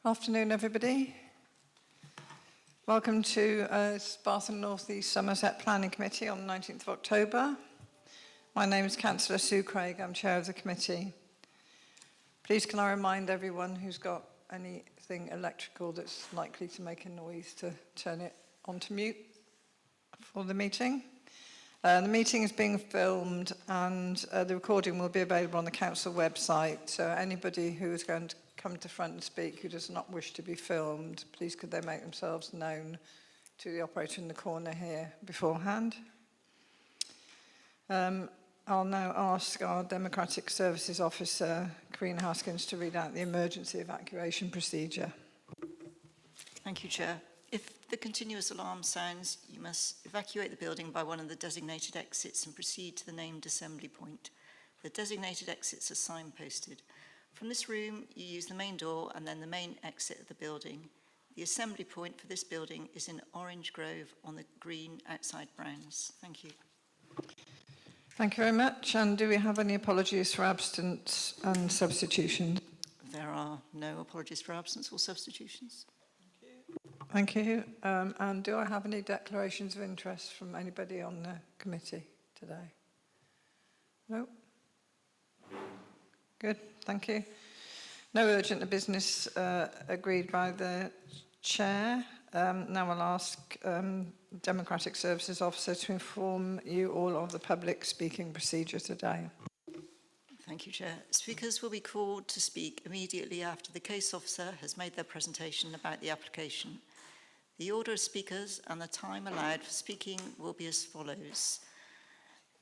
Afternoon, everybody. Welcome to Bath and North East Somerset Planning Committee on the 19th of October. My name is Councillor Sue Craig. I'm chair of the committee. Please can I remind everyone who's got anything electrical that's likely to make a noise to turn it onto mute for the meeting. The meeting is being filmed and the recording will be available on the council website. So anybody who is going to come to front and speak who does not wish to be filmed, please could they make themselves known to the operator in the corner here beforehand. I'll now ask our Democratic Services Officer, Karina Haskins, to read out the emergency evacuation procedure. Thank you, Chair. If the continuous alarm sounds, you must evacuate the building by one of the designated exits and proceed to the named assembly point. The designated exits are signposted. From this room, you use the main door and then the main exit of the building. The assembly point for this building is in Orange Grove on the green outside Browns. Thank you. Thank you very much. And do we have any apologies for absence and substitution? There are no apologies for absence or substitutions. Thank you. And do I have any declarations of interest from anybody on the committee today? No? Good, thank you. No urgent business agreed by the chair. Now I'll ask Democratic Services Officer to inform you all of the public speaking procedure today. Thank you, Chair. Speakers will be called to speak immediately after the case officer has made their presentation about the application. The order of speakers and the time allowed for speaking will be as follows.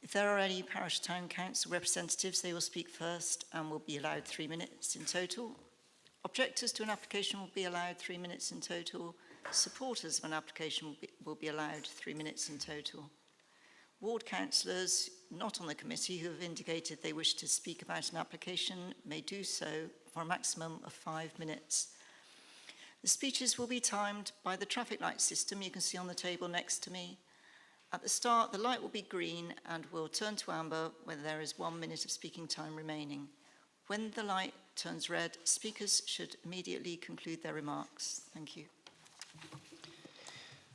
If there are any parish town council representatives, they will speak first and will be allowed 3 minutes in total. Objectors to an application will be allowed 3 minutes in total. Supporters of an application will be allowed 3 minutes in total. Ward councillors not on the committee who have indicated they wish to speak about an application may do so for a maximum of 5 minutes. The speeches will be timed by the traffic light system you can see on the table next to me. At the start, the light will be green and will turn to amber when there is 1 minute of speaking time remaining. When the light turns red, speakers should immediately conclude their remarks. Thank you.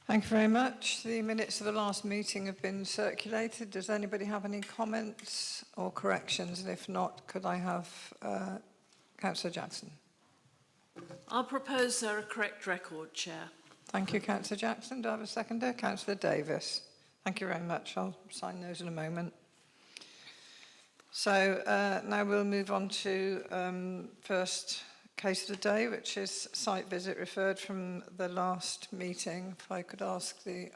Thank you very much. The minutes of the last meeting have been circulated. Does anybody have any comments or corrections? And if not, could I have Councillor Jackson? I'll propose a correct record, Chair. Thank you, Councillor Jackson. Do I have a seconder? Councillor Davis. Thank you very much. I'll sign those in a moment. So now we'll move on to first case of the day, which is site visit referred from the last meeting. If I could ask the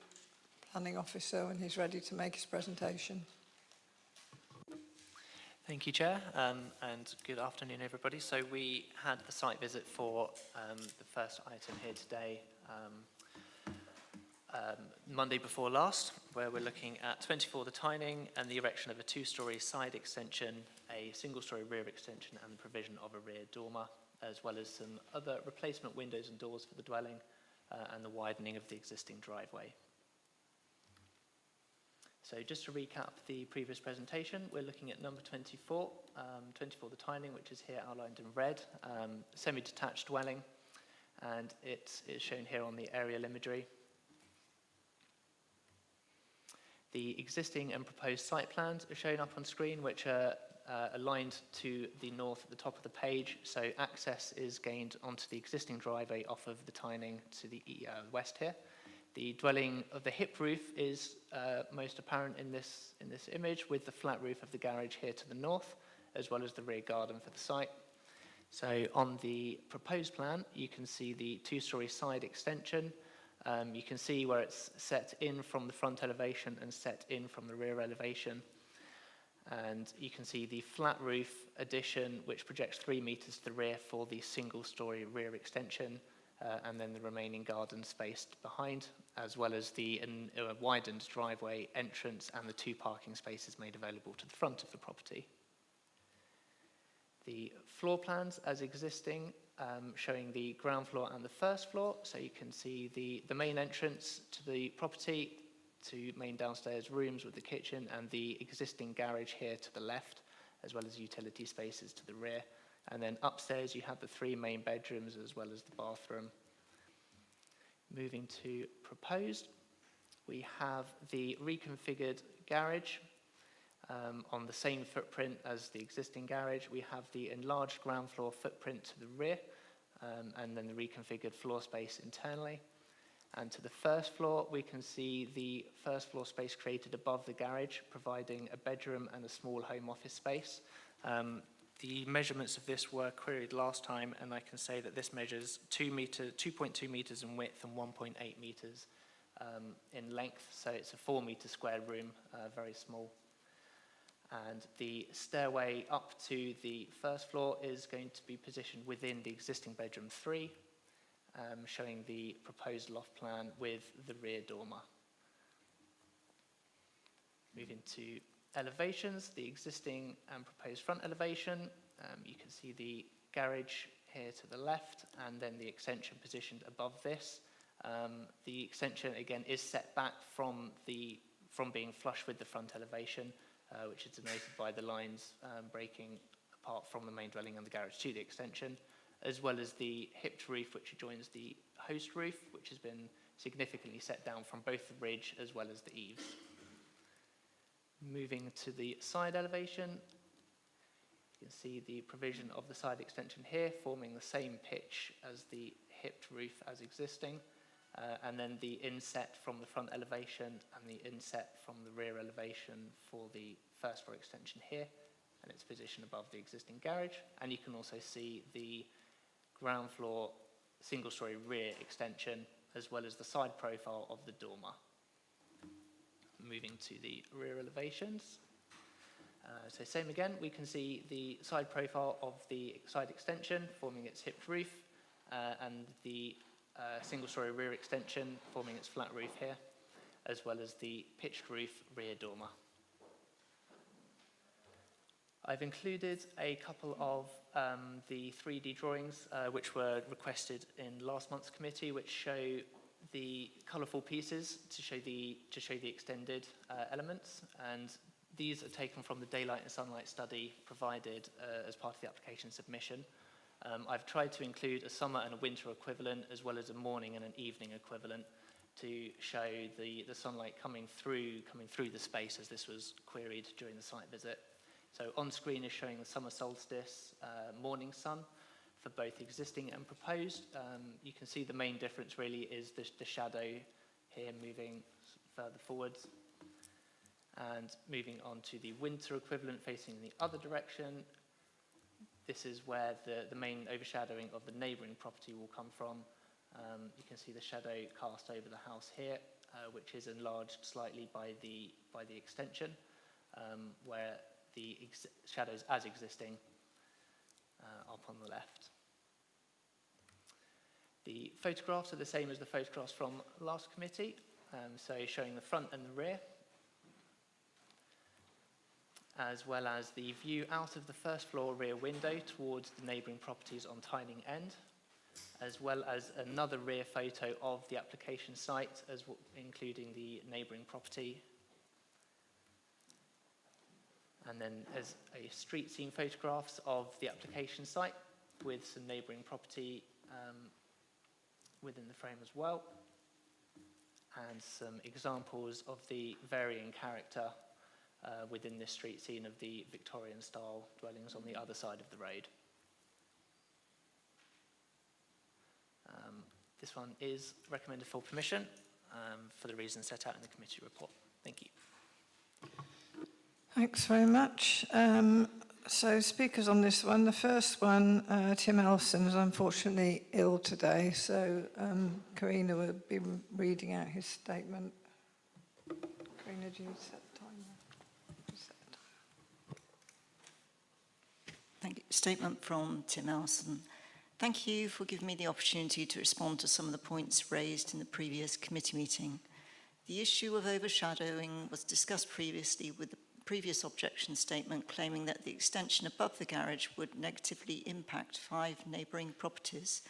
planning officer when he's ready to make his presentation. Thank you, Chair, and good afternoon, everybody. So we had the site visit for the first item here today, Monday before last, where we're looking at 24 the Tyning and the erection of a two-storey side extension, a single-storey rear extension and the provision of a rear dormer, as well as some other replacement windows and doors for the dwelling and the widening of the existing driveway. So just to recap the previous presentation, we're looking at number 24, 24 the Tyning, which is here outlined in red, semi-detached dwelling, and it is shown here on the aerial imagery. The existing and proposed site plans are shown up on screen, which are aligned to the north at the top of the page, so access is gained onto the existing driveway off of the Tyning to the west here. The dwelling of the hip roof is most apparent in this image, with the flat roof of the garage here to the north, as well as the rear garden for the site. So on the proposed plan, you can see the two-storey side extension. You can see where it's set in from the front elevation and set in from the rear elevation. And you can see the flat roof addition, which projects 3 meters to the rear for the single-storey rear extension, and then the remaining garden space behind, as well as the widened driveway entrance and the 2 parking spaces made available to the front of the property. The floor plans as existing, showing the ground floor and the first floor, so you can see the main entrance to the property, to main downstairs rooms with the kitchen and the existing garage here to the left, as well as utility spaces to the rear. And then upstairs you have the 3 main bedrooms as well as the bathroom. Moving to proposed, we have the reconfigured garage on the same footprint as the existing garage. We have the enlarged ground floor footprint to the rear, and then the reconfigured floor space internally. And to the first floor, we can see the first floor space created above the garage, providing a bedroom and a small home office space. The measurements of this were queried last time, and I can say that this measures 2.2 meters in width and 1.8 meters in length. So it's a 4 meter square room, very small. And the stairway up to the first floor is going to be positioned within the existing bedroom 3, showing the proposed loft plan with the rear dormer. Moving to elevations, the existing and proposed front elevation. You can see the garage here to the left, and then the extension positioned above this. The extension, again, is set back from being flush with the front elevation, which is denoted by the lines breaking apart from the main dwelling and the garage to the extension, as well as the hipped roof, which adjoins the host roof, which has been significantly set down from both the ridge as well as the eaves. Moving to the side elevation, you can see the provision of the side extension here, forming the same pitch as the hipped roof as existing, and then the inset from the front elevation and the inset from the rear elevation for the first floor extension here, and its position above the existing garage. And you can also see the ground floor single-story rear extension, as well as the side profile of the dormer. Moving to the rear elevations. So same again, we can see the side profile of the side extension forming its hipped roof, and the single-story rear extension forming its flat roof here, as well as the pitched roof rear dormer. I've included a couple of the 3D drawings which were requested in last month's committee, which show the colourful pieces to show the extended elements, and these are taken from the daylight and sunlight study provided as part of the application submission. I've tried to include a summer and a winter equivalent, as well as a morning and an evening equivalent, to show the sunlight coming through the space, as this was queried during the site visit. So on screen is showing the summer solstice morning sun for both existing and proposed. You can see the main difference really is the shadow here moving further forwards. And moving on to the winter equivalent facing the other direction, this is where the main overshadowing of the neighbouring property will come from. You can see the shadow cast over the house here, which is enlarged slightly by the extension, where the shadows as existing up on the left. The photographs are the same as the photographs from last committee, so showing the front and the rear, as well as the view out of the first floor rear window towards the neighbouring properties on Tyning End, as well as another rear photo of the application site, including the neighbouring property. And then as a street scene photographs of the application site with some neighbouring property within the frame as well, and some examples of the varying character within this street scene of the Victorian style dwellings on the other side of the road. This one is recommended for permission for the reasons set out in the committee report. Thank you. Thanks very much. So speakers on this one. The first one, Tim Elson, is unfortunately ill today, so Karina will be reading out his statement. Karina, do you set the timer? Thank you. Statement from Tim Elson. Thank you for giving me the opportunity to respond to some of the points raised in the previous committee meeting. The issue of overshadowing was discussed previously with the previous objection statement claiming that the extension above the garage would negatively impact 5 neighbouring properties.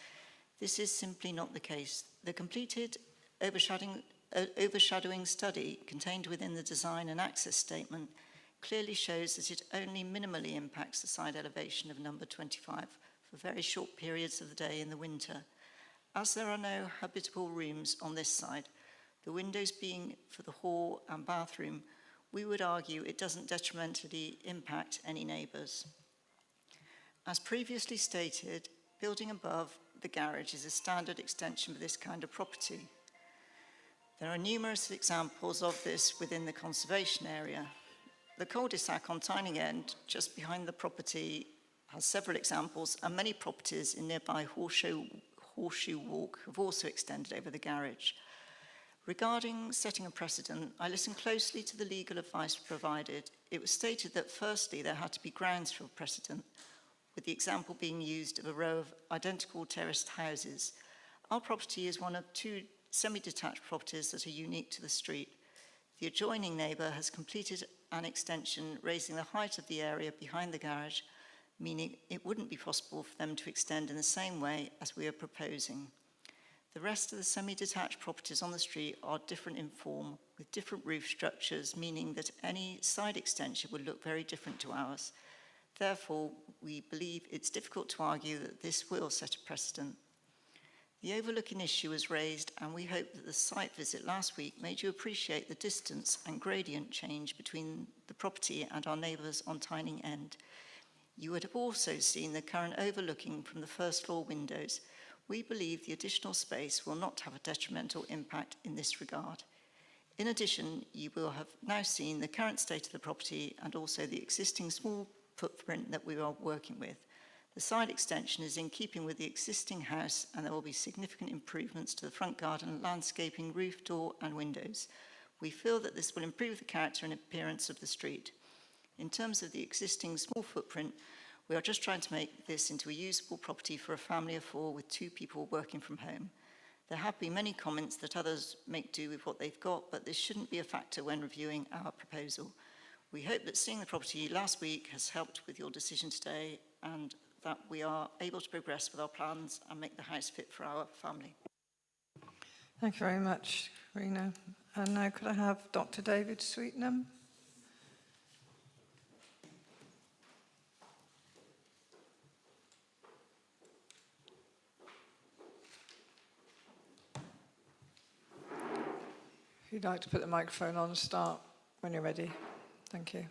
This is simply not the case. The completed overshadowing study contained within the design and access statement clearly shows that it only minimally impacts the side elevation of number 25 for very short periods of the day in the winter. As there are no habitable rooms on this side, the windows being for the hall and bathroom, we would argue it doesn't detrimentally impact any neighbours. As previously stated, building above the garage is a standard extension of this kind of property. There are numerous examples of this within the conservation area. The cul-de-sac on Tyning End, just behind the property, has several examples, and many properties in nearby Horseshoe Walk have also extended over the garage. Regarding setting a precedent, I listened closely to the legal advice provided. It was stated that firstly there had to be grounds for a precedent, with the example being used of a row of identical terraced houses. Our property is one of 2 semi-detached properties that are unique to the street. The adjoining neighbour has completed an extension raising the height of the area behind the garage, meaning it wouldn't be possible for them to extend in the same way as we are proposing. The rest of the semi-detached properties on the street are different in form, with different roof structures, meaning that any side extension would look very different to ours. Therefore, we believe it's difficult to argue that this will set a precedent. The overlooking issue was raised, and we hope that the site visit last week made you appreciate the distance and gradient change between the property and our neighbours on Tyning End. You would have also seen the current overlooking from the first floor windows. We believe the additional space will not have a detrimental impact in this regard. In addition, you will have now seen the current state of the property and also the existing small footprint that we are working with. The side extension is in keeping with the existing house, and there will be significant improvements to the front garden, landscaping, roof door and windows. We feel that this will improve the character and appearance of the street. In terms of the existing small footprint, we are just trying to make this into a usable property for a family of 4 with 2 people working from home. There have been many comments that others make do with what they've got, but this shouldn't be a factor when reviewing our proposal. We hope that seeing the property last week has helped with your decision today, and that we are able to progress with our plans and make the house fit for our family. Thank you very much, Rena. And now could I have Dr. David Sweetnam? If you'd like to put the microphone on, start when you're ready. Thank you.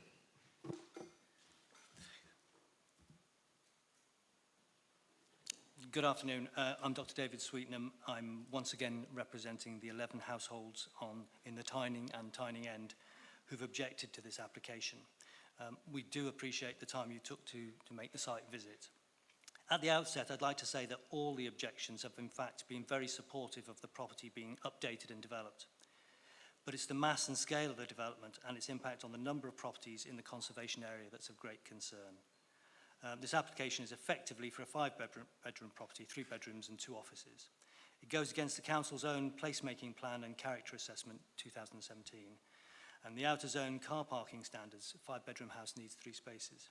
Good afternoon. I'm Dr. David Sweetnam. I'm once again representing the 11 households in the Tyning and Tyning End who've objected to this application. We do appreciate the time you took to make the site visit. At the outset, I'd like to say that all the objections have in fact been very supportive of the property being updated and developed. But it's the mass and scale of the development and its impact on the number of properties in the conservation area that's of great concern. This application is effectively for a 5-bedroom property, 3 bedrooms and 2 offices. It goes against the Council's own placemaking plan and character assessment 2017. And the outer zone car parking standards, a 5-bedroom house needs 3 spaces.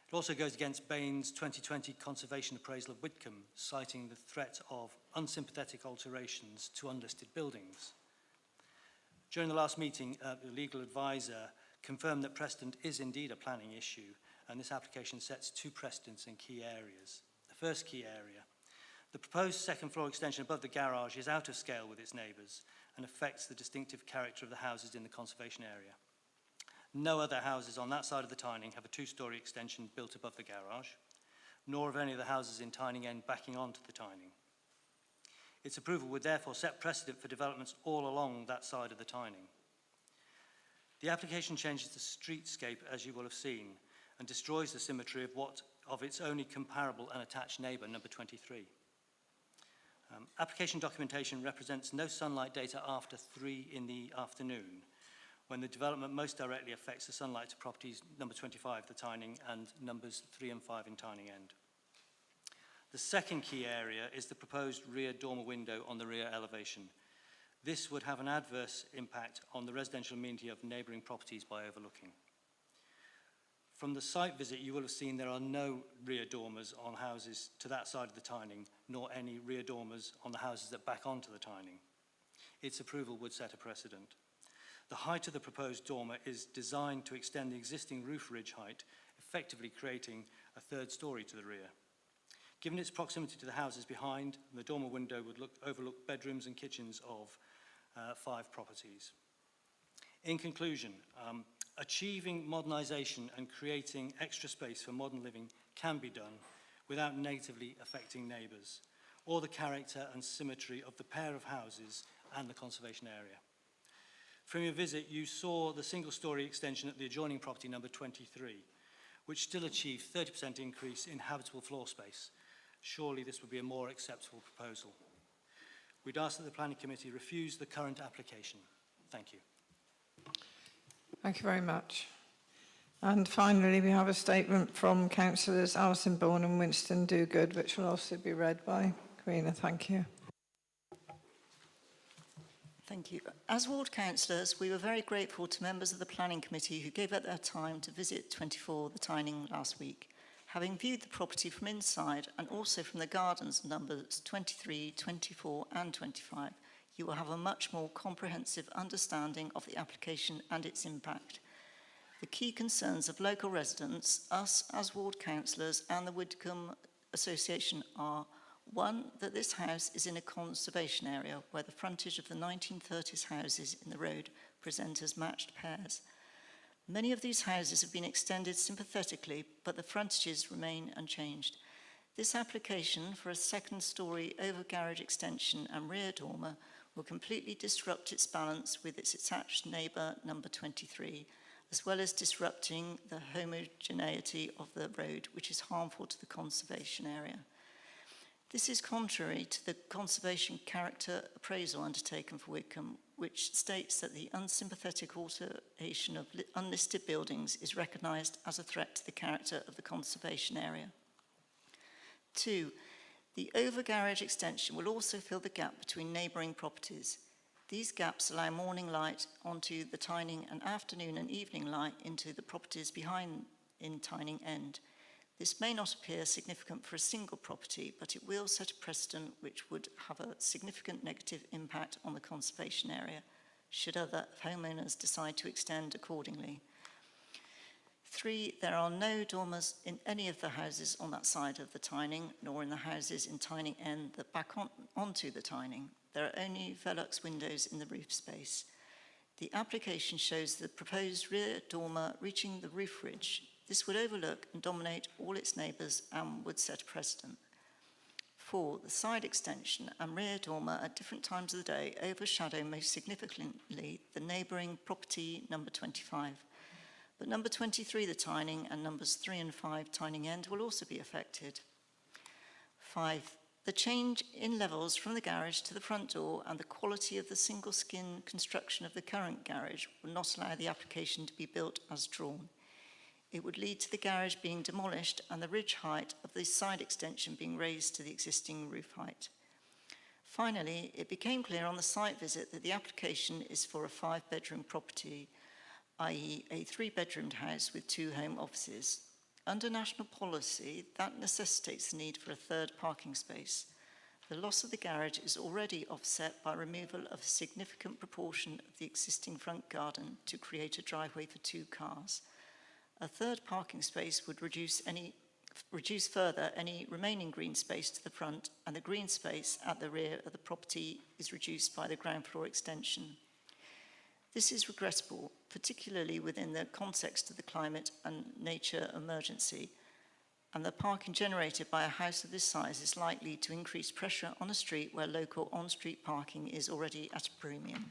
It also goes against Bain's 2020 conservation appraisal of Whitcombe, citing the threat of unsympathetic alterations to unlisted buildings. During the last meeting, the legal advisor confirmed that precedent is indeed a planning issue, and this application sets 2 precedents in key areas. The first key area, the proposed second floor extension above the garage is out of scale with its neighbours and affects the distinctive character of the houses in the conservation area. No other houses on that side of the Tyning have a 2-storey extension built above the garage, nor have any of the houses in Tyning End backing onto the Tyning. Its approval would therefore set precedent for developments all along that side of the Tyning. The application changes the streetscape, as you will have seen, and destroys the symmetry of its only comparable and attached neighbour, number 23. Application documentation represents no sunlight data after 3 in the afternoon, when the development most directly affects the sunlight to properties number 25, the Tyning, and numbers 3 and 5 in Tyning End. The second key area is the proposed rear dormer window on the rear elevation. This would have an adverse impact on the residential amenity of neighbouring properties by overlooking. From the site visit, you will have seen there are no rear dormers on houses to that side of the Tyning, nor any rear dormers on the houses that back onto the Tyning. Its approval would set a precedent. The height of the proposed dormer is designed to extend the existing roof ridge height, effectively creating a third story to the rear. Given its proximity to the houses behind, the dormer window would overlook bedrooms and kitchens of 5 properties. In conclusion, achieving modernisation and creating extra space for modern living can be done without negatively affecting neighbours or the character and symmetry of the pair of houses and the conservation area. From your visit, you saw the single-storey extension at the adjoining property number 23, which still achieved 30% increase in habitable floor space. Surely this would be a more acceptable proposal. We'd ask that the Planning Committee refuse the current application. Thank you. Thank you very much. And finally, we have a statement from Councillors Alison Bourne and Winston Dogood, which will also be read by Karina. Thank you. Thank you. As ward councillors, we were very grateful to members of the Planning Committee who gave up their time to visit 24 The Tyning last week. Having viewed the property from inside and also from the gardens numbers 23, 24 and 25, you will have a much more comprehensive understanding of the application and its impact. The key concerns of local residents, us as ward councillors and the Widcombe Association are: 1, that this house is in a conservation area where the frontage of the 1930s houses in the road present as matched pairs. Many of these houses have been extended sympathetically, but the frontages remain unchanged. This application for a second-storey over-garage extension and rear dormer will completely disrupt its balance with its attached neighbour number 23, as well as disrupting the homogeneity of the road, which is harmful to the conservation area. This is contrary to the conservation character appraisal undertaken for Widcombe, which states that the unsympathetic alteration of unlisted buildings is recognised as a threat to the character of the conservation area. 2, the over-garage extension will also fill the gap between neighbouring properties. These gaps allow morning light onto the Tyning and afternoon and evening light into the properties behind in Tyning End. This may not appear significant for a single property, but it will set a precedent which would have a significant negative impact on the conservation area, should other homeowners decide to extend accordingly. 3, there are no dormers in any of the houses on that side of the Tyning, nor in the houses in Tyning End that back onto the Tyning. There are only Velux windows in the roof space. The application shows the proposed rear dormer reaching the roof ridge. This would overlook and dominate all its neighbours and would set a precedent. 4, the side extension and rear dormer at different times of the day overshadow most significantly the neighbouring property number 25. But number 23, the Tyning, and numbers 3 and 5, Tyning End, will also be affected. 5, the change in levels from the garage to the front door and the quality of the single skin construction of the current garage will not allow the application to be built as drawn. It would lead to the garage being demolished and the ridge height of the side extension being raised to the existing roof height. Finally, it became clear on the site visit that the application is for a 5-bedroom property, i.e. a 3-bedroomed house with 2 home offices. Under national policy, that necessitates the need for a 3rd parking space. The loss of the garage is already offset by removal of a significant proportion of the existing front garden to create a driveway for 2 cars. A 3rd parking space would reduce further any remaining green space to the front, and the green space at the rear of the property is reduced by the ground floor extension. This is regrettable, particularly within the context of the climate and nature emergency, and the parking generated by a house of this size is likely to increase pressure on a street where local on-street parking is already at a premium.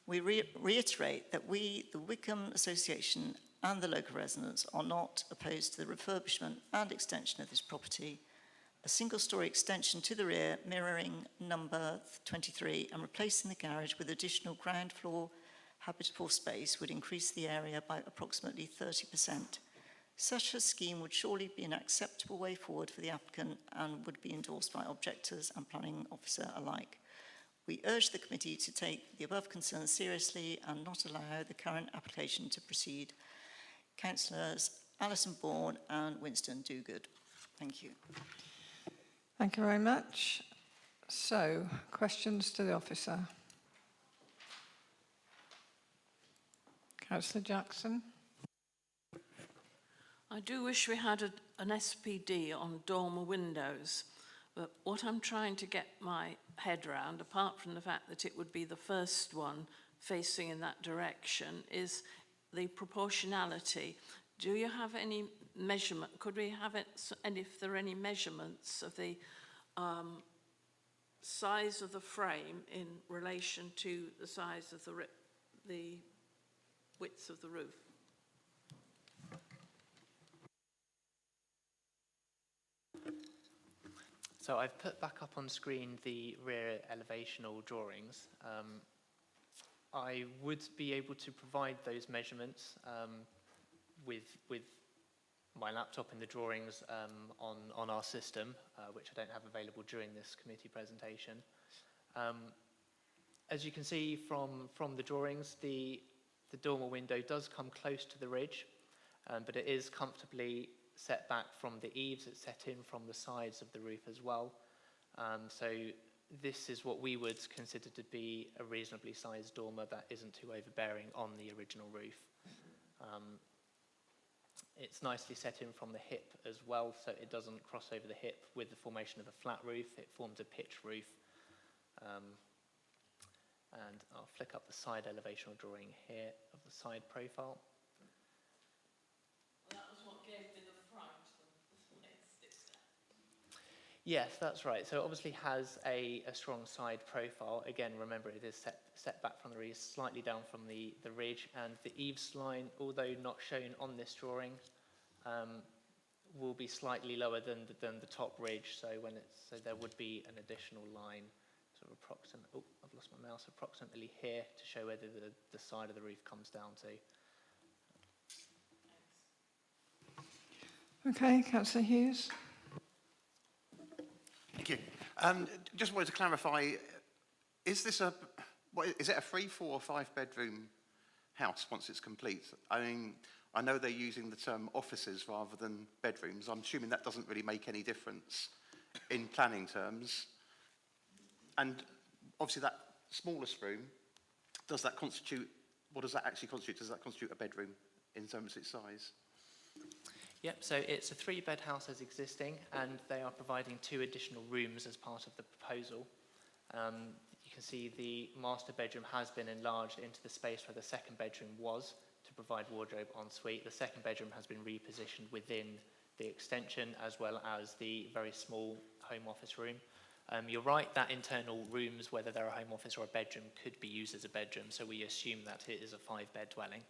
We reiterate that we, the Widcombe Association, and the local residents are not opposed to the refurbishment and extension of this property. A single-storey extension to the rear, mirroring number 23 and replacing the garage with additional ground floor habitable space would increase the area by approximately 30%. Such a scheme would surely be an acceptable way forward for the applicant and would be endorsed by objectors and planning officer alike. We urge the committee to take the above concerns seriously and not allow the current application to proceed. Councillors Alison Bourne and Winston Dogood. Thank you. Thank you very much. So, questions to the officer? Councillor Jackson. I do wish we had an SPD on dormer windows, but what I'm trying to get my head around, apart from the fact that it would be the first one facing in that direction, is the proportionality. Do you have any measurement? Could we have it, and if there are any measurements of the size of the frame in relation to the size of the width of the roof? So I've put back up on screen the rear elevational drawings. I would be able to provide those measurements with my laptop in the drawings on our system, which I don't have available during this committee presentation. As you can see from the drawings, the dormer window does come close to the ridge, but it is comfortably set back from the eaves. It's set in from the sides of the roof as well. So this is what we would consider to be a reasonably sized dormer that isn't too overbearing on the original roof. It's nicely set in from the hip as well, so it doesn't cross over the hip with the formation of a flat roof. It forms a pitched roof. And I'll flick up the side elevational drawing here of the side profile. That was what gave me the fright. Yes, that's right. So it obviously has a strong side profile. Again, remember it is set back from the ridge, slightly down from the ridge, and the eaves line, although not shown on this drawing, will be slightly lower than the top ridge. So there would be an additional line, sort of approximately. Oh, I've lost my mouse. Approximately here to show where the side of the roof comes down to. Okay, Councillor Hughes. Thank you. Just wanted to clarify, is it a 3, 4 or 5 bedroom house once it's complete? I mean, I know they're using the term offices rather than bedrooms. I'm assuming that doesn't really make any difference in planning terms. And obviously that smallest room, what does that actually constitute? Does that constitute a bedroom in terms of its size? Yep, so it's a 3-bed house as existing, and they are providing 2 additional rooms as part of the proposal. You can see the master bedroom has been enlarged into the space where the second bedroom was to provide wardrobe ensuite. The second bedroom has been repositioned within the extension as well as the very small home office room. You're right that internal rooms, whether they're a home office or a bedroom, could be used as a bedroom, so we assume that it is a 5-bed dwelling.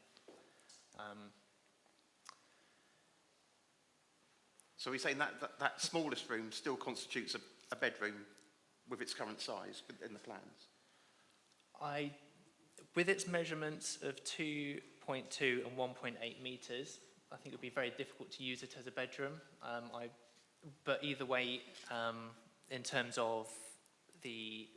So we're saying that smallest room still constitutes a bedroom with its current size in the plans? With its measurements of 2.2 and 1.8 metres, I think it would be very difficult to use it as a bedroom. But either way, in terms of the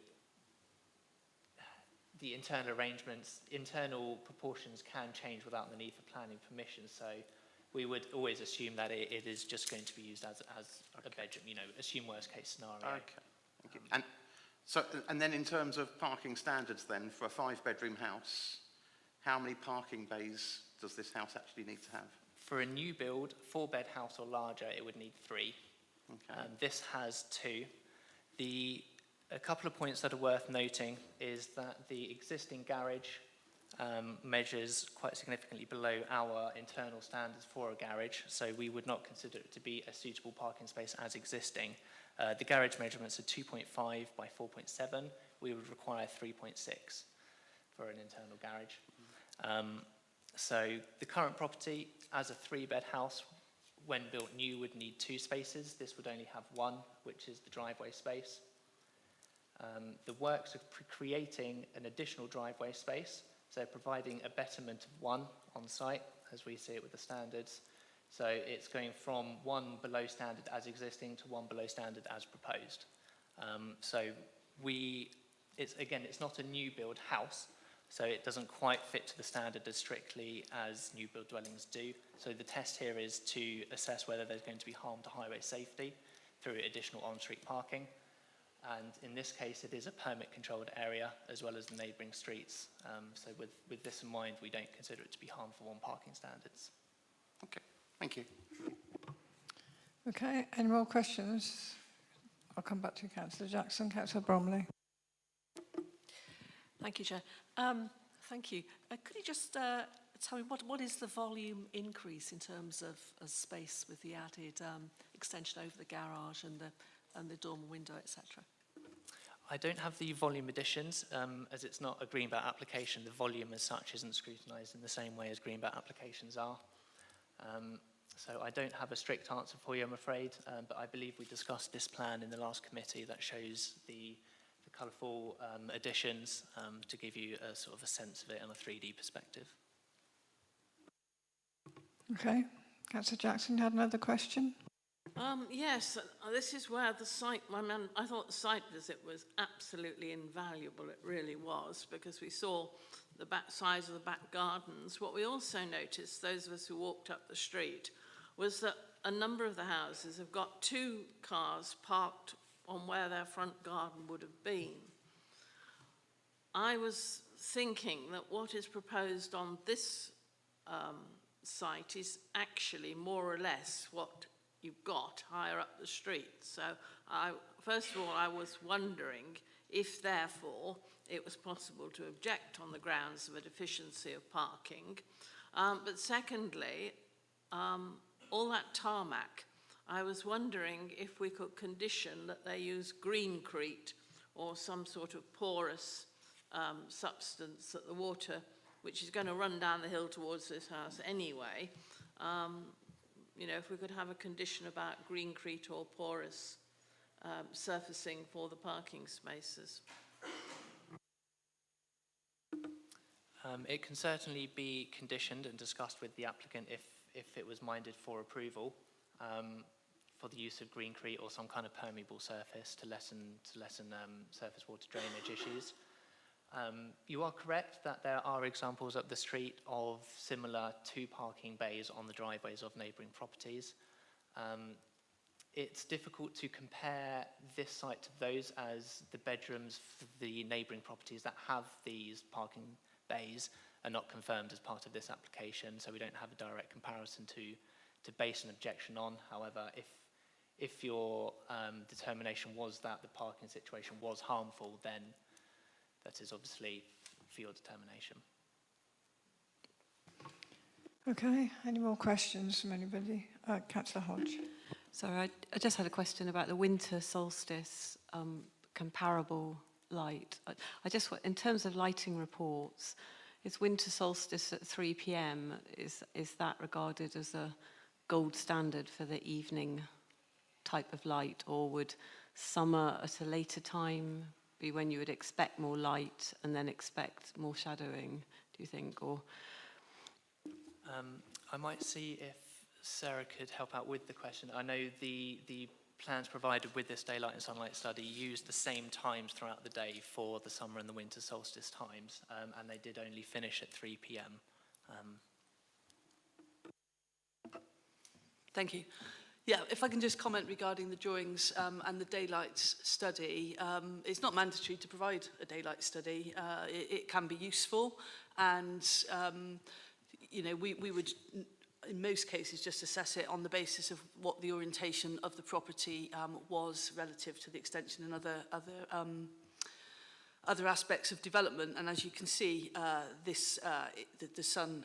internal arrangements, internal proportions can change without the need for planning permission. So we would always assume that it is just going to be used as a bedroom, assume worst case scenario. Okay, thank you. And then in terms of parking standards then, for a 5-bedroom house, how many parking bays does this house actually need to have? For a new build, 4-bed house or larger, it would need 3. Okay. This has 2. A couple of points that are worth noting is that the existing garage measures quite significantly below our internal standards for a garage, so we would not consider it to be a suitable parking space as existing. The garage measurements are 2.5 by 4.7. We would require 3.6 for an internal garage. So the current property, as a 3-bed house, when built new, would need 2 spaces. This would only have 1, which is the driveway space. The works are creating an additional driveway space, so providing a betterment of 1 on site, as we see it with the standards. So it's going from 1 below standard as existing to 1 below standard as proposed. It's not a new build house, so it doesn't quite fit to the standard as strictly as new build dwellings do. So the test here is to assess whether there's going to be harm to highway safety through additional on-street parking. And in this case, it is a permit-controlled area as well as the neighbouring streets. So with this in mind, we don't consider it to be harmful on parking standards. Okay, thank you. Okay, any more questions? I'll come back to you, Councillor Jackson. Councillor Bromley. Thank you, Chair. Thank you. Could you just tell me what is the volume increase in terms of space with the added extension over the garage and the dormer window, etc.? I don't have the volume additions, as it's not a Greenbelt application. The volume as such isn't scrutinised in the same way as Greenbelt applications are. So I don't have a strict answer for you, I'm afraid, but I believe we discussed this plan in the last committee that shows the colourful additions to give you a sort of a sense of it on a 3D perspective. Okay, Councillor Jackson, you had another question? Yes, this is where the site, I thought the site visit was absolutely invaluable. It really was, because we saw the back sides of the back gardens. What we also noticed, those of us who walked up the street, was that a number of the houses have got 2 cars parked on where their front garden would have been. I was thinking that what is proposed on this site is actually more or less what you've got higher up the street. So first of all, I was wondering if therefore it was possible to object on the grounds of a deficiency of parking. But secondly, all that tarmac, I was wondering if we could condition that they use greencrete or some sort of porous substance that the water, which is going to run down the hill towards this house anyway, you know, if we could have a condition about greencrete or porous surfacing for the parking spaces. It can certainly be conditioned and discussed with the applicant if it was minded for approval for the use of greencrete or some kind of permeable surface to lessen surface water drainage issues. You are correct that there are examples up the street of similar 2 parking bays on the driveways of neighbouring properties. It's difficult to compare this site to those, as the bedrooms for the neighbouring properties that have these parking bays are not confirmed as part of this application, so we don't have a direct comparison to base an objection on. However, if your determination was that the parking situation was harmful, then that is obviously for your determination. Okay, any more questions from anybody? Councillor Hodge. Sorry, I just had a question about the winter solstice comparable light. I just, in terms of lighting reports, is winter solstice at 3 p.m, is that regarded as a gold standard for the evening type of light, or would summer at a later time be when you would expect more light and then expect more shadowing, do you think? Or I might see if Sarah could help out with the question. I know the plans provided with this daylight and sunlight study used the same times throughout the day for the summer and the winter solstice times, and they did only finish at 3 p.m. Thank you. Yeah, if I can just comment regarding the drawings and the daylight study. It's not mandatory to provide a daylight study. It can be useful, and you know, we would in most cases just assess it on the basis of what the orientation of the property was relative to the extension and other aspects of development. And as you can see, the sun,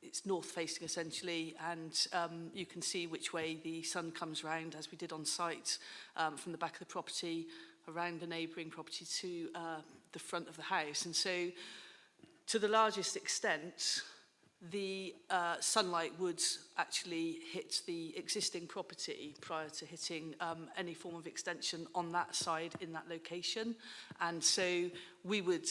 it's north facing essentially, and you can see which way the sun comes round, as we did on site, from the back of the property around the neighbouring property to the front of the house. And so to the largest extent, the sunlight would actually hit the existing property prior to hitting any form of extension on that side in that location. And so we would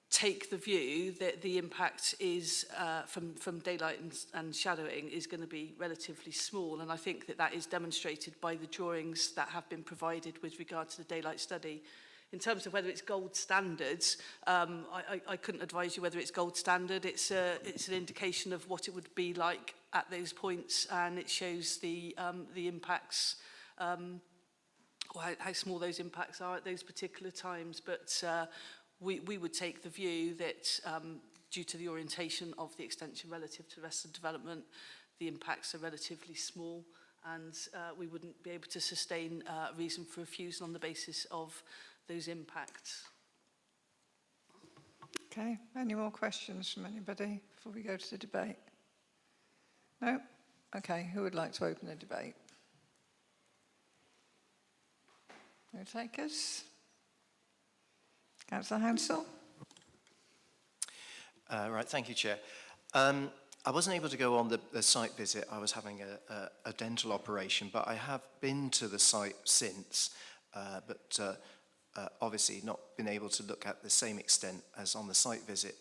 take the view that the impact is from daylight and shadowing is going to be relatively small, and I think that that is demonstrated by the drawings that have been provided with regard to the daylight study. In terms of whether it's gold standards, I couldn't advise you whether it's gold standard. It's an indication of what it would be like at those points, and it shows the impacts or how small those impacts are at those particular times, but we would take the view that due to the orientation of the extension relative to the rest of the development, the impacts are relatively small, and we wouldn't be able to sustain a reason for refusal on the basis of those impacts. Okay, any more questions from anybody before we go to the debate? No? Okay, who would like to open the debate? No takers? Councillor Hounsell? Right, thank you, Chair. I wasn't able to go on the site visit. I was having a dental operation, but I have been to the site since, but obviously not been able to look at the same extent as on the site visit.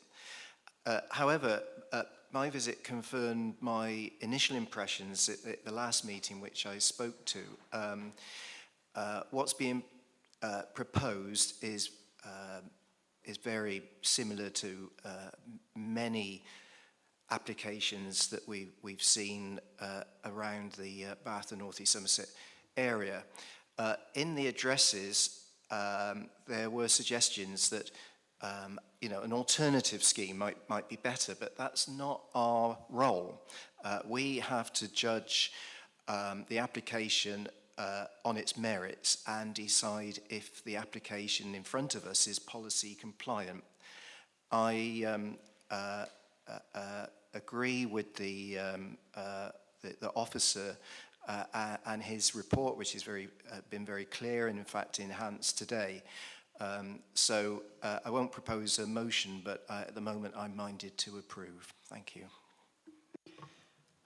However, my visit confirmed my initial impressions at the last meeting which I spoke to. What's being proposed is very similar to many applications that we've seen around the Bath and North East Somerset area. In the addresses, there were suggestions that an alternative scheme might be better, but that's not our role. We have to judge the application on its merits and decide if the application in front of us is policy compliant. I agree with the officer and his report, which has been very clear and in fact enhanced today. So I won't propose a motion, but at the moment I'm minded to approve. Thank you.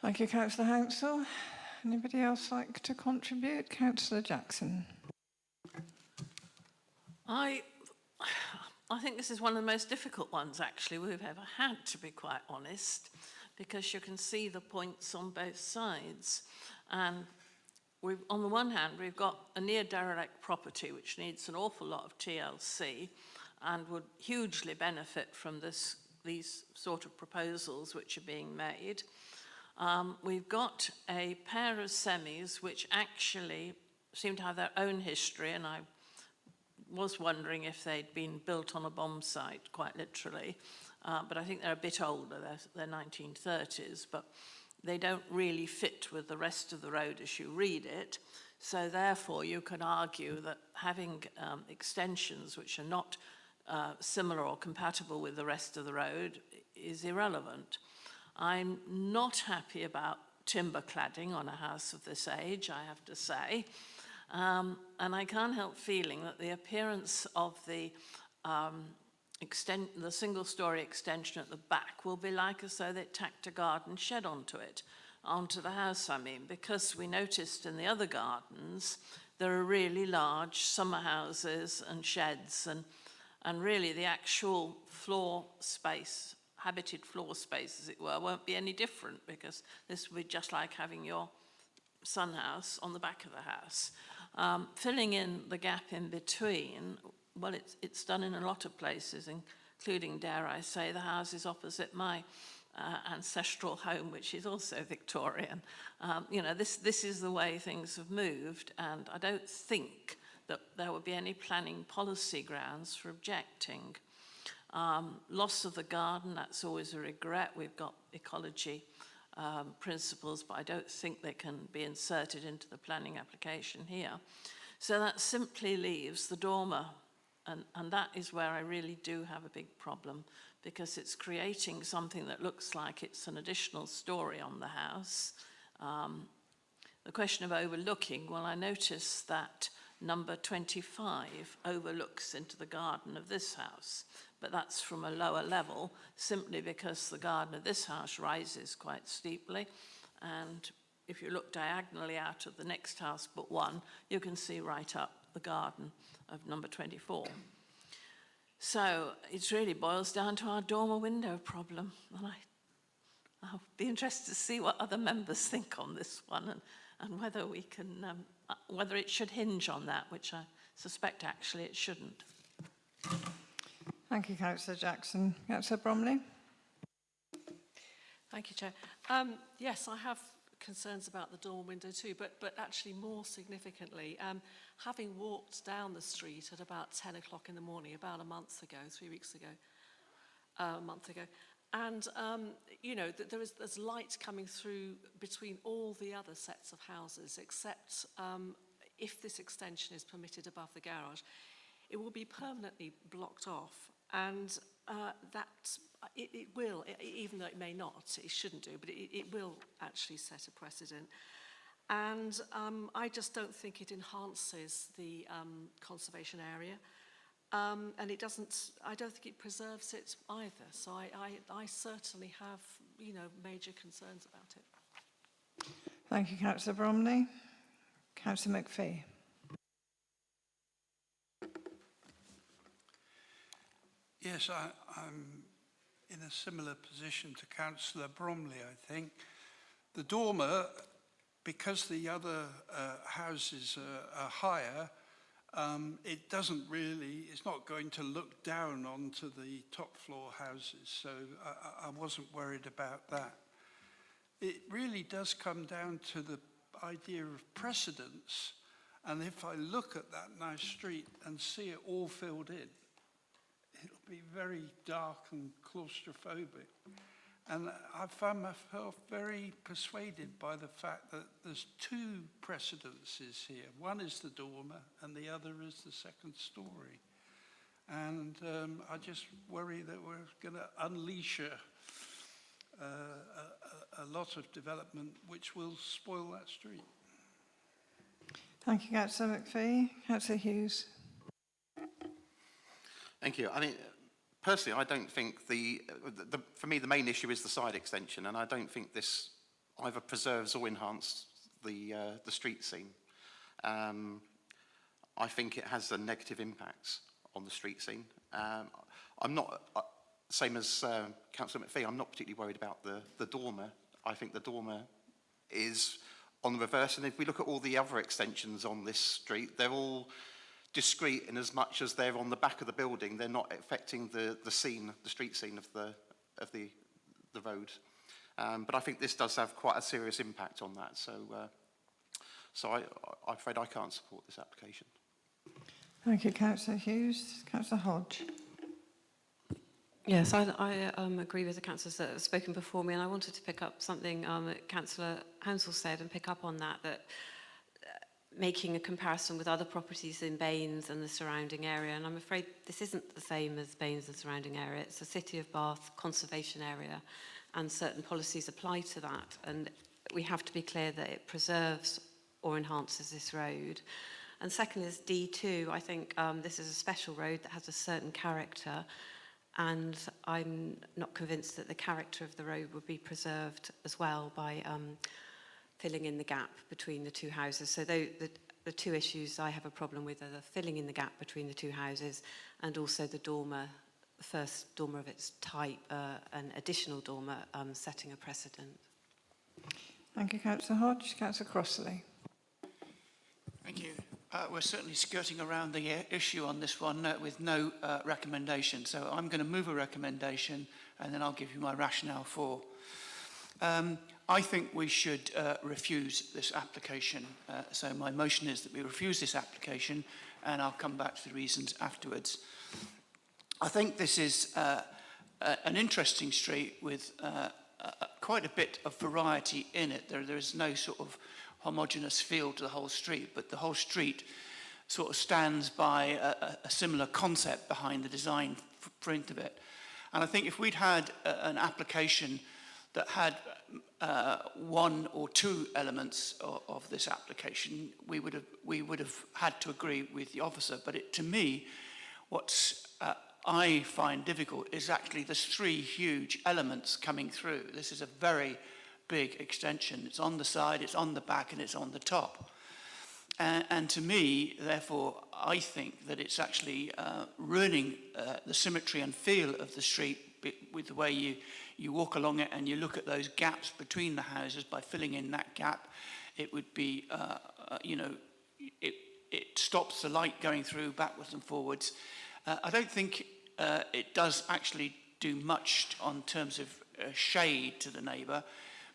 Thank you, Councillor Hounsell. Anybody else like to contribute? Councillor Jackson. I think this is one of the most difficult ones, actually, we've ever had, to be quite honest, because you can see the points on both sides. And on the one hand, we've got a near derelict property which needs an awful lot of TLC and would hugely benefit from these sort of proposals which are being made. We've got a pair of semis which actually seem to have their own history, and I was wondering if they'd been built on a bomb site, quite literally, but I think they're a bit older, they're 1930s, but they don't really fit with the rest of the road as you read it. So therefore you can argue that having extensions which are not similar or compatible with the rest of the road is irrelevant. I'm not happy about timber cladding on a house of this age, I have to say. And I can't help feeling that the appearance of the single-storey extension at the back will be like as though they tacked a garden shed onto the house, I mean, because we noticed in the other gardens there are really large summer houses and sheds, and really the actual floor space, habited floor space, as it were, won't be any different, because this will be just like having your sun house on the back of the house. Filling in the gap in between, well, it's done in a lot of places, including, dare I say, the houses opposite my ancestral home, which is also Victorian. This is the way things have moved, and I don't think that there would be any planning policy grounds for objecting. Loss of the garden, that's always a regret. We've got ecology principles, but I don't think they can be inserted into the planning application here. So that simply leaves the dormer, and that is where I really do have a big problem, because it's creating something that looks like it's an additional story on the house. The question of overlooking, well, I noticed that number 25 overlooks into the garden of this house, but that's from a lower level, simply because the garden of this house rises quite steeply, and if you look diagonally out of the next house but one, you can see right up the garden of number 24. So it really boils down to our dormer window problem, and I'll be interested to see what other members think on this one, and whether we can, whether it should hinge on that, which I suspect actually it shouldn't. Thank you, Councillor Jackson. Councillor Bromley? Thank you, Chair. Yes, I have concerns about the dormer window too, but actually more significantly, having walked down the street at about 10 o'clock in the morning, about a month ago, 3 weeks ago, a month ago, and, you know, there's light coming through between all the other sets of houses, except if this extension is permitted above the garage, it will be permanently blocked off, and it will, even though it may not, it shouldn't do, but it will actually set a precedent. And I just don't think it enhances the conservation area. And it doesn't, I don't think it preserves it either. So I certainly have, you know, major concerns about it. Thank you, Councillor Bromley. Councillor McPhee. Yes, I'm in a similar position to Councillor Bromley, I think. The dormer, because the other houses are higher, it doesn't really, it's not going to look down onto the top floor houses, so I wasn't worried about that. It really does come down to the idea of precedence, and if I look at that nice street and see it all filled in, it'll be very dark and claustrophobic. And I found myself very persuaded by the fact that there's two precedences here. One is the dormer and the other is the second story. And I just worry that we're going to unleash a lot of development which will spoil that street. Thank you, Councillor McPhee. Councillor Hughes. Thank you. I mean, personally, I don't think for me, the main issue is the side extension, and I don't think this either preserves or enhances the street scene. I think it has a negative impact on the street scene. I'm not, same as Councillor McPhee, I'm not particularly worried about the dormer. I think the dormer is on the reverse, and if we look at all the other extensions on this street, they're all discrete in as much as they're on the back of the building. They're not affecting the scene, the street scene of the road. But I think this does have quite a serious impact on that. So I'm afraid I can't support this application. Thank you, Councillor Hughes. Councillor Hodge. Yes, I agree with the councillors that have spoken before me, and I wanted to pick up something that Councillor Hounsell said and pick up on that making a comparison with other properties in Baines and the surrounding area, and I'm afraid this isn't the same as Baines and the surrounding area. It's a City of Bath conservation area, and certain policies apply to that, and we have to be clear that it preserves or enhances this road. And second is D2. I think this is a special road that has a certain character, and I'm not convinced that the character of the road would be preserved as well by filling in the gap between the two houses. So the two issues I have a problem with are the filling in the gap between the two houses and also the dormer, the first dormer of its type, an additional dormer setting a precedent. Thank you, Councillor Hodge. Councillor Crossley. Thank you. We're certainly skirting around the issue on this one with no recommendation. So I'm going to move a recommendation and then I'll give you my rationale for. I think we should refuse this application. So my motion is that we refuse this application, and I'll come back to the reasons afterwards. I think this is an interesting street with quite a bit of variety in it. There is no sort of homogeneous feel to the whole street, but the whole street sort of stands by a similar concept behind the design print of it. And I think if we'd had an application that had one or two elements of this application, we would have had to agree with the officer. But to me, what I find difficult is actually there's three huge elements coming through. This is a very big extension. It's on the side, it's on the back, and it's on the top. And to me, therefore, I think that it's actually ruining the symmetry and feel of the street with the way you walk along it and you look at those gaps between the houses. By filling in that gap, it would be, it stops the light going through backwards and forwards. I don't think it does actually do much on terms of shade to the neighbour,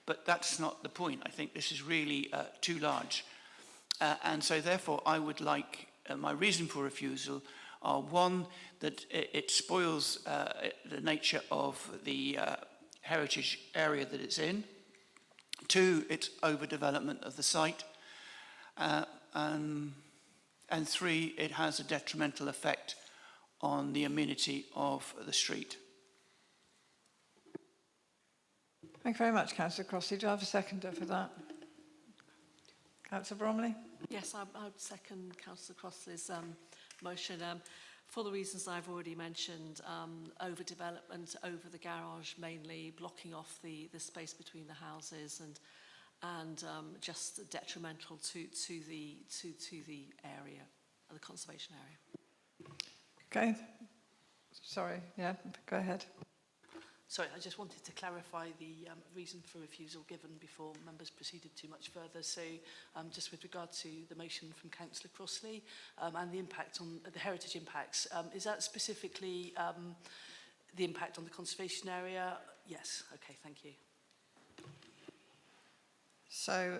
But that's not the point. I think this is really too large. And so therefore I would like, my reason for refusal are one, that it spoils the nature of the heritage area that it's in. Two, it's overdevelopment of the site. And three, it has a detrimental effect on the amenity of the street. Thank you very much, Councillor Crossley. Do I have a seconder for that? Councillor Bromley? Yes, I would second Councillor Crossley's motion. For the reasons I've already mentioned, overdevelopment over the garage mainly, blocking off the space between the houses and just detrimental to the area, the conservation area. Okay. Sorry, yeah, go ahead. Sorry, I just wanted to clarify the reason for refusal given before members proceeded too much further. So just with regard to the motion from Councillor Crossley and the impact on the heritage impacts, is that specifically the impact on the conservation area? Yes, okay, thank you. So,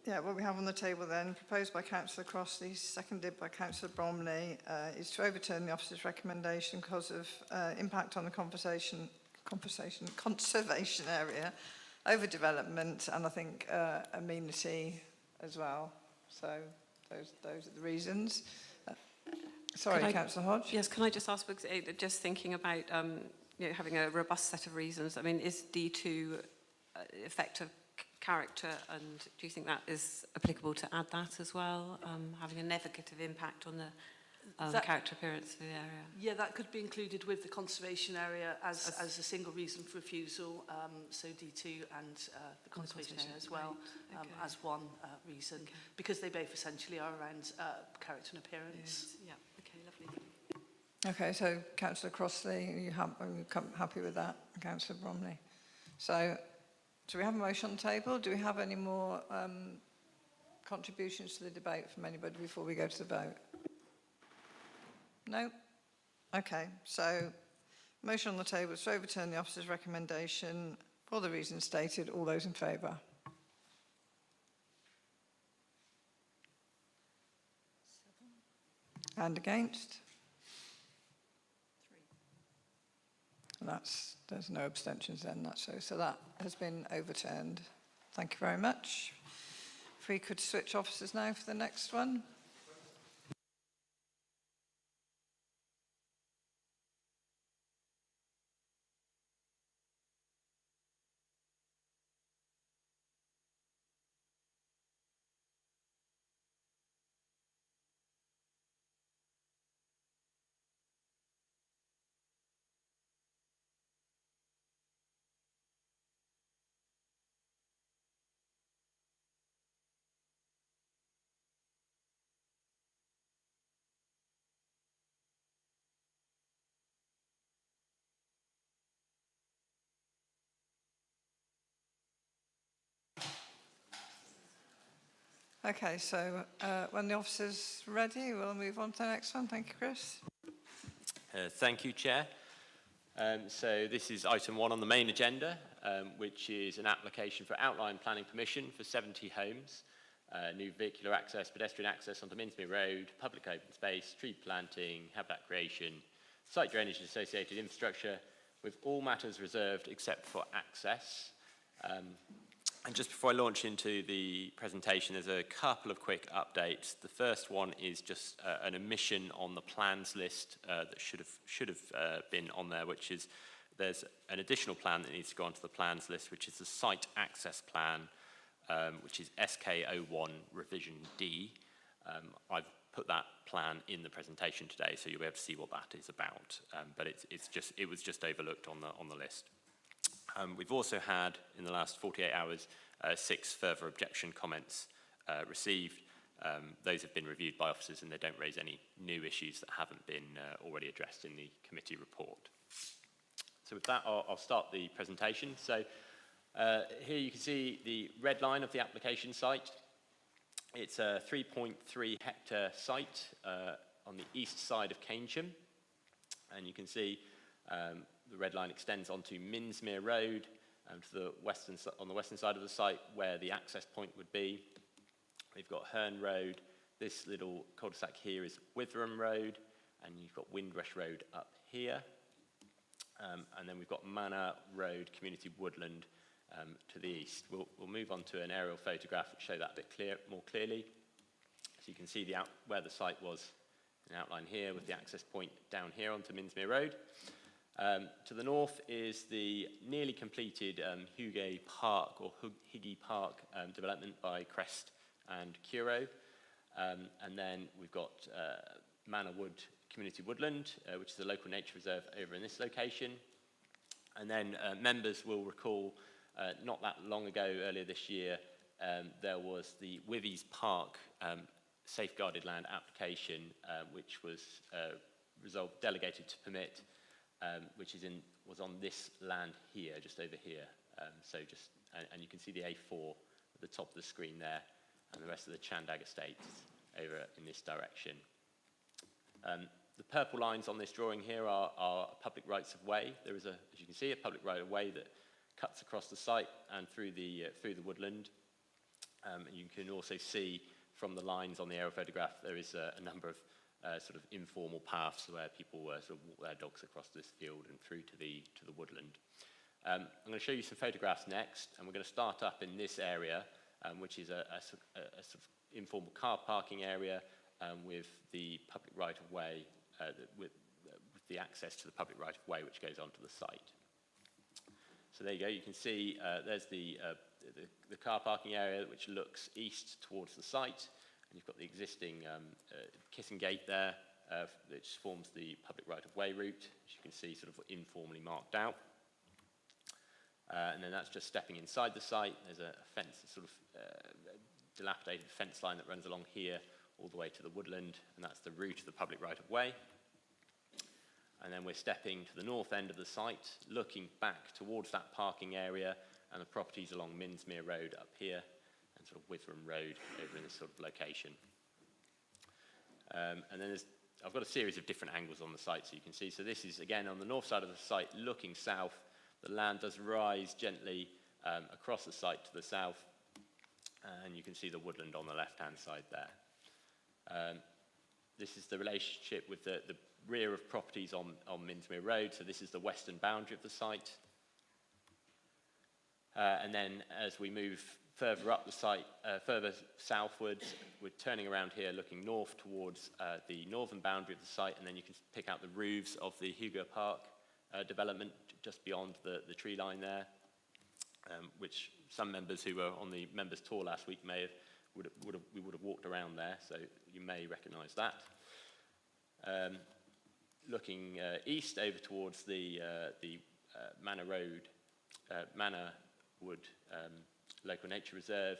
yeah, what we have on the table then, proposed by Councillor Crossley, seconded by Councillor Bromley, is to overturn the officer's recommendation because of impact on the conservation area, overdevelopment, and I think amenity as well. So those are the reasons. Sorry, Councillor Hodge. Yes, can I just ask, just thinking about having a robust set of reasons, I mean, is D2 effective character, and do you think that is applicable to add that as well, having a negative impact on the character appearance of the area? Yeah, that could be included with the conservation area as a single reason for refusal, so D2 and the conservation area as well, right. Okay. as one reason, okay. Because they both essentially are around character and appearance. Yeah, okay, lovely. Okay, so Councillor Crossley, are you happy with that? Councillor Bromley. So, do we have a motion on the table? Do we have any more contributions to the debate from anybody before we go to the vote? No? Okay, so motion on the table is to overturn the officer's recommendation for the reasons stated. All those in favour? And against? 3. And there's no abstentions then, so that has been overturned. Thank you very much. If we could switch officers now for the next one. Okay, so when the officer's ready, we'll move on to the next one. Thank you, Chris. Thank you, Chair. So this is item 1 on the main agenda, which is an application for outline planning permission for 70 homes, new vehicular access, pedestrian access onto Minsmere Road, public open space, tree planting, habitat creation, site drainage and associated infrastructure, with all matters reserved except for access. And just before I launch into the presentation, there's a couple of quick updates. The first one is just an omission on the plans list that should have been on there, which is there's an additional plan that needs to go onto the plans list, which is the site access plan, which is SK01 revision D. I've put that plan in the presentation today, so you'll be able to see what that is about. But it was just overlooked on the list. We've also had, in the last 48 hours, 6 further objection comments received. Those have been reviewed by officers and they don't raise any new issues that haven't been already addressed in the committee report. So with that, I'll start the presentation. So here you can see the red line of the application site. It's a 3.3 hectare site on the east side of Keynsham. And you can see the red line extends onto Minsmere Road, to the on the western side of the site where the access point would be. We've got Herne Road. This little cul-de-sac here is Withram Road, and you've got Windrush Road up here. And then we've got Manor Road, Community Woodland to the east. We'll move on to an aerial photograph to show that a bit more clearly. So you can see where the site was in outline here with the access point down here onto Minsmere Road. To the north is the nearly completed Hugay Park or Higgy Park development by Crest and Curo. And then we've got Manor Wood Community Woodland, which is a local nature reserve over in this location. And then members will recall not that long ago, earlier this year, there was the Withy's Park safeguarded land application, which was delegated to permit, which was on this land here, just over here. And you can see the A4 at the top of the screen there, and the rest of the Chandag estates over in this direction. The purple lines on this drawing here are public rights of way. There is, as you can see, a public right of way that cuts across the site and through the woodland. And you can also see from the lines on the aerial photograph there is a number of sort of informal paths where people sort of walk their dogs across this field and through to the woodland. I'm going to show you some photographs next, and we're going to start up in this area, which is a sort of informal car parking area with the public right of way, with the access to the public right of way which goes onto the site. So there you go. You can see there's the car parking area which looks east towards the site, and you've got the existing Kissing Gate there, which forms the public right of way route, as you can see, sort of informally marked out. And then that's just stepping inside the site. There's a fence, a sort of dilapidated fence line that runs along here all the way to the woodland, and that's the route of the public right of way. And then we're stepping to the north end of the site, looking back towards that parking area and the properties along Minsmere Road up here, and sort of Withram Road over in this sort of location. And then I've got a series of different angles on the site, so you can see. So this is, again, on the north side of the site, looking south. The land does rise gently across the site to the south, and you can see the woodland on the left-hand side there. This is the relationship with the rear of properties on Minsmere Road. So this is the western boundary of the site. And then as we move further up the site, further southwards, we're turning around here looking north towards the northern boundary of the site, and then you can pick out the roofs of the Hugo Park development just beyond the tree line there, which some members who were on the members' tour last week we would have walked around there, so you may recognise that. Looking east over towards the Manor Road, Manor Wood Local Nature Reserve,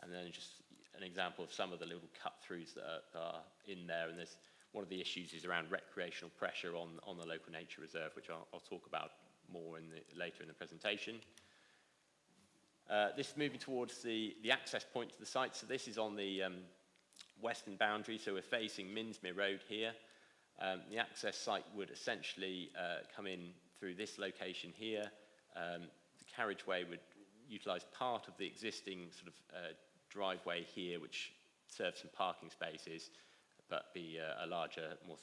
and then just an example of some of the little cut-throughs that are in there. And there's one of the issues is around recreational pressure on the Local Nature Reserve, which I'll talk about more later in the presentation. This is moving towards the access point to the site. So this is on the western boundary, so we're facing Minsmere Road here. The access site would essentially come in through this location here. The carriageway would utilise part of the existing sort of driveway here, which serves some parking spaces, but be a larger, more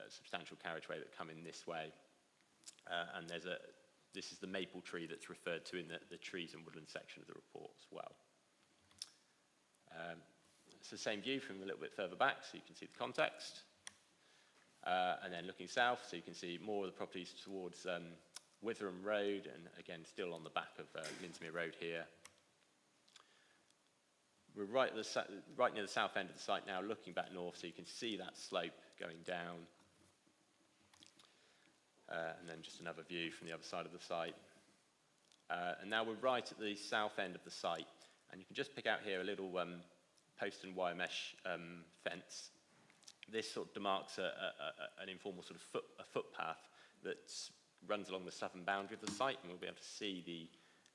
substantial carriageway that come in this way. And this is the maple tree that's referred to in the trees and woodland section of the report as well. It's the same view from a little bit further back, so you can see the context. And then looking south, so you can see more of the properties towards Withram Road, and again, still on the back of Minsmere Road here. We're right near the south end of the site now, looking back north, so you can see that slope going down. And then just another view from the other side of the site. And now we're right at the south end of the site, and you can just pick out here a little post and wire mesh fence. This sort of demarks an informal sort of footpath that runs along the southern boundary of the site, and we'll be able to see the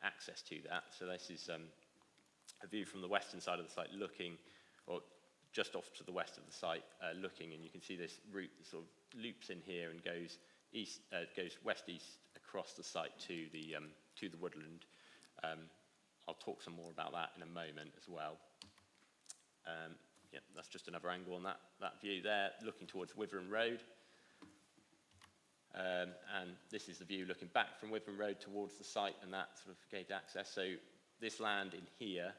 access to that. So this is a view from the western side of the site looking, or just off to the west of the site looking, and you can see this route that sort of loops in here and goes west-east across the site to the woodland. I'll talk some more about that in a moment as well. Yeah, that's just another angle on that view there, looking towards Withering Road. And this is the view looking back from Withering Road towards the site and that sort of gated access. So this land in here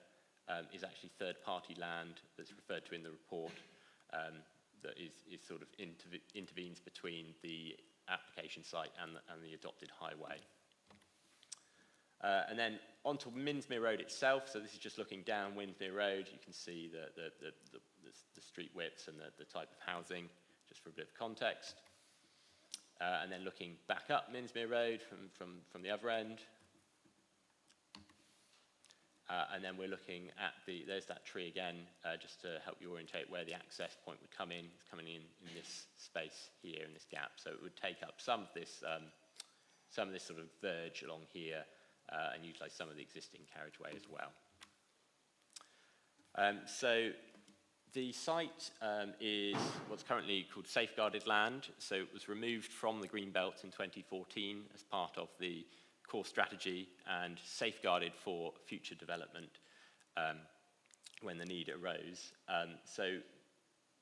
is actually third-party land that's referred to in the report that is sort of intervenes between the application site and the adopted highway. And then onto Minsmere Road itself. So this is just looking down Winsmere Road. You can see the street widths and the type of housing, just for a bit of context. And then looking back up Minsmere Road from the other end. And then we're looking at there's that tree again, just to help you orientate where the access point would come in. It's coming in this space here, in this gap. So it would take up some of this sort of verge along here, and utilise some of the existing carriageway as well. So the site is what's currently called safeguarded land. So it was removed from the Green Belt in 2014 as part of the core strategy and safeguarded for future development when the need arose. So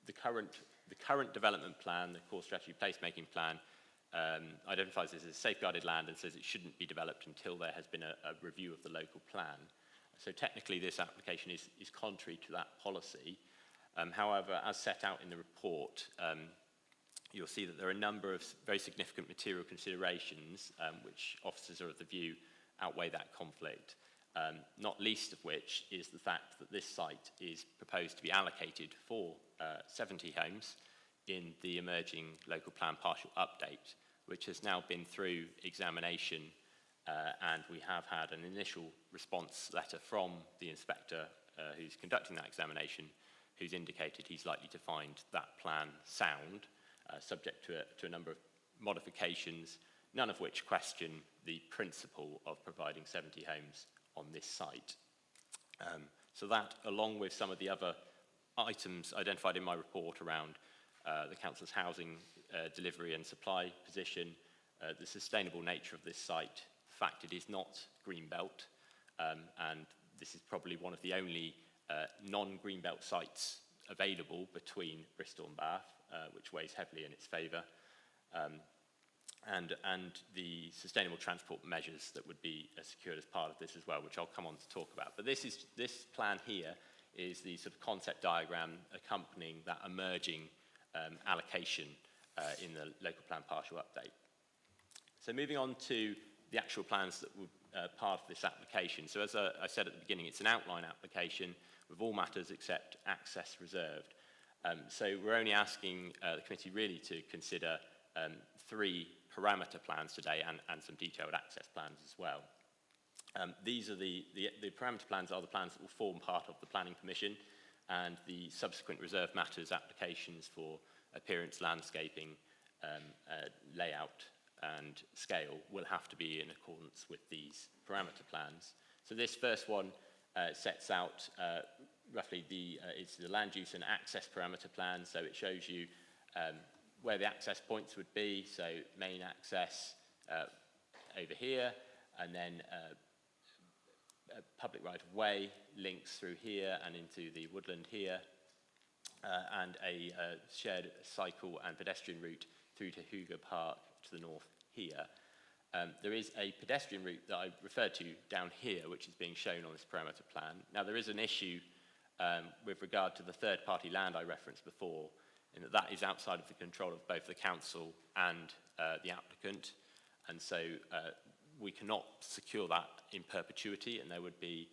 the current development plan, the core strategy placemaking plan, identifies this as safeguarded land and says it shouldn't be developed until there has been a review of the local plan. So technically this application is contrary to that policy. However, as set out in the report, you'll see that there are a number of very significant material considerations which officers are of the view outweigh that conflict, not least of which is the fact that this site is proposed to be allocated for 70 homes in the emerging local plan partial update, which has now been through examination, and we have had an initial response letter from the inspector who's conducting that examination, who's indicated he's likely to find that plan sound, subject to a number of modifications, none of which question the principle of providing 70 homes on this site. So that, along with some of the other items identified in my report around the council's housing delivery and supply position, the sustainable nature of this site, the fact it is not Greenbelt, and this is probably one of the only non-Greenbelt sites available between Bristol and Bath, which weighs heavily in its favour, and the sustainable transport measures that would be secured as part of this as well, which I'll come on to talk about. But this plan here is the sort of concept diagram accompanying that emerging allocation in the local plan partial update. So moving on to the actual plans that were part of this application. So as I said at the beginning, it's an outline application with all matters except access reserved. So we're only asking the committee really to consider 3 parameter plans today and some detailed access plans as well. These are the parameter plans are the plans that will form part of the planning permission, and the subsequent reserve matters applications for appearance, landscaping, layout and scale will have to be in accordance with these parameter plans. So this first one sets out roughly it's the land use and access parameter plan, so it shows you where the access points would be, so main access over here, and then a public right-of-way links through here and into the woodland here, and a shared cycle and pedestrian route through to Hugo Park to the north here. There is a pedestrian route that I referred to down here, which is being shown on this parameter plan. Now, there is an issue with regard to the third-party land I referenced before, in that is outside of the control of both the council and the applicant, and so we cannot secure that in perpetuity, and there would be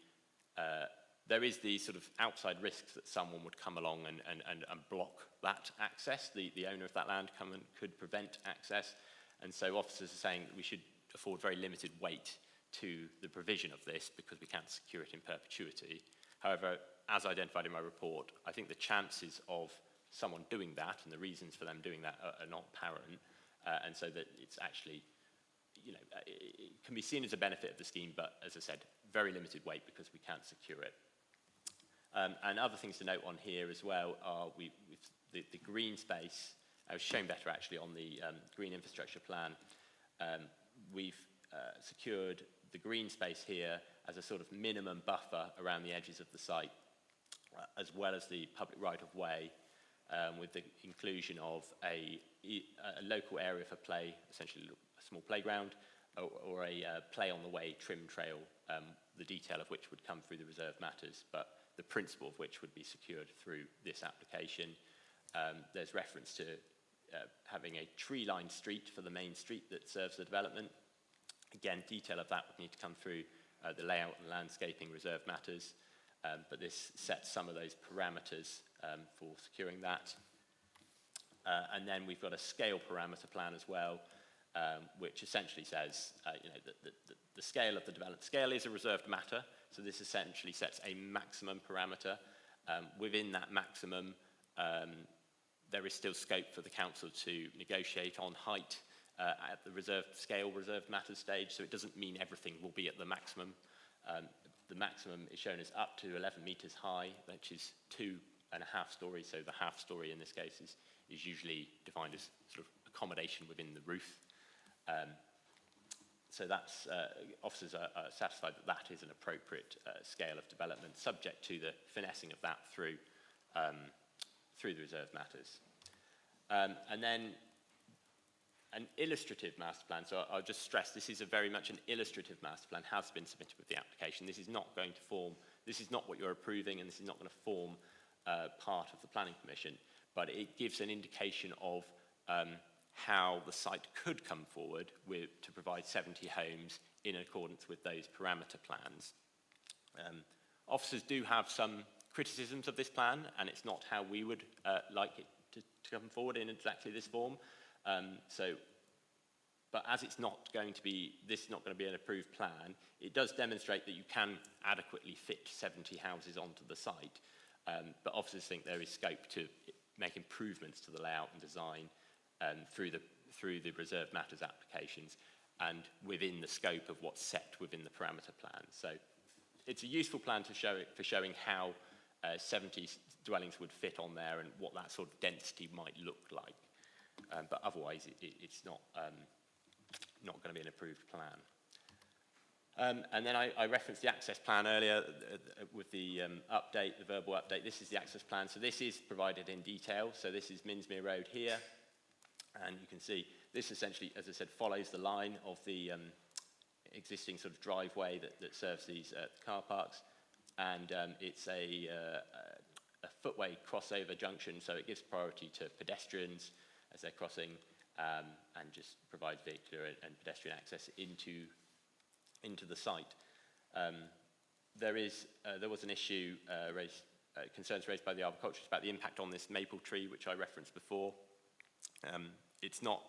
there is the sort of outside risks that someone would come along and block that access. The owner of that land could prevent access, and so officers are saying that we should afford very limited weight to the provision of this because we can't secure it in perpetuity. However, as identified in my report, I think the chances of someone doing that and the reasons for them doing that are not apparent, and so that it's actually, it can be seen as a benefit of the scheme, but as I said, very limited weight because we can't secure it. And other things to note on here as well are the green space, shown better actually on the green infrastructure plan. We've secured the green space here as a sort of minimum buffer around the edges of the site, as well as the public right-of-way, with the inclusion of a local area for play, essentially a small playground, or a play-on-the-way trim trail, the detail of which would come through the reserved matters, but the principle of which would be secured through this application. There's reference to having a tree-lined street for the main street that serves the development. Again, detail of that would need to come through the layout and landscaping reserved matters, but this sets some of those parameters for securing that. And then we've got a scale parameter plan as well, which essentially says, the scale of the development. Scale is a reserved matter, so this essentially sets a maximum parameter. Within that maximum, there is still scope for the council to negotiate on height at the reserved matters stage, so it doesn't mean everything will be at the maximum. The maximum is shown as up to 11 metres high, which is 2.5 stories, so the half story in this case is usually defined as sort of accommodation within the roof. So that's, officers are satisfied that that is an appropriate scale of development, subject to the finessing of that through the reserved matters. And then an illustrative master plan, so I'll just stress this is very much an illustrative master plan, has been submitted with the application. This is not going to form, this is not what you're approving, and this is not going to form part of the planning permission, but it gives an indication of how the site could come forward to provide 70 homes in accordance with those parameter plans. Officers do have some criticisms of this plan, and it's not how we would like it to come forward in exactly this form. But as it's not going to be, this is not going to be an approved plan, it does demonstrate that you can adequately fit 70 houses onto the site. But officers think there is scope to make improvements to the layout and design through the reserved matters applications and within the scope of what's set within the parameter plan. So it's a useful plan to for showing how 70 dwellings would fit on there and what that sort of density might look like. But otherwise, it's not going to be an approved plan. And then I referenced the access plan earlier with the update, the verbal update. This is the access plan. So this is provided in detail. So this is Minsmere Road here. And you can see this essentially, as I said, follows the line of the existing sort of driveway that serves these car parks. And it's a footway crossover junction, so it gives priority to pedestrians as they're crossing and just provides vehicular and pedestrian access into the site. There was an issue concerns raised by the arboriculturist about the impact on this maple tree, which I referenced before. It's not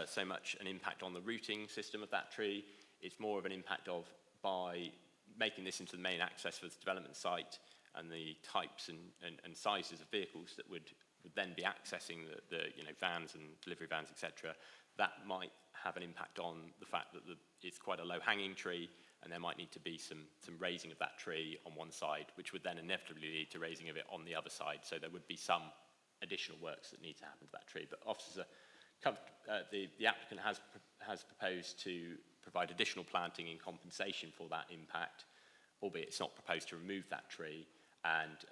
so much an impact on the rooting system of that tree, it's more of an impact of by making this into the main access for the development site and the types and sizes of vehicles that would then be accessing the vans and delivery vans, etc. That might have an impact on the fact that it's quite a low-hanging tree, and there might need to be some raising of that tree on one side, which would then inevitably lead to raising of it on the other side. So there would be some additional works that need to happen to that tree. But officers the applicant has proposed to provide additional planting in compensation for that impact, albeit it's not proposed to remove that tree, and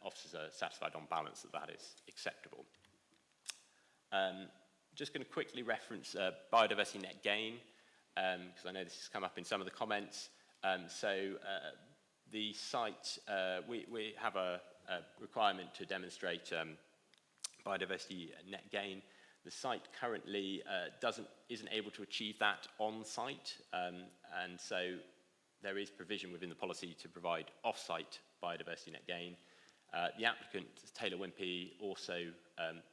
officers are satisfied on balance that that is acceptable. Just going to quickly reference biodiversity net gain, because I know this has come up in some of the comments. The site, we have a requirement to demonstrate biodiversity net gain. The site currently isn't able to achieve that on site, and so there is provision within the policy to provide off-site biodiversity net gain. The applicant, Taylor Wimpey, also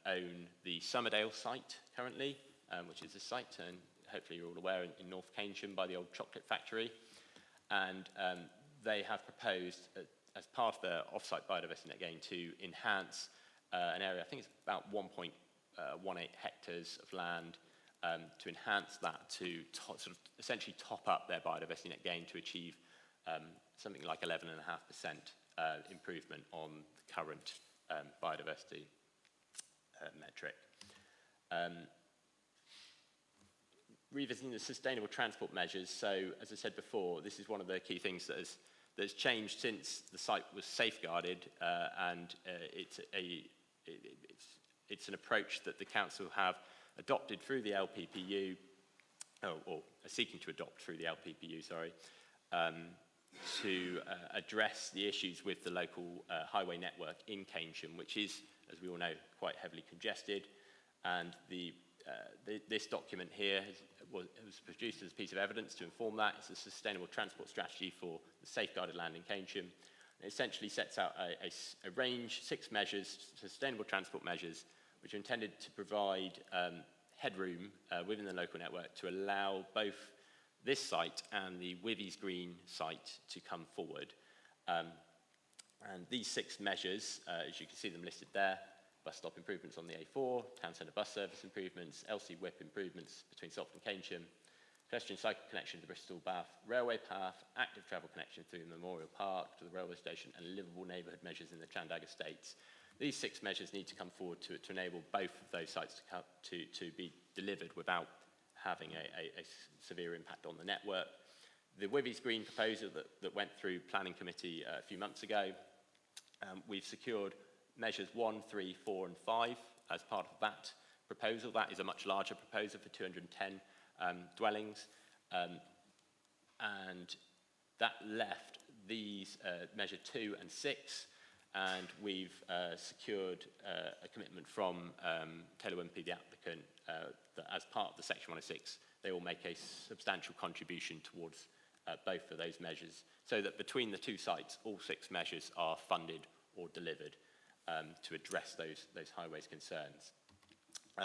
own the Somerdale site currently, which is a site, and hopefully you're all aware, in North Keynsham by the old chocolate factory. And they have proposed, as part of their off-site biodiversity net gain, to enhance an area, I think it's about 1.18 hectares of land, to enhance that to sort of essentially top up their biodiversity net gain to achieve something like 11.5% improvement on the current biodiversity metric. revisiting the sustainable transport measures. So, as I said before, this is one of the key things that's changed since the site was safeguarded, and it's an approach that the council have adopted through the LPPU, or are seeking to adopt through the LPPU, sorry, to address the issues with the local highway network in Keynsham, which is, as we all know, quite heavily congested. And this document here was produced as a piece of evidence to inform that. It's a sustainable transport strategy for the safeguarded land in Keynsham. It essentially sets out a range, 6 measures, sustainable transport measures, which are intended to provide headroom within the local network to allow both this site and the Withy's Green site to come forward. And these 6 measures, as you can see them listed there, bus stop improvements on the A4, town centre bus service improvements, LC Whip improvements between Salford and Keynsham, pedestrian cycle connection to Bristol Bath railway path, active travel connection through Memorial Park to the railway station, and livable neighbourhood measures in the Chandag Estates. These 6 measures need to come forward to enable both of those sites to be delivered without having a severe impact on the network. The Withy's Green proposal that went through planning committee a few months ago, we've secured measures 1, 3, 4 and 5 as part of that proposal. That is a much larger proposal for 210 dwellings, and that left these measure 2 and 6, and we've secured a commitment from Taylor Wimpey, the applicant, that as part of the Section 106, they will make a substantial contribution towards both of those measures, so that between the 2 sites, all 6 measures are funded or delivered to address those highways concerns.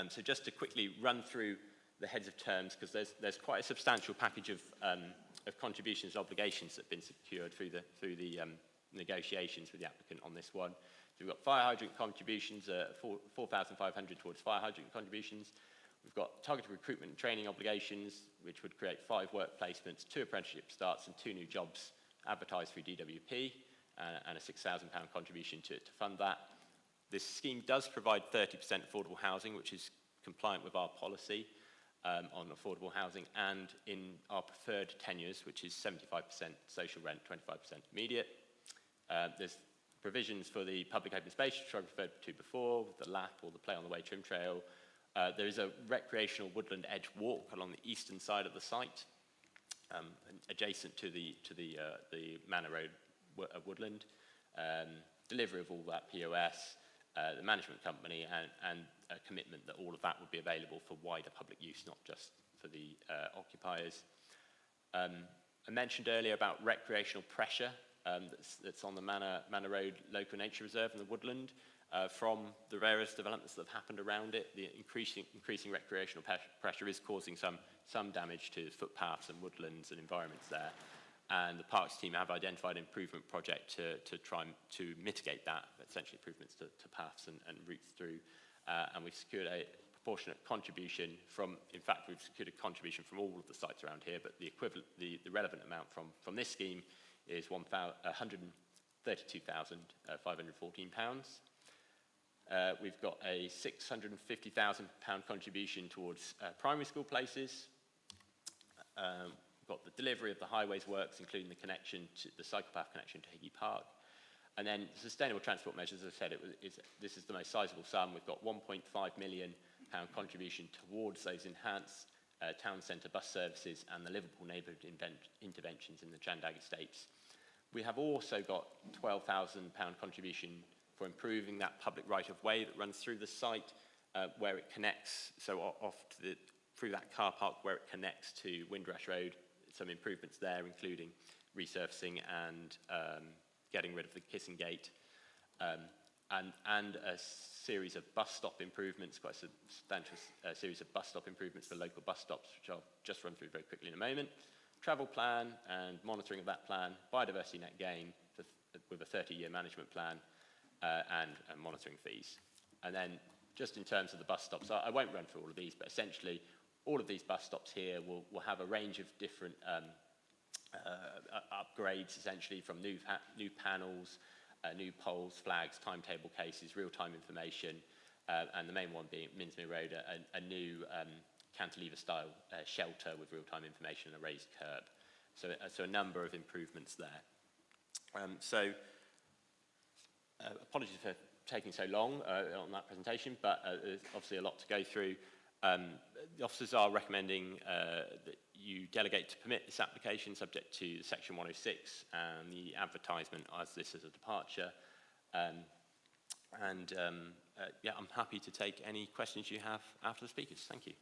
So just to quickly run through the heads of terms, because there's quite a substantial package of contributions and obligations that have been secured through the negotiations with the applicant on this one. So we've got fire hydrant contributions, 4,500 towards fire hydrant contributions. We've got targeted recruitment and training obligations, which would create 5 work placements, 2 apprenticeship starts and 2 new jobs advertised through DWP, and a £6,000 contribution to fund that. This scheme does provide 30% affordable housing, which is compliant with our policy on affordable housing, and in our preferred tenures, which is 75% social rent, 25% immediate. There's provisions for the public open space, which I referred to before, with the lap or the play on the way trim trail. There is a recreational woodland edge walk along the eastern side of the site, adjacent to the Manor Road woodland. Delivery of all that POS, the management company, and a commitment that all of that would be available for wider public use, not just for the occupiers. I mentioned earlier about recreational pressure that's on the Manor Road Local Nature Reserve and the woodland from the various developments that have happened around it. The increasing recreational pressure is causing some damage to footpaths and woodlands and environments there. And the Parks team have identified an improvement project to try to mitigate that, essentially improvements to paths and routes through. And we've secured a proportionate contribution from, in fact, we've secured a contribution from all of the sites around here, but the equivalent, the relevant amount from this scheme is £132,514. We've got a £650,000 contribution towards primary school places. We've got the delivery of the highways works, including the connection to the cycle path connection to Higgy Park. And then sustainable transport measures, as I said, this is the most sizable sum. We've got £1.5 million contribution towards those enhanced town centre bus services and the livable neighbourhood interventions in the Chandag Estates. We have also got £12,000 contribution for improving that public right-of-way that runs through the site, where it connects, through that car park where it connects to Windrush Road. Some improvements there, including resurfacing and getting rid of the Kissing Gate, and a series of bus stop improvements, quite a substantial series of bus stop improvements for local bus stops, which I'll just run through very quickly in a moment. Travel plan and monitoring of that plan, biodiversity net gain with a 30-year management plan, and monitoring fees. And then just in terms of the bus stops, I won't run through all of these, but essentially all of these bus stops here will have a range of different upgrades, essentially from new panels, new poles, flags, timetable cases, real-time information, and the main one being Minsmere Road, a new cantilever-style shelter with real-time information and a raised curb. So a number of improvements there. Apologies for taking so long on that presentation, but there's obviously a lot to go through. The officers are recommending that you delegate to permit this application subject to Section 106 and the advertisement as this is a departure. Yeah, I'm happy to take any questions you have after the speakers. Thank you.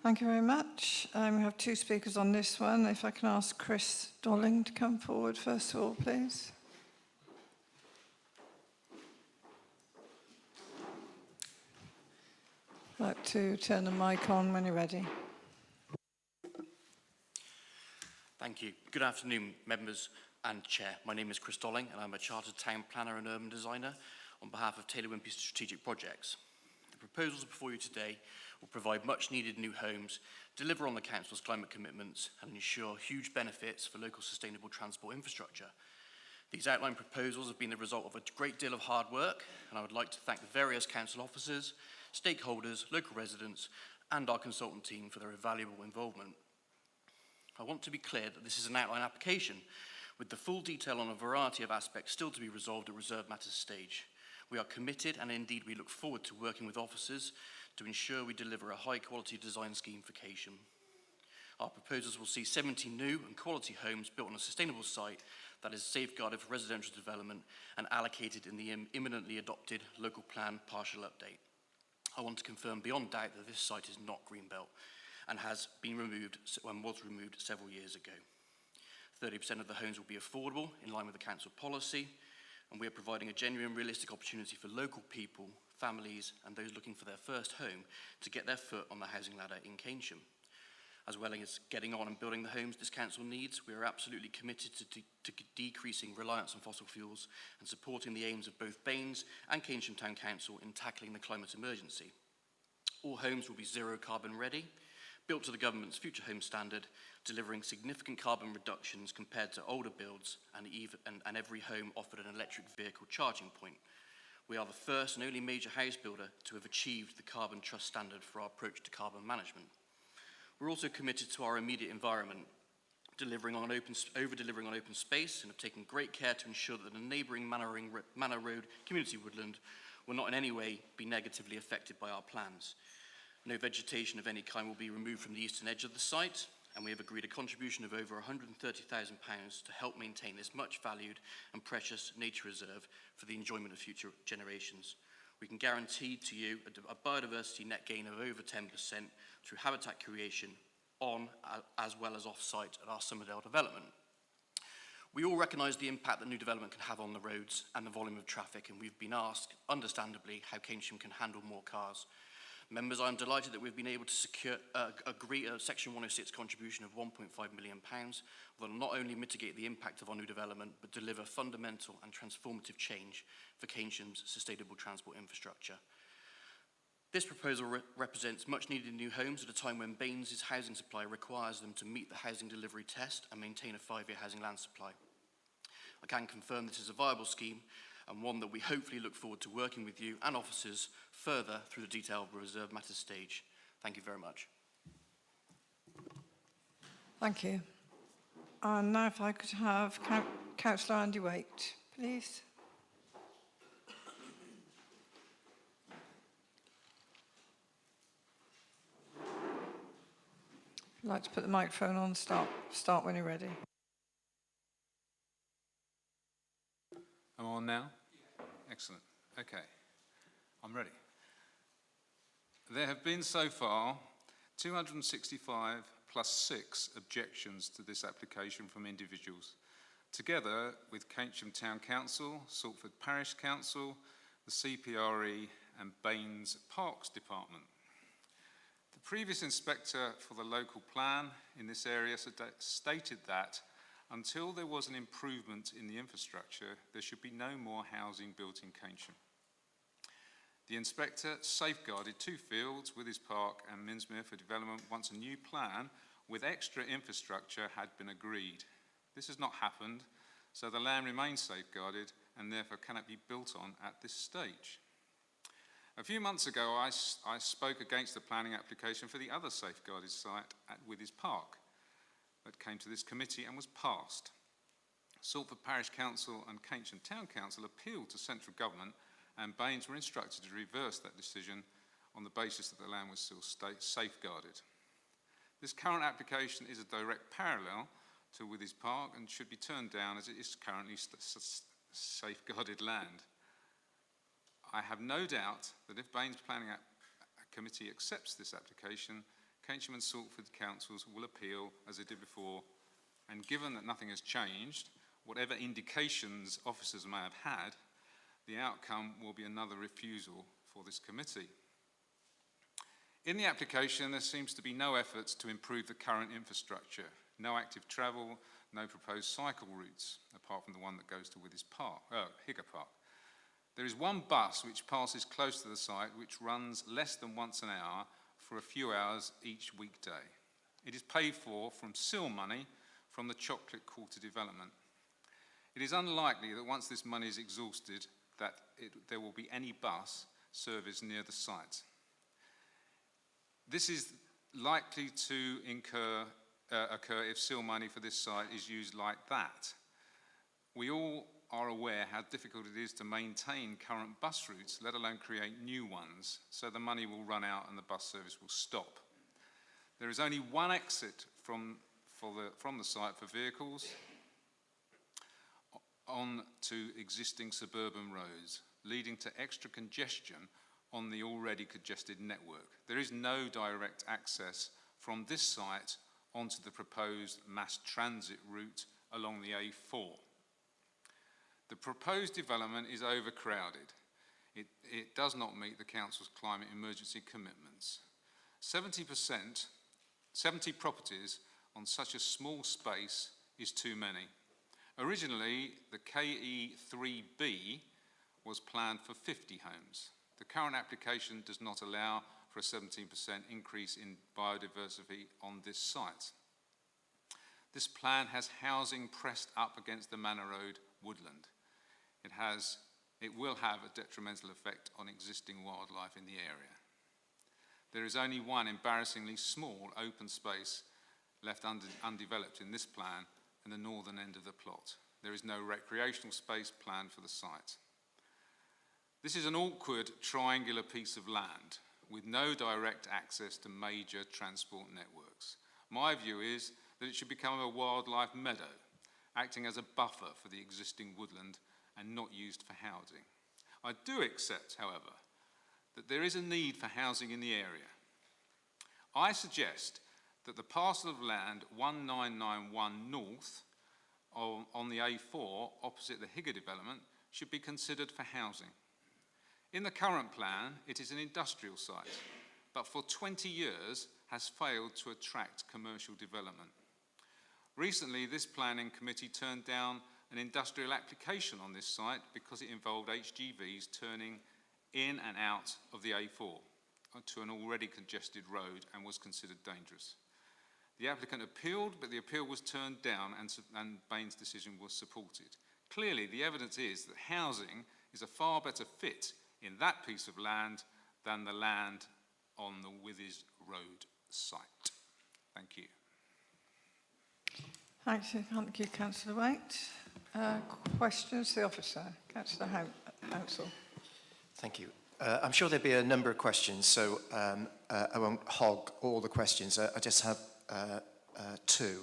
Thank you very much. We have two speakers on this one. If I can ask Chris Dolling to come forward first of all, please. I'd like to turn the mic on when you're ready. Thank you. Good afternoon, members and Chair. My name is Chris Dolling, and I'm a Chartered Town Planner and Urban Designer on behalf of Taylor Wimpey Strategic Projects. The proposals before you today will provide much-needed new homes, deliver on the Council's climate commitments, and ensure huge benefits for local sustainable transport infrastructure. These outlined proposals have been the result of a great deal of hard work, and I would like to thank the various Council officers, stakeholders, local residents, and our consultant team for their invaluable involvement. I want to be clear that this is an outline application, with the full detail on a variety of aspects still to be resolved at reserved matters stage. We are committed, and indeed we look forward to working with officers to ensure we deliver a high-quality design scheme for Keynsham. Our proposals will see 70 new and quality homes built on a sustainable site that is safeguarded for residential development and allocated in the imminently adopted local plan partial update. I want to confirm beyond doubt that this site is not Greenbelt and has been removed and was removed several years ago. 30% of the homes will be affordable in line with the council policy, and we are providing a genuine, realistic opportunity for local people, families, and those looking for their first home to get their foot on the housing ladder in Keynsham. As well as getting on and building the homes this council needs, we are absolutely committed to decreasing reliance on fossil fuels and supporting the aims of both Baines and Keynsham Town Council in tackling the climate emergency. All homes will be zero carbon ready, built to the government's Future Home Standard, delivering significant carbon reductions compared to older builds, and every home offered an electric vehicle charging point. We are the first and only major house builder to have achieved the Carbon Trust standard for our approach to carbon management. We're also committed to our immediate environment, over-delivering on open space, and have taken great care to ensure that the neighbouring Manor Road community woodland will not in any way be negatively affected by our plans. No vegetation of any kind will be removed from the eastern edge of the site, and we have agreed a contribution of over £130,000 to help maintain this much valued and precious nature reserve for the enjoyment of future generations. We can guarantee to you a biodiversity net gain of over 10% through habitat creation on as well as off-site at our Summerdale development. We all recognise the impact that new development can have on the roads and the volume of traffic, and we've been asked, understandably, how Keynsham can handle more cars. Members, I'm delighted that we've been able to agree a Section 106 contribution of £1.5 million that will not only mitigate the impact of our new development, but deliver fundamental and transformative change for Keynsham's sustainable transport infrastructure. This proposal represents much needed new homes at a time when Baines' housing supply requires them to meet the housing delivery test and maintain a 5-year housing land supply. I can confirm this is a viable scheme, and one that we hopefully look forward to working with you and officers further through the detailed reserved matters stage. Thank you very much. Thank you. And now if I could have Councillor Andy Waite, please. If you'd like to put the microphone on, start when you're ready. I'm on now? Excellent. Okay. I'm ready. There have been so far 265 plus 6 objections to this application from individuals, together with Keynsham Town Council, Salford Parish Council, the CPRE and Baines Parks Department. The previous inspector for the local plan in this area stated that until there was an improvement in the infrastructure, there should be no more housing built in Keynsham. The inspector safeguarded 2 fields with his park and Minsmere for development once a new plan with extra infrastructure had been agreed. This has not happened, so the land remains safeguarded and therefore cannot be built on at this stage. A few months ago, I spoke against the planning application for the other safeguarded site at Withys Park that came to this committee and was passed. Salford Parish Council and Keynsham Town Council appealed to central government, and Baines were instructed to reverse that decision on the basis that the land was still safeguarded. This current application is a direct parallel to Withys Park and should be turned down as it is currently safeguarded land. I have no doubt that if Baines Planning Committee accepts this application, Keynsham and Salford councils will appeal as they did before, and given that nothing has changed, whatever indications officers may have had, the outcome will be another refusal for this committee. In the application, there seems to be no efforts to improve the current infrastructure, no active travel, no proposed cycle routes, apart from the one that goes to Withys Park, Higger Park. There is one bus which passes close to the site, which runs less than once an hour for a few hours each weekday. It is paid for from SIL money from the Chocolate Quarter development. It is unlikely that once this money is exhausted, that there will be any bus service near the site. This is likely to occur if SIL money for this site is used like that. We all are aware how difficult it is to maintain current bus routes, let alone create new ones, so the money will run out and the bus service will stop. There is only one exit from the site for vehicles on to existing suburban roads, leading to extra congestion on the already congested network. There is no direct access from this site onto the proposed mass transit route along the A4. The proposed development is overcrowded. It does not meet the Council's climate emergency commitments. 70 properties on such a small space is too many. Originally, the KE3B was planned for 50 homes. The current application does not allow for a 17% increase in biodiversity on this site. This plan has housing pressed up against the Manor Road woodland. It will have a detrimental effect on existing wildlife in the area. There is only one embarrassingly small open space left undeveloped in this plan in the northern end of the plot. There is no recreational space planned for the site. This is an awkward triangular piece of land with no direct access to major transport networks. My view is that it should become a wildlife meadow, acting as a buffer for the existing woodland and not used for housing. I do accept, however, that there is a need for housing in the area. I suggest that the parcel of land 1991 North on the A4 opposite the Higger development should be considered for housing. In the current plan, it is an industrial site, but for 20 years has failed to attract commercial development. Recently, this planning committee turned down an industrial application on this site because it involved HGVs turning in and out of the A4 to an already congested road and was considered dangerous. The applicant appealed, but the appeal was turned down and Baines' decision was supported. Clearly, the evidence is that housing is a far better fit in that piece of land than the land on the Withys Road site. Thank you. Thank you, Councillor Waite. Questions to the officer? Councillor Hounsell. Thank you. I'm sure there'll be a number of questions, so I won't hog all the questions. I just have two.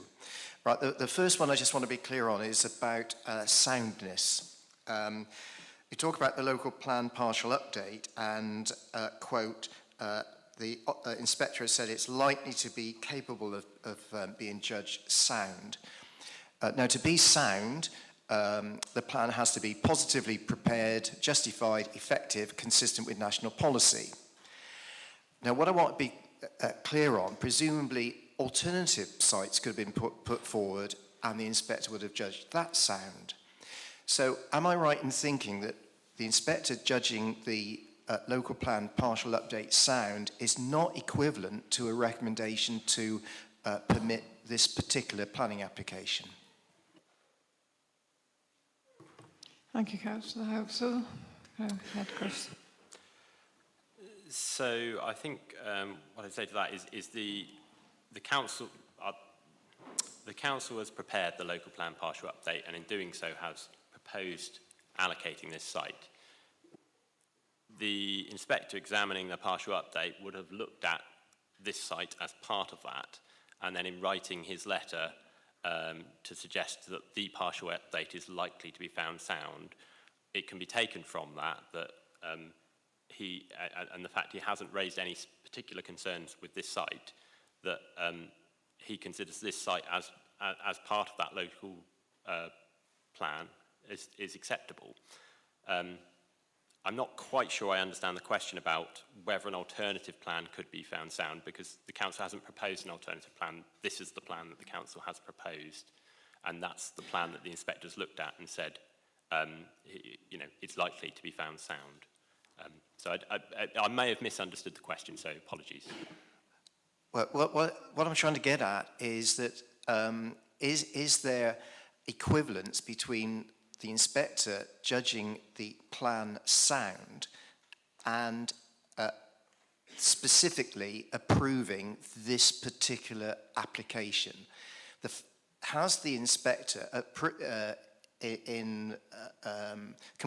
Right, the first one I just want to be clear on is about soundness. You talk about the local plan partial update and, quote, the inspector has said it's likely to be capable of being judged sound. Now, to be sound, the plan has to be positively prepared, justified, effective, consistent with national policy. Now, what I want to be clear on, presumably alternative sites could have been put forward and the inspector would have judged that sound. So am I right in thinking that the inspector judging the local plan partial update sound is not equivalent to a recommendation to permit this particular planning application? Thank you, Councillor Hounsell. Go ahead, Chris. So I think what I'd say to that is the council has prepared the local plan partial update, and in doing so has proposed allocating this site. The inspector examining the partial update would have looked at this site as part of that, and then in writing his letter to suggest that the partial update is likely to be found sound, it can be taken from that and the fact he hasn't raised any particular concerns with this site, that he considers this site as part of that local plan is acceptable. I'm not quite sure I understand the question about whether an alternative plan could be found sound, because the council hasn't proposed an alternative plan. This is the plan that the council has proposed, and that's the plan that the inspectors looked at and said, it's likely to be found sound. So I may have misunderstood the question, so apologies. Well, what I'm trying to get at is that is there equivalence between the inspector judging the plan sound and specifically approving this particular application? Has the inspector, can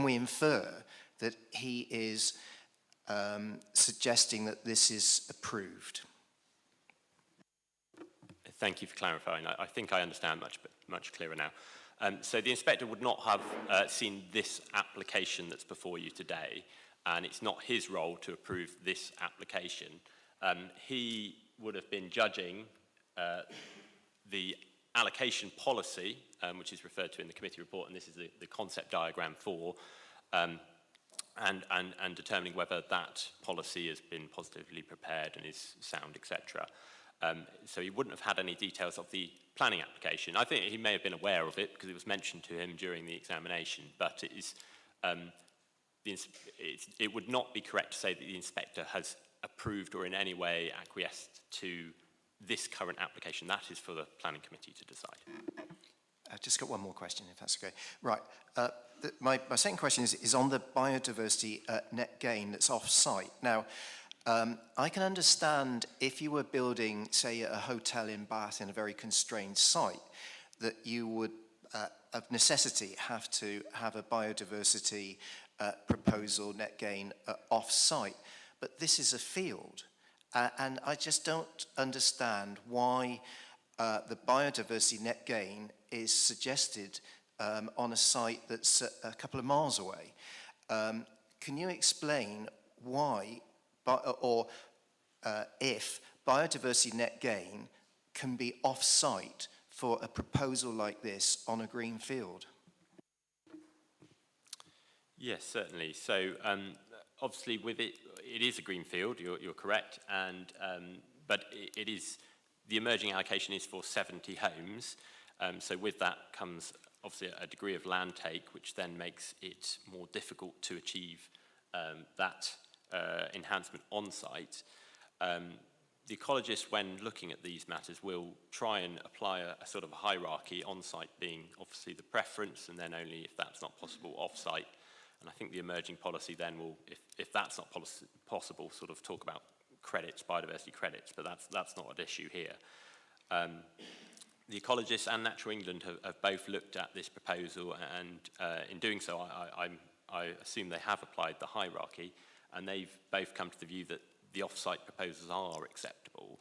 we infer that he is suggesting that this is approved? Thank you for clarifying. I think I understand much clearer now. So the inspector would not have seen this application that's before you today, and it's not his role to approve this application. He would have been judging the allocation policy, which is referred to in the committee report, and this is the concept diagram for, and determining whether that policy has been positively prepared and is sound, etc. So he wouldn't have had any details of the planning application. I think he may have been aware of it because it was mentioned to him during the examination, but it would not be correct to say that the inspector has approved or in any way acquiesced to this current application. That is for the planning committee to decide. I've just got one more question, if that's okay. Right. My second question is on the biodiversity net gain that's off-site. Now, I can understand if you were building, say, a hotel in Bath in a very constrained site, that you would, of necessity, have to have a biodiversity proposal net gain off-site. But this is a field, and I just don't understand why the biodiversity net gain is suggested on a site that's a couple of miles away. Can you explain why if biodiversity net gain can be off-site for a proposal like this on a green field? Yes, certainly. So obviously with it is a green field, you're correct, and but it is, the emerging allocation is for 70 homes, so with that comes obviously a degree of land take, which then makes it more difficult to achieve that enhancement on site. The ecologist, when looking at these matters, will try and apply a sort of a hierarchy, on site being obviously the preference, and then only if that's not possible off site. And I think the emerging policy then will, if that's not possible, sort of talk about credits, biodiversity credits, but that's not an issue here. The ecologists and Natural England have both looked at this proposal, and in doing so, I assume they have applied the hierarchy, and they've both come to the view that the off-site proposals are acceptable.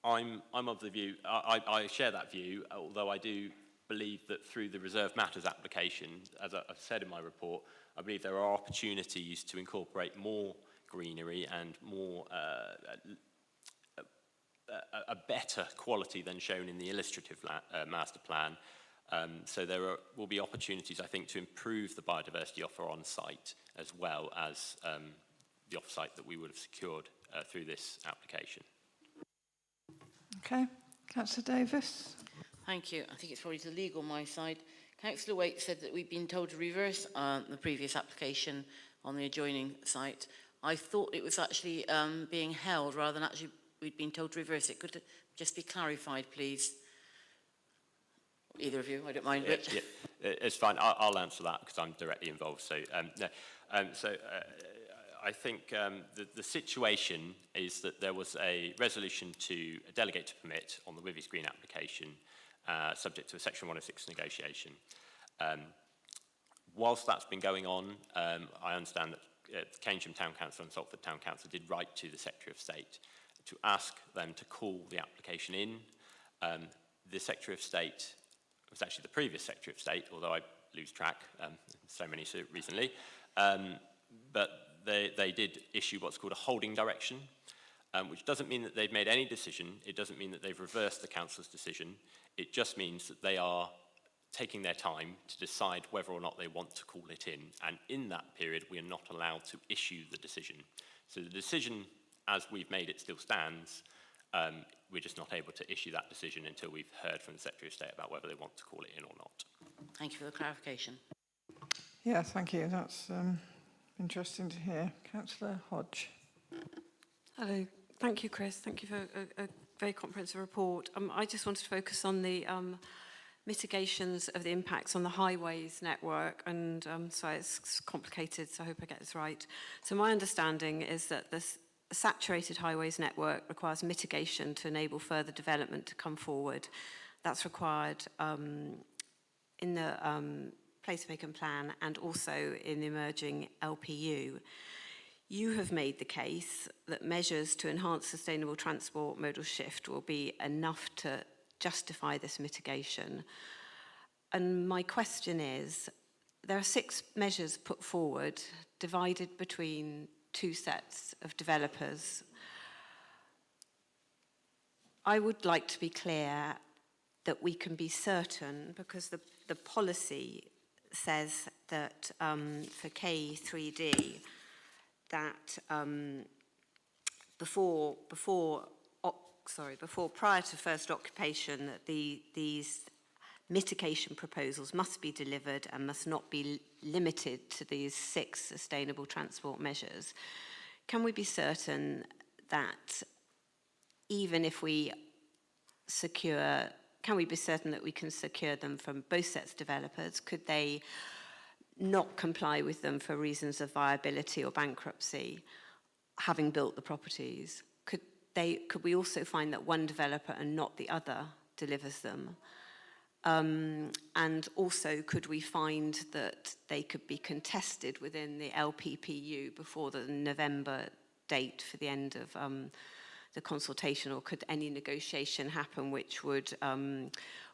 I'm of the view, I share that view, although I do believe that through the Reserve Matters application, as I've said in my report, I believe there are opportunities to incorporate more greenery and more a better quality than shown in the illustrative master plan. So there will be opportunities, I think, to improve the biodiversity offer on site as well as the off-site that we would have secured through this application. Okay, Councillor Davis. Thank you. I think it's probably to the legal on my side. Councillor Waite said that we'd been told to reverse the previous application on the adjoining site. I thought it was actually being held rather than actually we'd been told to reverse it. Could it just be clarified, please? Either of you, I don't mind. Yeah, it's fine. I'll answer that because I'm directly involved. So, no. I think the situation is that there was a resolution to delegate to permit on the Withy's Green application, subject to a Section 106 negotiation. Whilst that's been going on, I understand that Keynsham Town Council and Salford Town Council did write to the Secretary of State to ask them to call the application in. The Secretary of State was actually the previous Secretary of State, although I lose track, so many so recently. But they did issue what's called a holding direction, which doesn't mean that they've made any decision. It doesn't mean that they've reversed the council's decision. It just means that they are taking their time to decide whether or not they want to call it in. And in that period, we are not allowed to issue the decision. So the decision, as we've made it, still stands. We're just not able to issue that decision until we've heard from the Secretary of State about whether they want to call it in or not. Thank you for the clarification. Yeah, thank you. That's interesting to hear. Councillor Hodge. Hello. Thank you, Chris. Thank you for a very comprehensive report. I just wanted to focus on the mitigations of the impacts on the highways network, and so it's complicated, so I hope I get this right. So my understanding is that this saturated highways network requires mitigation to enable further development to come forward. That's required in the place-making plan and also in the emerging LPU. You have made the case that measures to enhance sustainable transport modal shift will be enough to justify this mitigation. And my question is, there are 6 measures put forward, divided between 2 sets of developers. I would like to be clear that we can be certain, because the policy says that for K3D, that prior to first occupation, that these mitigation proposals must be delivered and must not be limited to these 6 sustainable transport measures. Can we be certain that even if we can secure them from both sets of developers? Could they not comply with them for reasons of viability or bankruptcy, having built the properties? Could we also find that one developer and not the other delivers them? And also, could we find that they could be contested within the LPPU before the November date for the end of the consultation, or could any negotiation happen which would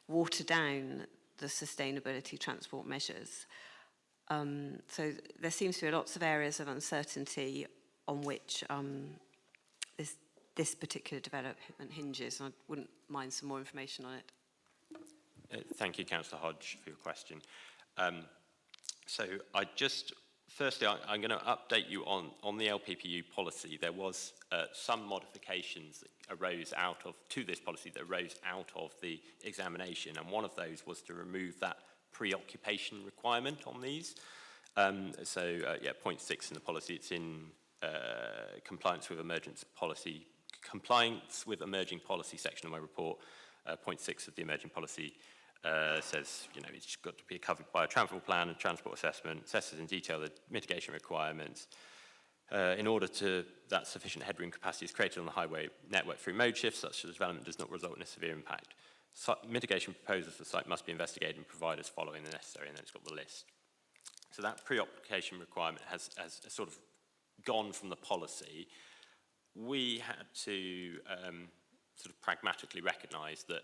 water down the sustainability transport measures? So there seems to be lots of areas of uncertainty on which this particular development hinges, and I wouldn't mind some more information on it. Thank you, Councillor Hodge, for your question. So firstly, I'm going to update you on the LPPU policy. There was some modifications that arose to this policy that arose out of the examination, and one of those was to remove that preoccupation requirement on these. Point 6 in the policy, it's in compliance with emerging policy section of my report. Point 6 of the emerging policy says, it's got to be covered by a travel plan and transport assessment, assesses in detail the mitigation requirements. In order to that sufficient headroom capacity is created on the highway network through mode shifts, such that development does not result in a severe impact. Mitigation proposals for the site must be investigated and provided as following the necessary, and then it's got the list. So that pre-application requirement has sort of gone from the policy. We had to sort of pragmatically recognise that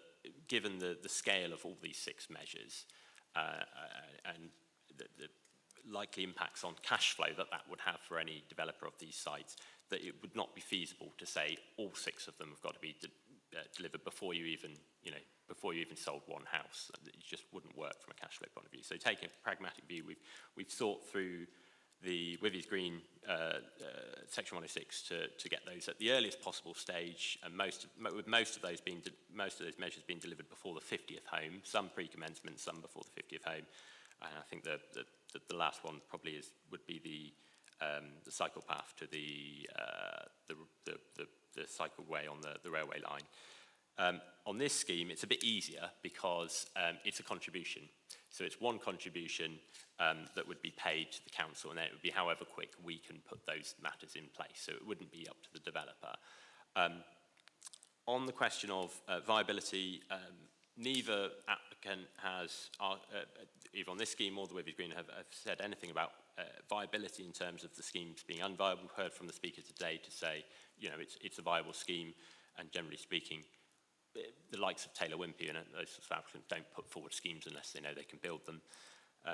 given the scale of all these 6 measures and the likely impacts on cash flow that would have for any developer of these sites, that it would not be feasible to say all 6 of them have got to be delivered before you even sold one house. It just wouldn't work from a cash flow point of view. So taking a pragmatic view, we've thought through the Withy's Green Section 106 to get those at the earliest possible stage, and most of those measures being delivered before the 50th home, some pre-commencement, some before the 50th home. And I think the last one probably would be the cycle path to the cycleway on the railway line. On this scheme, it's a bit easier because it's a contribution. So it's one contribution that would be paid to the council, and then it would be however quick we can put those matters in place. So it wouldn't be up to the developer. On the question of viability, neither applicant has, either on this scheme or the Withys Green, have said anything about viability in terms of the schemes being unviable. We've heard from the speaker today to say, you know, it's a viable scheme, and generally speaking, the likes of Taylor Wimpey and those sorts of applicants don't put forward schemes unless they know they can build them.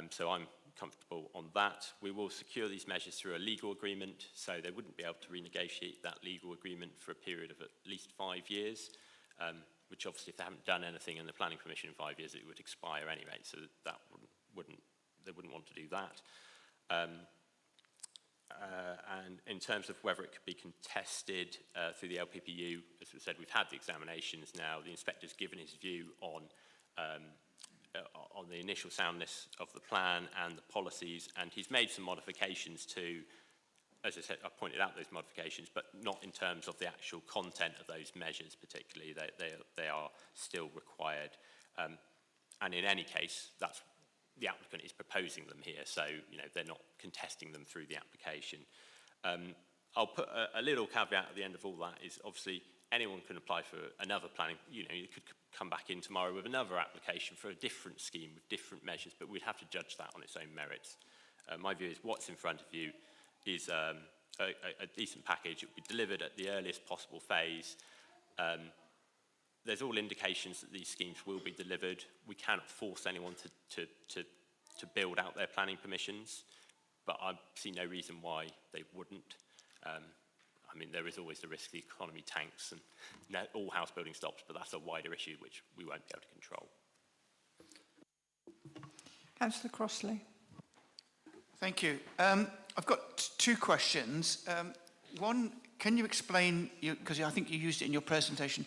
So I'm comfortable on that. We will secure these measures through a legal agreement, so they wouldn't be able to renegotiate that legal agreement for a period of at least 5 years, which obviously if they haven't done anything in the planning permission in 5 years, it would expire anyway, so that they wouldn't want to do that. And in terms of whether it could be contested through the LPPU, as we said, we've had the examinations now. The inspector's given his view on the initial soundness of the plan and the policies, and he's made some modifications to, as I said, I pointed out those modifications, but not in terms of the actual content of those measures particularly. They are still required. And in any case, that's the applicant is proposing them here, so you know they're not contesting them through the application. I'll put a little caveat at the end of all that is obviously anyone can apply for another planning. You know, you could come back in tomorrow with another application for a different scheme with different measures, but we'd have to judge that on its own merits. My view is what's in front of you is a decent package. It will be delivered at the earliest possible phase. There's all indications that these schemes will be delivered. We cannot force anyone to build out their planning permissions, but I see no reason why they wouldn't. I mean, there is always the risk the economy tanks and all house building stops, but that's a wider issue which we won't be able to control. Councillor Crossley. Thank you. I've got two questions. One, can you explain, because I think you used it in your presentation,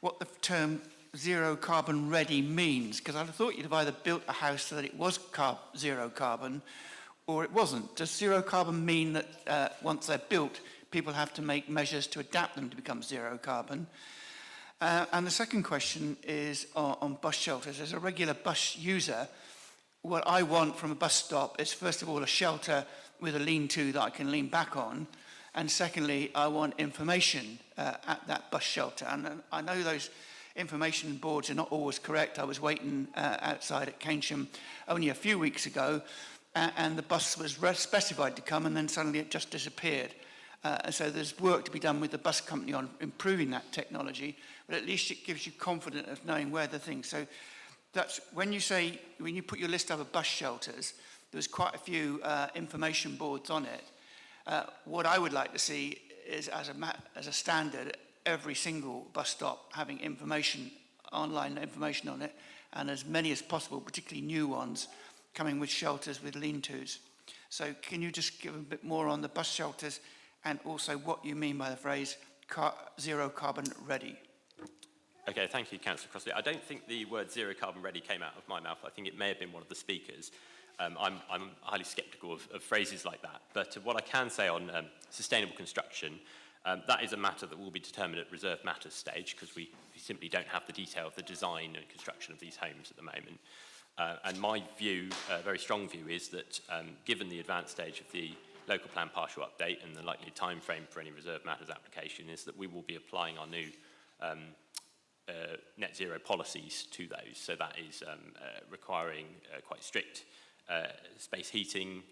what the term zero carbon ready means? Because I thought you'd have either built a house so that it was zero carbon or it wasn't. Does zero carbon mean that once they're built, people have to make measures to adapt them to become zero carbon? And the second question is on bus shelters. As a regular bus user, what I want from a bus stop is, first of all, a shelter with a lean-to that I can lean back on. And secondly, I want information at that bus shelter. And I know those information boards are not always correct. I was waiting outside at Keynsham only a few weeks ago, and the bus was specified to come, and then suddenly it just disappeared. So there's work to be done with the bus company on improving that technology, but at least it gives you confidence of knowing where the things. So that's when you put your list of bus shelters, there's quite a few information boards on it. What I would like to see is, as a standard, every single bus stop having information, online information on it, and as many as possible, particularly new ones, coming with shelters with lean-tos. So can you just give a bit more on the bus shelters and also what you mean by the phrase zero carbon ready? Okay, thank you, Councillor Crossley. I don't think the word zero carbon ready came out of my mouth. I think it may have been one of the speakers. I'm highly sceptical of phrases like that. But what I can say on sustainable construction, that is a matter that will be determined at reserve matters stage, because we simply don't have the detail of the design and construction of these homes at the moment. And my view, very strong view, is that given the advanced stage of the local plan partial update and the likely time frame for any reserve matters application, is that we will be applying our new net zero policies to those. So that is requiring quite strict space heating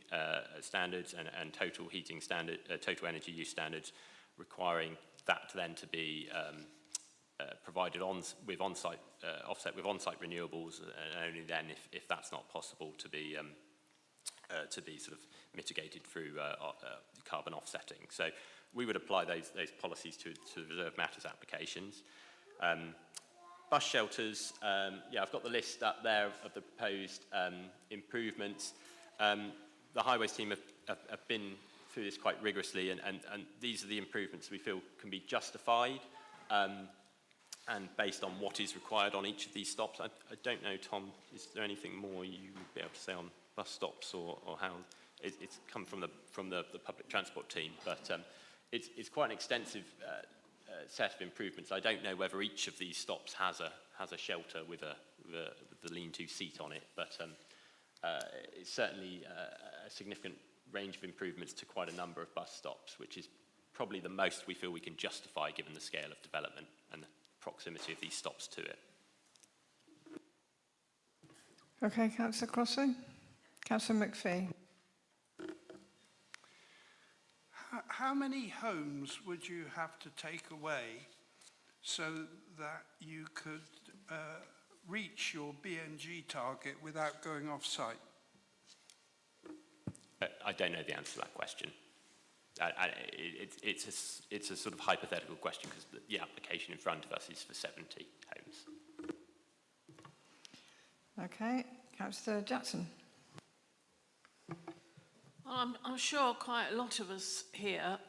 standards and total heating standard, total energy use standards, requiring that then to be provided with on-site, offset with on-site renewables, and only then, if that's not possible, to be sort of mitigated through carbon offsetting. So we would apply those policies to the reserve matters applications. Bus shelters, yeah, I've got the list up there of the proposed improvements. The Highways team have been through this quite rigorously, and these are the improvements we feel can be justified and based on what is required on each of these stops. I don't know, Tom, is there anything more you would be able to say on bus stops or how it's come from the public transport team? But it's quite an extensive set of improvements. I don't know whether each of these stops has a shelter with the lean-to seat on it, but it's certainly a significant range of improvements to quite a number of bus stops, which is probably the most we feel we can justify given the scale of development and the proximity of these stops to it. Okay, Councillor Crossley. Councillor McPhee. How many homes would you have to take away so that you could reach your BNG target without going off-site? I don't know the answer to that question. It's a sort of hypothetical question because the application in front of us is for 70 homes. Okay, Councillor Jackson. Well, I'm sure quite a lot of us here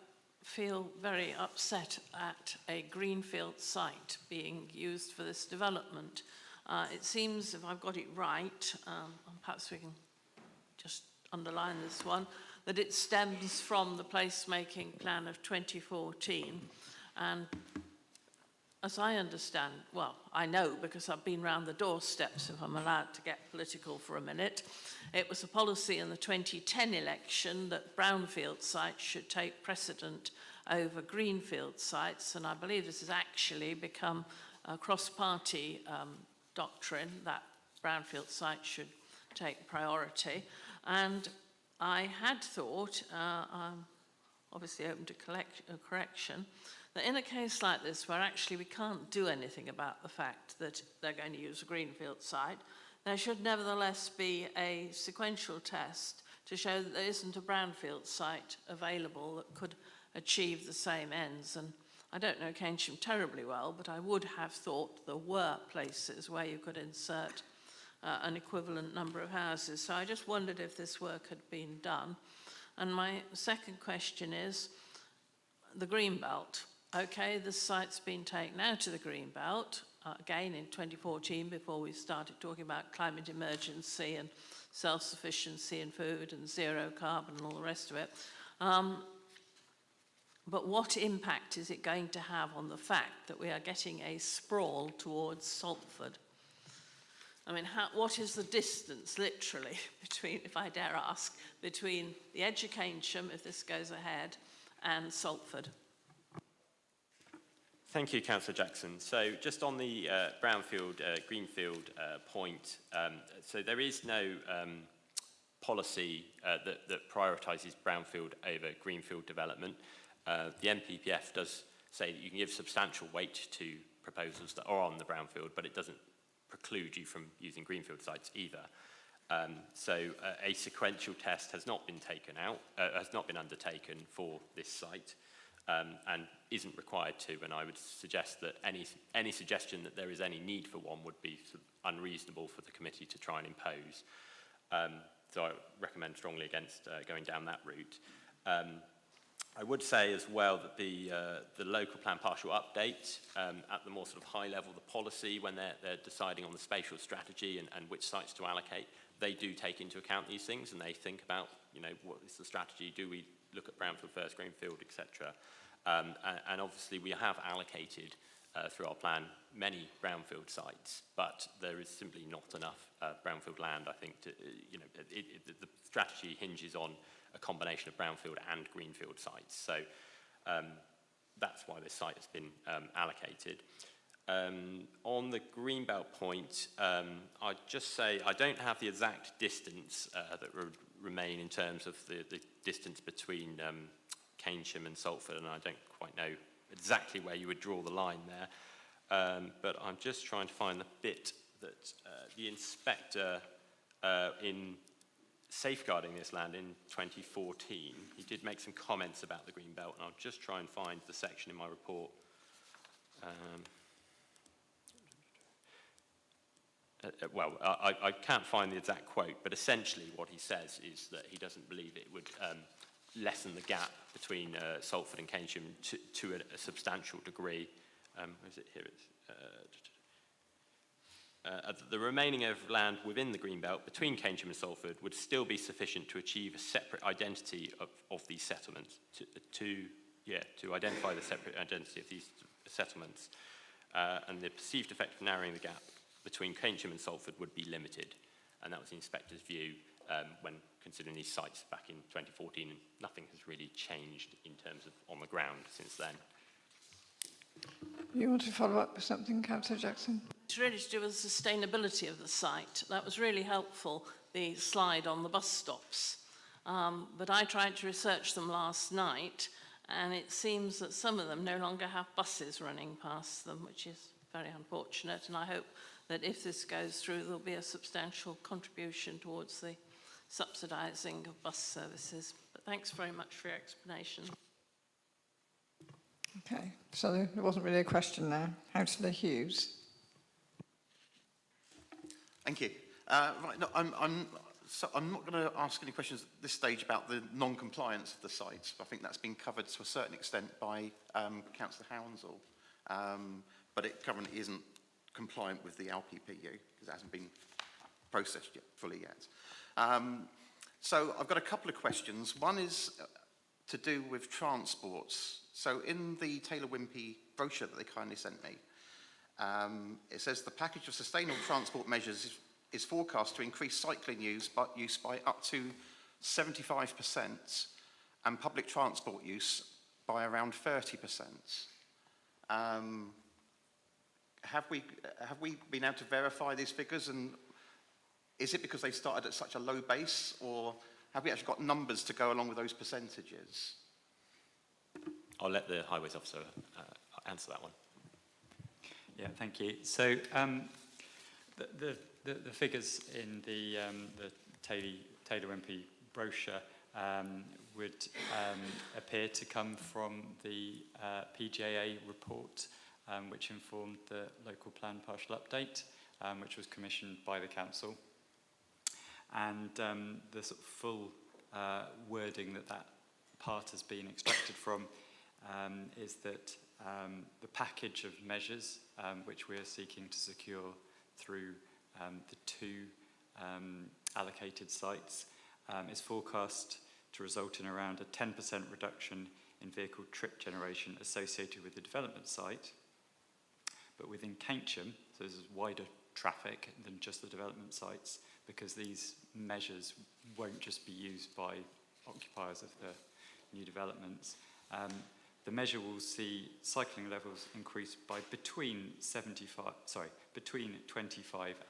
feel very upset at a greenfield site being used for this development. It seems, if I've got it right, and perhaps we can just underline this one, that it stems from the placemaking plan of 2014. And as I understand, well, I know because I've been round the doorsteps, if I'm allowed to get political for a minute, it was a policy in the 2010 election that brownfield sites should take precedent over greenfield sites, and I believe this has actually become a cross-party doctrine that brownfield sites should take priority. And I had thought, I'm obviously open to correction, that in a case like this where actually we can't do anything about the fact that they're going to use a greenfield site, there should nevertheless be a sequential test to show that there isn't a brownfield site available that could achieve the same ends. And I don't know Keynsham terribly well, but I would have thought there were places where you could insert an equivalent number of houses. So I just wondered if this work had been done. And my second question is the Greenbelt. Okay, this site's been taken out of the Greenbelt, again in 2014 before we started talking about climate emergency and self-sufficiency in food and zero carbon and all the rest of it. But what impact is it going to have on the fact that we are getting a sprawl towards Salford? I mean, what is the distance, literally, between, if I dare ask, between the edge of Keynsham, if this goes ahead, and Salford? Thank you, Councillor Jackson. So just on the brownfield, greenfield point, so there is no policy that prioritises brownfield over greenfield development. The NPPF does say that you can give substantial weight to proposals that are on the brownfield, but it doesn't preclude you from using greenfield sites either. So a sequential test has not been undertaken for this site. And isn't required to, and I would suggest that any suggestion that there is any need for one would be sort of unreasonable for the committee to try and impose. So I recommend strongly against going down that route. I would say as well that the local plan partial update at the more sort of high level, the policy when they're deciding on the spatial strategy and which sites to allocate, they do take into account these things and they think about, you know, what is the strategy? Do we look at brownfield first, greenfield, etc. And obviously we have allocated through our plan many brownfield sites, but there is simply not enough brownfield land, I think, to, you know, the strategy hinges on a combination of brownfield and greenfield sites. So that's why this site has been allocated. On the Greenbelt point, I'd just say I don't have the exact distance that would remain in terms of the distance between Keynsham and Salford, and I don't quite know exactly where you would draw the line there. But I'm just trying to find the bit that the inspector in safeguarding this land in 2014, he did make some comments about the Greenbelt, and I'll just try and find the section in my report. Well, I can't find the exact quote, but essentially what he says is that he doesn't believe it would lessen the gap between Salford and Keynsham to a substantial degree. Is it here? The remaining of land within the Greenbelt between Keynsham and Salford would still be sufficient to achieve a separate identity of these settlements, to identify the separate identity of these settlements, and the perceived effect of narrowing the gap between Keynsham and Salford would be limited. And that was the inspector's view when considering these sites back in 2014, and nothing has really changed in terms of on the ground since then. You want to follow up with something, Councillor Jackson? It's really to do with the sustainability of the site. That was really helpful, the slide on the bus stops. But I tried to research them last night, and it seems that some of them no longer have buses running past them, which is very unfortunate. And I hope that if this goes through, there'll be a substantial contribution towards the subsidising of bus services. But thanks very much for your explanation. Okay, so there wasn't really a question there. Councillor Hughes. Thank you. Right, no, I'm not going to ask any questions at this stage about the non-compliance of the sites. I think that's been covered to a certain extent by Councillor Hounsell, but it currently isn't compliant with the LPPU because it hasn't been processed yet, fully yet. So I've got a couple of questions. One is to do with transports. So in the Taylor Wimpey brochure that they kindly sent me, it says the package of sustainable transport measures is forecast to increase cycling use by up to 75% and public transport use by around 30%. Have we been able to verify these figures, and is it because they started at such a low base, or have we actually got numbers to go along with those percentages? I'll let the Highways Officer answer that one. Yeah, thank you. So the figures in the Taylor Wimpey brochure would appear to come from the PJA report, which informed the local plan partial update, which was commissioned by the council. And the sort of full wording that part has been extracted from is that the package of measures which we are seeking to secure through the two allocated sites is forecast to result in around a 10% reduction in vehicle trip generation associated with the development site. But within Keynsham, so there's wider traffic than just the development sites, because these measures won't just be used by occupiers of the new developments. The measure will see cycling levels increase by between 25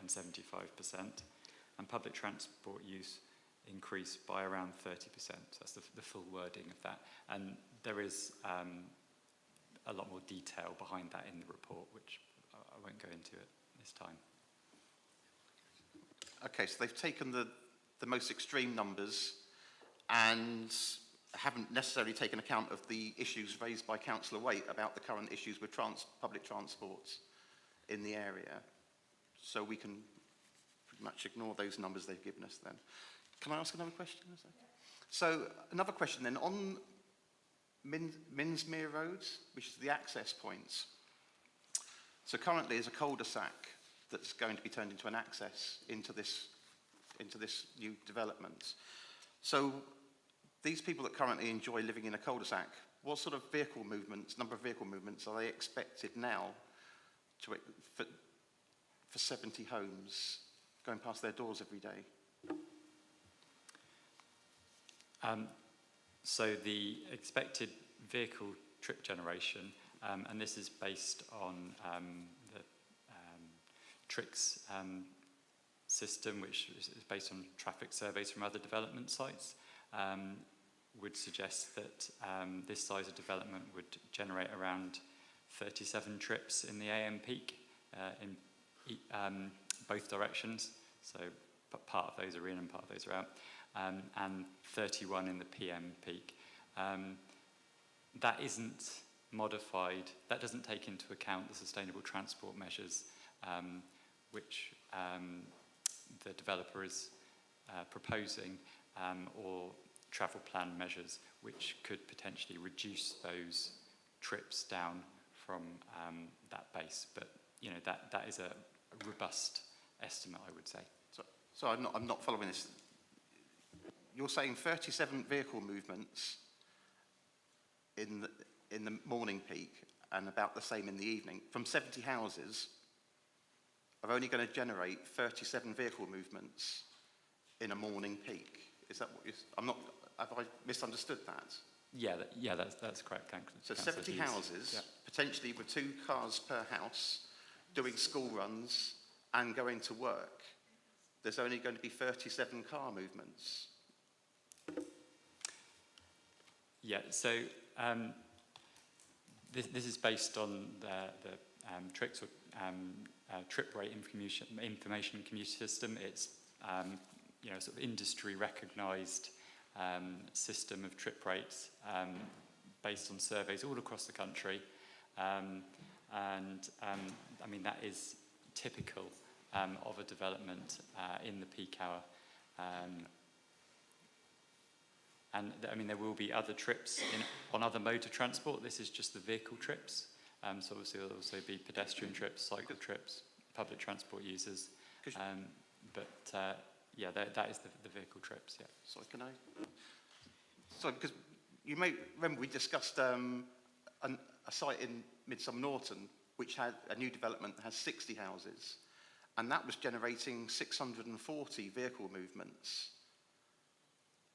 and 75%, and public transport use increase by around 30%. So that's the full wording of that. And there is a lot more detail behind that in the report, which I won't go into at this time. Okay, so they've taken the most extreme numbers and haven't necessarily taken account of the issues raised by Councillor Waite about the current issues with public transports in the area. So we can pretty much ignore those numbers they've given us then. Can I ask another question? So another question then, on Minsmere Road, which is the access points. So currently there's a cul-de-sac that's going to be turned into an access into this new development. So these people that currently enjoy living in a cul-de-sac, what sort of number of vehicle movements are they expected now for 70 homes going past their doors every day? So the expected vehicle trip generation, and this is based on the TRIX system, which is based on traffic surveys from other development sites, would suggest that this size of development would generate around 37 trips in the AM peak in both directions. So part of those are in and part of those are out. And 31 in the PM peak. That isn't modified, that doesn't take into account the sustainable transport measures which the developer is proposing, or travel plan measures which could potentially reduce those trips down from that base. But you know, that is a robust estimate, I would say. So I'm not following this. You're saying 37 vehicle movements in the morning peak, and about the same in the evening, from 70 houses, are only going to generate 37 vehicle movements in a morning peak. Is that what you're... have I misunderstood that? Yeah, that's correct. Thank you. So Councillor 70 Hughes. houses, Yeah. potentially with 2 cars per house, doing school runs and going to work. There's only going to be 37 car movements. Yeah, so this is based on the TRICS, or trip rate information commuter system. It's sort of industry recognised system of trip rates based on surveys all across the country, I mean that is typical of a development in the peak hour. And I mean, there will be other trips on other motor transport. This is just the vehicle trips. So obviously there'll also be pedestrian trips, cycle trips, public transport users. Yeah, that is the vehicle trips, yeah. So can I? So, because you may remember we discussed a site in Midsummer Norton, which had a new development that has 60 houses, and that was generating 640 vehicle movements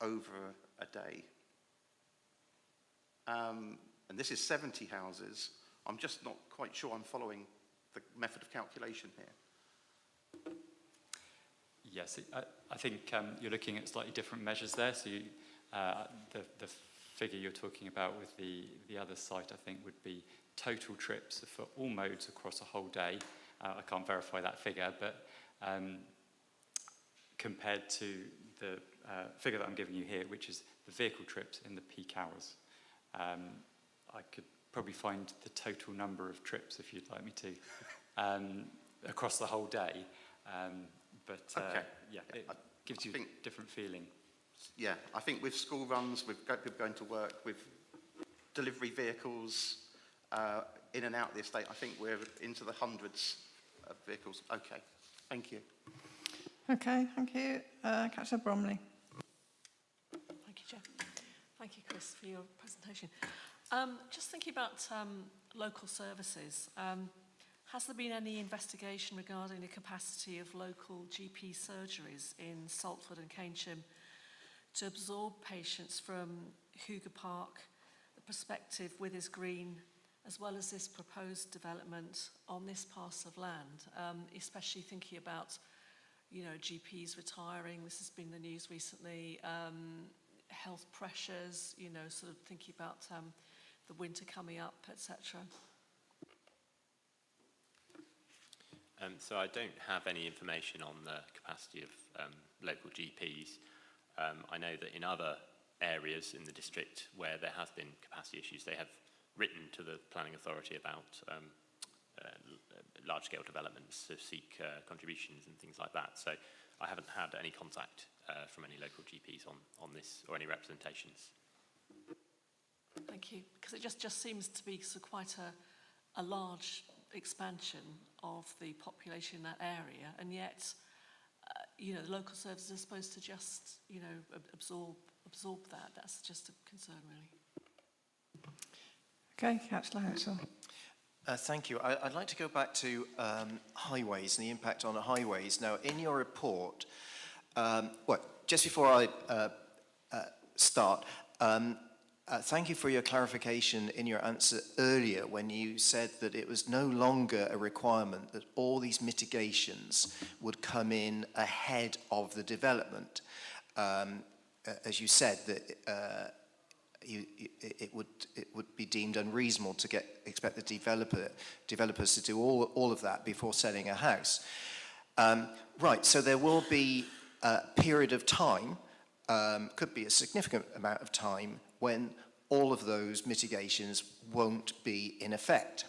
over a day. And this is 70 houses. I'm just not quite sure I'm following the method of calculation here. Yes, I think you're looking at slightly different measures there. So the figure you're talking about with the other site, I think, would be total trips for all modes across a whole day. I can't verify that figure, but compared to the figure that I'm giving you here, which is the vehicle trips in the peak hours, I could probably find the total number of trips, if you'd like me to, across the whole day. Okay. Yeah, it gives you a different feeling. Yeah, I think with school runs, with people going to work, with delivery vehicles in and out of the estate, I think we're into the hundreds of vehicles. Okay, thank you. Okay, thank you. Councillor Bromley. Thank you, Chair. Thank you, Chris, for your presentation. Just thinking about local services, has there been any investigation regarding the capacity of local GP surgeries in Salford and Keynsham to absorb patients from Huger Park, the prospective Withers Green, as well as this proposed development on this parcel of land, especially thinking about, GPs retiring? This has been the news recently. Health pressures, sort of thinking about the winter coming up, etc. So I don't have any information on the capacity of local GPs. I know that in other areas in the district where there has been capacity issues, they have written to the planning authority about large-scale developments to seek contributions and things like that. So I haven't had any contact from any local GPs on this, or any representations. Thank you. Because it just seems to be quite a large expansion of the population in that area, and yet, the local services are supposed to just, absorb that. That's just a concern, really. Okay, Councillor Hansel. Thank you. I'd like to go back to highways and the impact on highways. Now, in your report, just before I start, thank you for your clarification in your answer earlier when you said that it was no longer a requirement that all these mitigations would come in ahead of the development. As you said, that it would be deemed unreasonable to expect the developers to do all of that before selling a house. Right, so there will be a period of time, could be a significant amount of time, when all of those mitigations won't be in effect.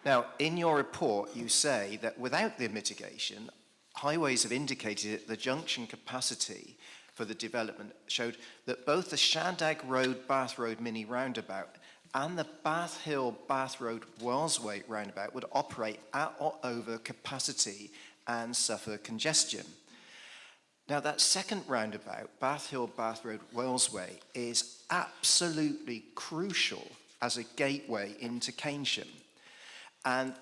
Now, in your report, you say that without the mitigation, Highways have indicated that the junction capacity for the development showed that both the Shandag Road, Bath Road mini roundabout and the Bath Hill, Bath Road, Wellsway roundabout would operate at or over capacity and suffer congestion. Now, that second roundabout, Bath Hill, Bath Road, Wellsway, is absolutely crucial as a gateway into Keynsham. And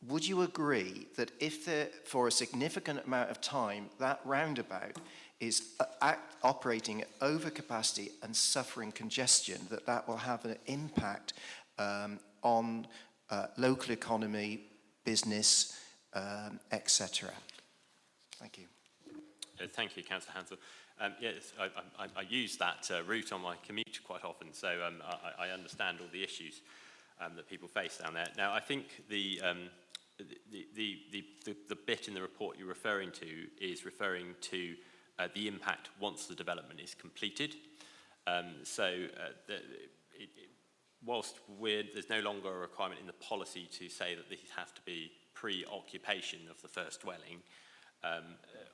would you agree that if for a significant amount of time that roundabout is operating at overcapacity and suffering congestion, that will have an impact on local economy, business, etc.? Thank you. Thank you, Councillor Hansel. Yes, I use that route on my commute quite often, so I understand all the issues that people face down there. Now, I think the bit in the report you're referring to is referring to the impact once the development is completed. Whilst there's no longer a requirement in the policy to say that this has to be pre-occupation of the first dwelling,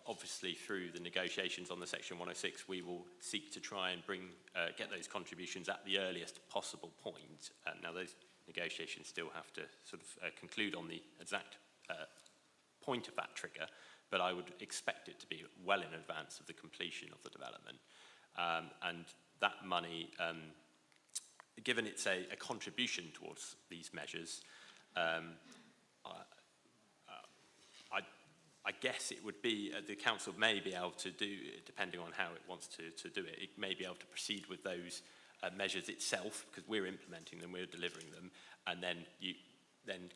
obviously through the negotiations on the Section 106, we will seek to try and get those contributions at the earliest possible point. Now, those negotiations still have to sort of conclude on the exact point of that trigger, but I would expect it to be well in advance of the completion of the development. And that money, given it's a contribution towards these measures, I guess it would be, the council may be able to do, depending on how it wants to do it, it may be able to proceed with those measures itself, because we're implementing them, we're delivering them, and then you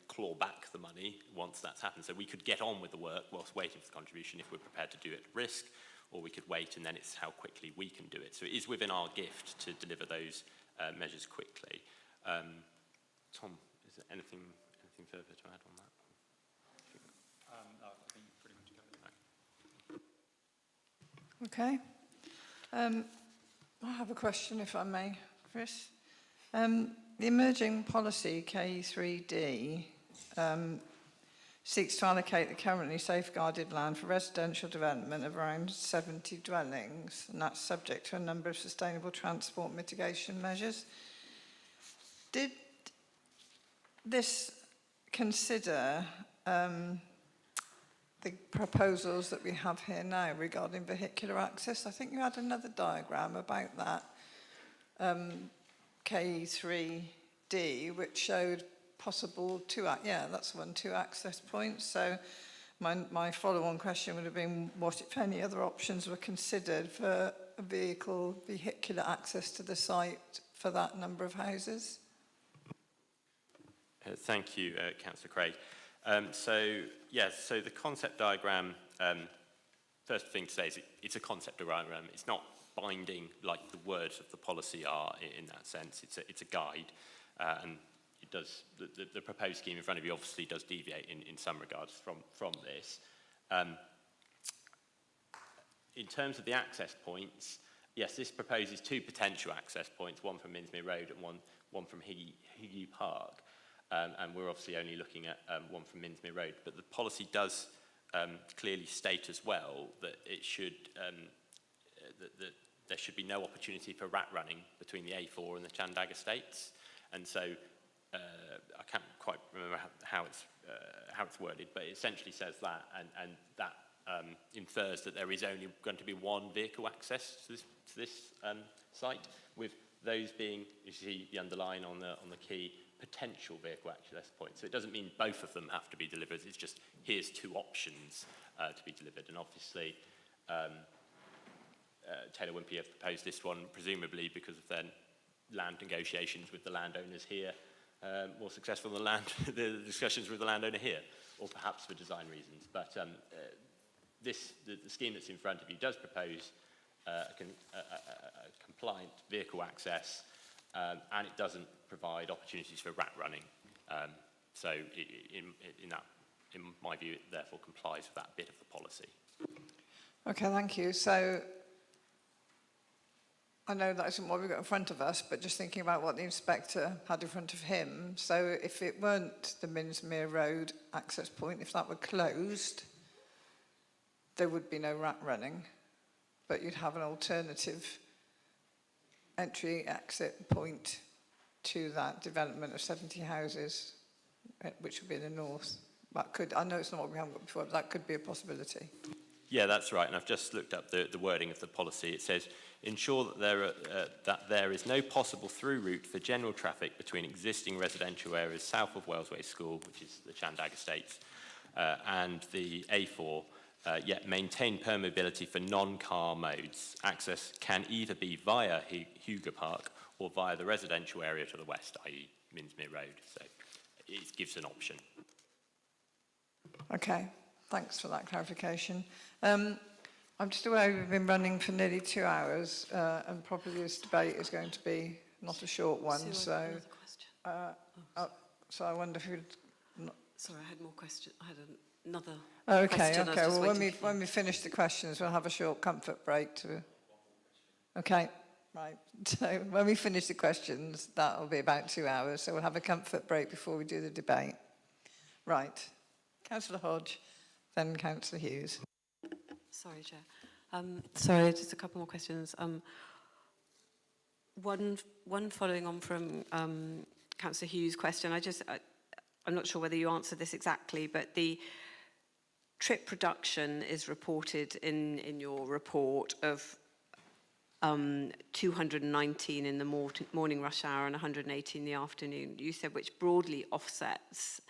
claw back the money once that's happened. So we could get on with the work whilst waiting for the contribution if we're prepared to do it at risk, or we could wait and then it's how quickly we can do it. So it is within our gift to deliver those measures quickly. Tom, is there anything further to add on that? No, I think you pretty much covered it. Okay. I have a question, if I may, Chris. The emerging policy, K3D, seeks to allocate the currently safeguarded land for residential development of around 70 dwellings, and that's subject to a number of sustainable transport mitigation measures. Did this consider the proposals that we have here now regarding vehicular access? I think you had another diagram about that, K3D, which showed possible two access points. So my follow-on question would have been, what, if any, other options were considered for a vehicular access to the site for that number of houses? Thank you, Councillor Craig. So the concept diagram, first thing to say is it's a concept diagram. It's not binding like the words of the policy are in that sense. It's a guide, and it does the proposed scheme in front of you obviously does deviate in some regards from this. In terms of the access points, yes, this proposes two potential access points, one from Minsmere Road and one from Higgy Park. And we're obviously only looking at one from Minsmere Road. But the policy does clearly state as well that it should that there should be no opportunity for rat running between the A4 and the Chandag estates. And so I can't quite remember how it's worded, but it essentially says that, and that infers that there is only going to be one vehicle access to this site, with those being, you see the underline on the key, potential vehicle access points. So it doesn't mean both of them have to be delivered. It's just here's two options to be delivered. And obviously, Taylor Wimpey have proposed this one, presumably because of their land negotiations with the landowners here, more successful than the discussions with the landowner here, or perhaps for design reasons. But the scheme that's in front of you does propose a compliant vehicle access, and it doesn't provide opportunities for rat running. So in my view, it therefore complies with that bit of the policy. Okay, thank you. So I know that isn't what we've got in front of us, but just thinking about what the inspector had in front of him. So if it weren't the Minsmere Road access point, if that were closed, there would be no rat running, but you'd have an alternative entry-exit point to that development of 70 houses, which would be in the north. That could, I know it's not what we haven't got before, but that could be a possibility. Yeah, that's right. And I've just looked up the wording of the policy. It says, ensure that there is no possible through route for general traffic between existing residential areas south of Wellsway School, which is the Chandag Estates, and the A4, yet maintain permeability for non-car modes. Access can either be via Hugo Park or via the residential area to the west, i.e. Minsmere Road. So it gives an option. Okay, thanks for that clarification. I'm just aware we've been running for nearly 2 hours, and probably this debate is going to be not a short one. So I wonder if you'd... Sorry, I had more questions. I had another Okay, question. okay. Well, when we finish the questions, we'll have a short comfort break to... Okay, right. So when we finish the questions, that will be about 2 hours. So we'll have a comfort break before we do the debate. Right. Councillor Hodge, then Councillor Hughes. Sorry, Chair. Sorry, just a couple more questions. One following on from Councillor Hughes' question. I'm not sure whether you answered this exactly, but the trip reduction is reported in your report of 219 in the morning rush hour and 180 in the afternoon. You said which broadly offsets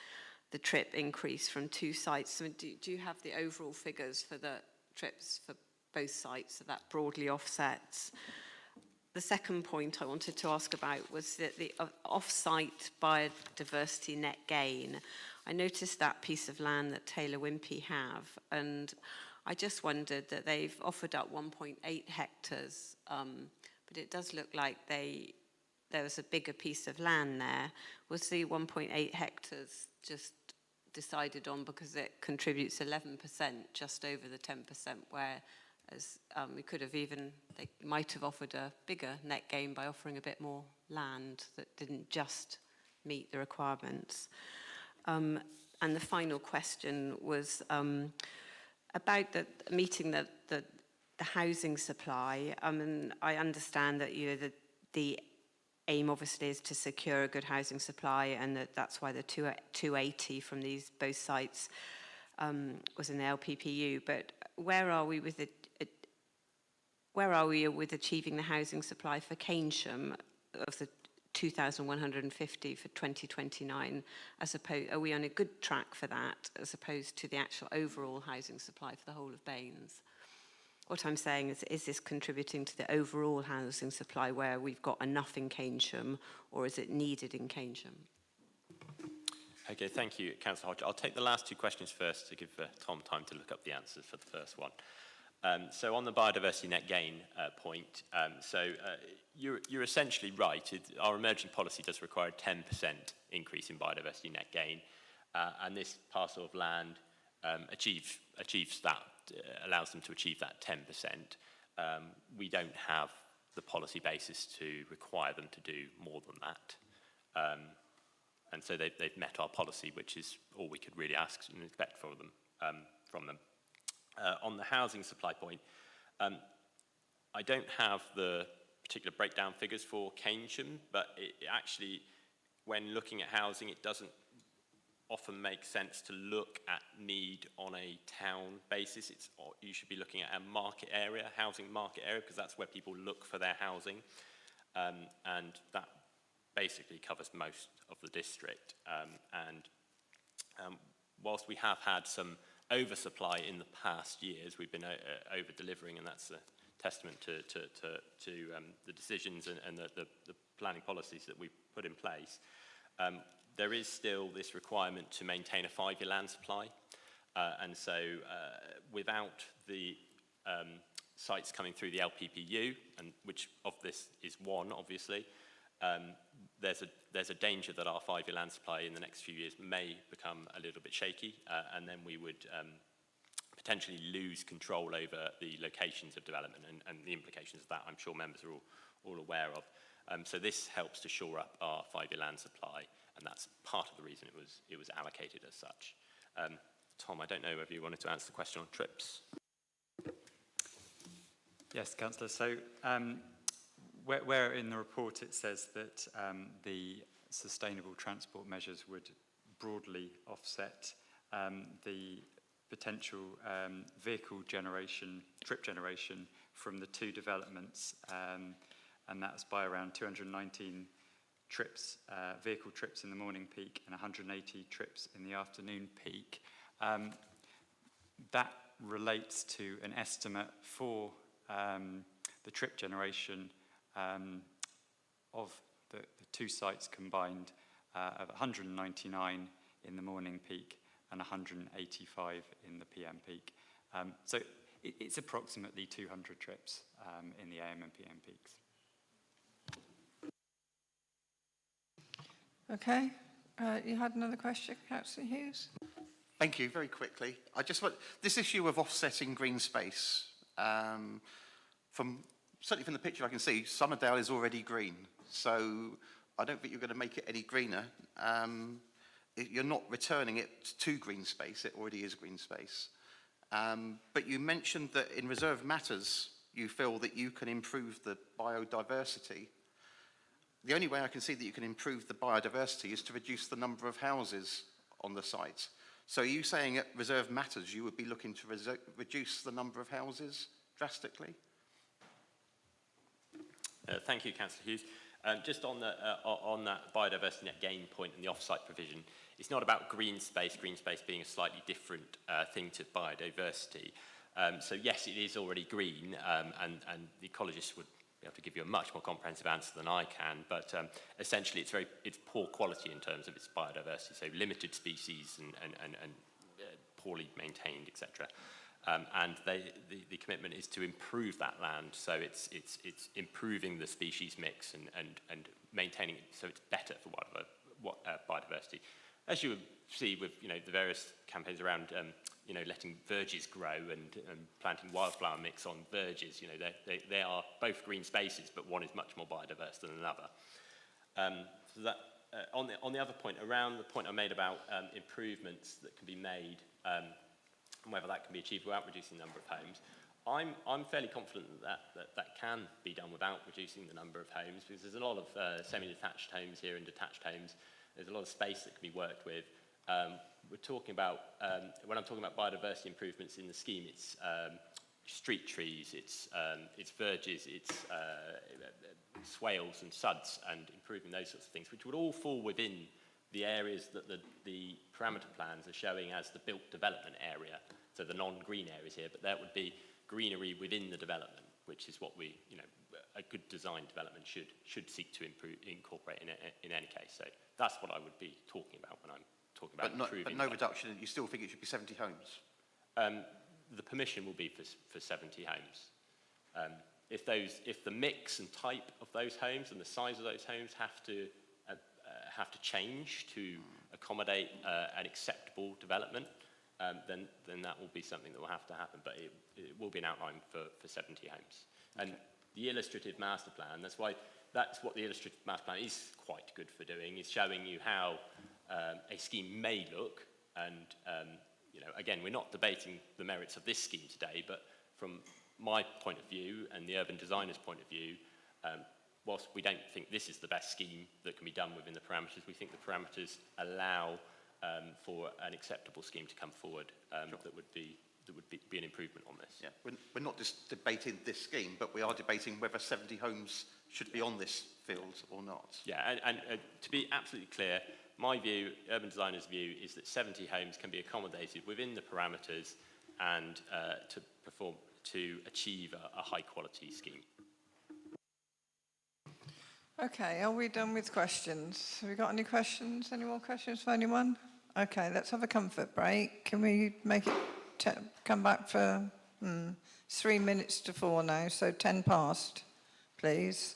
the trip increase from two sites. So do you have the overall figures for the trips for both sites, so that broadly offsets? The second point I wanted to ask about was that the off-site biodiversity net gain. I noticed that piece of land that Taylor Wimpey have, and I just wondered that they've offered up 1.8 hectares, but it does look like there was a bigger piece of land there. Was the 1.8 hectares just decided on because it contributes 11%, just over the 10%, whereas we could have they might have offered a bigger net gain by offering a bit more land that didn't just meet the requirements. And the final question was about meeting the housing supply. And I understand that the aim obviously is to secure a good housing supply, and that's why the 280 from both sites was in the LPPU. But where are we with achieving the housing supply for Keynsham of the 2,150 for 2029? Are we on a good track for that, as opposed to the actual overall housing supply for the whole of Baines? What I'm saying is this contributing to the overall housing supply where we've got enough in Keynsham, or is it needed in Keynsham? Okay, thank you, Councillor Hodge. I'll take the last two questions first to give Tom time to look up the answers for the first one. So on the biodiversity net gain point, you're essentially right. Our emerging policy does require a 10% increase in biodiversity net gain, and this parcel of land achieves that. Allows them to achieve that 10%. We don't have the policy basis to require them to do more than that. And so they've met our policy, which is all we could really ask and expect from them. On the housing supply point, I don't have the particular breakdown figures for Keynsham, but it actually, when looking at housing, it doesn't often makes sense to look at need on a town basis. You should be looking at a market area, housing market area, because that's where people look for their housing. And that basically covers most of the district. Whilst we have had some oversupply in the past years, we've been over-delivering, and that's a testament to the decisions and the planning policies that we've put in place. There is still this requirement to maintain a 5-year land supply. And so without the sites coming through the LPPU, and which of this is one, obviously, there's a danger that our 5-year land supply in the next few years may become a little bit shaky, and then we would potentially lose control over the locations of development, and the implications of that I'm sure members are all aware of. So this helps to shore up our 5-year land supply, and that's part of the reason it was allocated as such. Tom, I don't know whether you wanted to answer the question on trips. Yes, Councillor. So where in the report it says that the sustainable transport measures would broadly offset the potential vehicle generation, trip generation from the two developments, and that's by around 219 trips, vehicle trips in the morning peak and 180 trips in the afternoon peak. That relates to an estimate for the trip generation of the two sites combined of 199 in the morning peak and 185 in the PM peak. So it's approximately 200 trips in the AM and PM peaks. Okay. You had another question, Councillor Hughes? Thank you. Very quickly, I just want this issue of offsetting green space. Certainly from the picture I can see, Somerdale is already green, so I don't think you're going to make it any greener. You're not returning it to green space; it already is green space. But you mentioned that in reserve matters, you feel that you can improve the biodiversity. The only way I can see that you can improve the biodiversity is to reduce the number of houses on the site. So are you saying at reserve matters you would be looking to reduce the number of houses drastically? Thank you, Councillor Hughes. Just on that biodiversity net gain point and the off-site provision, it's not about green space being a slightly different thing to biodiversity. So yes, it is already green, and the ecologists would be able to give you a much more comprehensive answer than I can, but essentially it's poor quality in terms of its biodiversity, so limited species and poorly maintained, etc. And the commitment is to improve that land, so it's improving the species mix and maintaining it so it's better for biodiversity. As you would see with the various campaigns around letting verges grow and planting wildflower mix on verges, they are both green spaces, but one is much more biodiverse than another. So that on the other point, around the point I made about improvements that can be made. And whether that can be achieved without reducing the number of homes. I'm fairly confident that can be done without reducing the number of homes, because there's a lot of semi-detached homes here and detached homes. There's a lot of space that can be worked with. We're talking about, when I'm talking about biodiversity improvements in the scheme, it's street trees, it's verges, it's swales and suds, and improving those sorts of things, which would all fall within the areas that the parameter plans are showing as the built development area, so the non-green areas here, but that would be greenery within the development, which is what we, a good design development should seek to incorporate in any case. So that's what I would be talking about when I'm talking about improving. But no reduction, you still think it should be 70 homes? The permission will be for 70 homes. If the mix and type of those homes and the size of those homes have to change to accommodate an acceptable development, then that will be something that will have to happen, but it will be an outline for 70 homes. And the illustrative master plan, that's what the illustrative master plan is quite good for doing, is showing you how a scheme may look, and again, we're not debating the merits of this scheme today, but from my point of view and the urban designer's point of view, whilst we don't think this is the best scheme that can be done within the parameters, we think the parameters allow for an acceptable scheme to come forward that would be an improvement on this. Yeah, we're not just debating this scheme, but we are debating whether 70 homes should be on this field or not. Yeah, and to be absolutely clear, my view, urban designer's view, is that 70 homes can be accommodated within the parameters and to achieve a high quality scheme. Okay, are we done with questions? Have we got any questions? Any more questions for anyone? Okay, let's have a comfort break. Can we make it come back for 3 minutes to 4 now, so 10 past, please.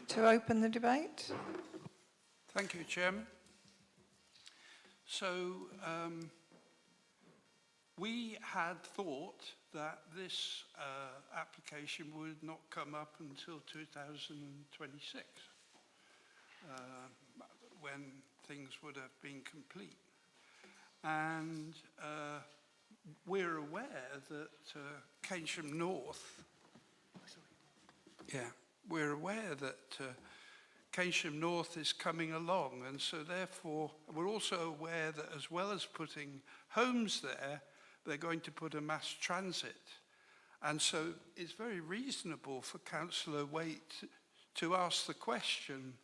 To open the debate. Thank you, Chairman. So we had thought that this application would not come up until 2026, when things would have been complete. And we're aware that Keynsham North, we're aware that Keynsham North is coming along, and so therefore we're also aware that as well as putting homes there, they're going to put a mass transit. And so it's very reasonable for Councillor Waite to ask the question,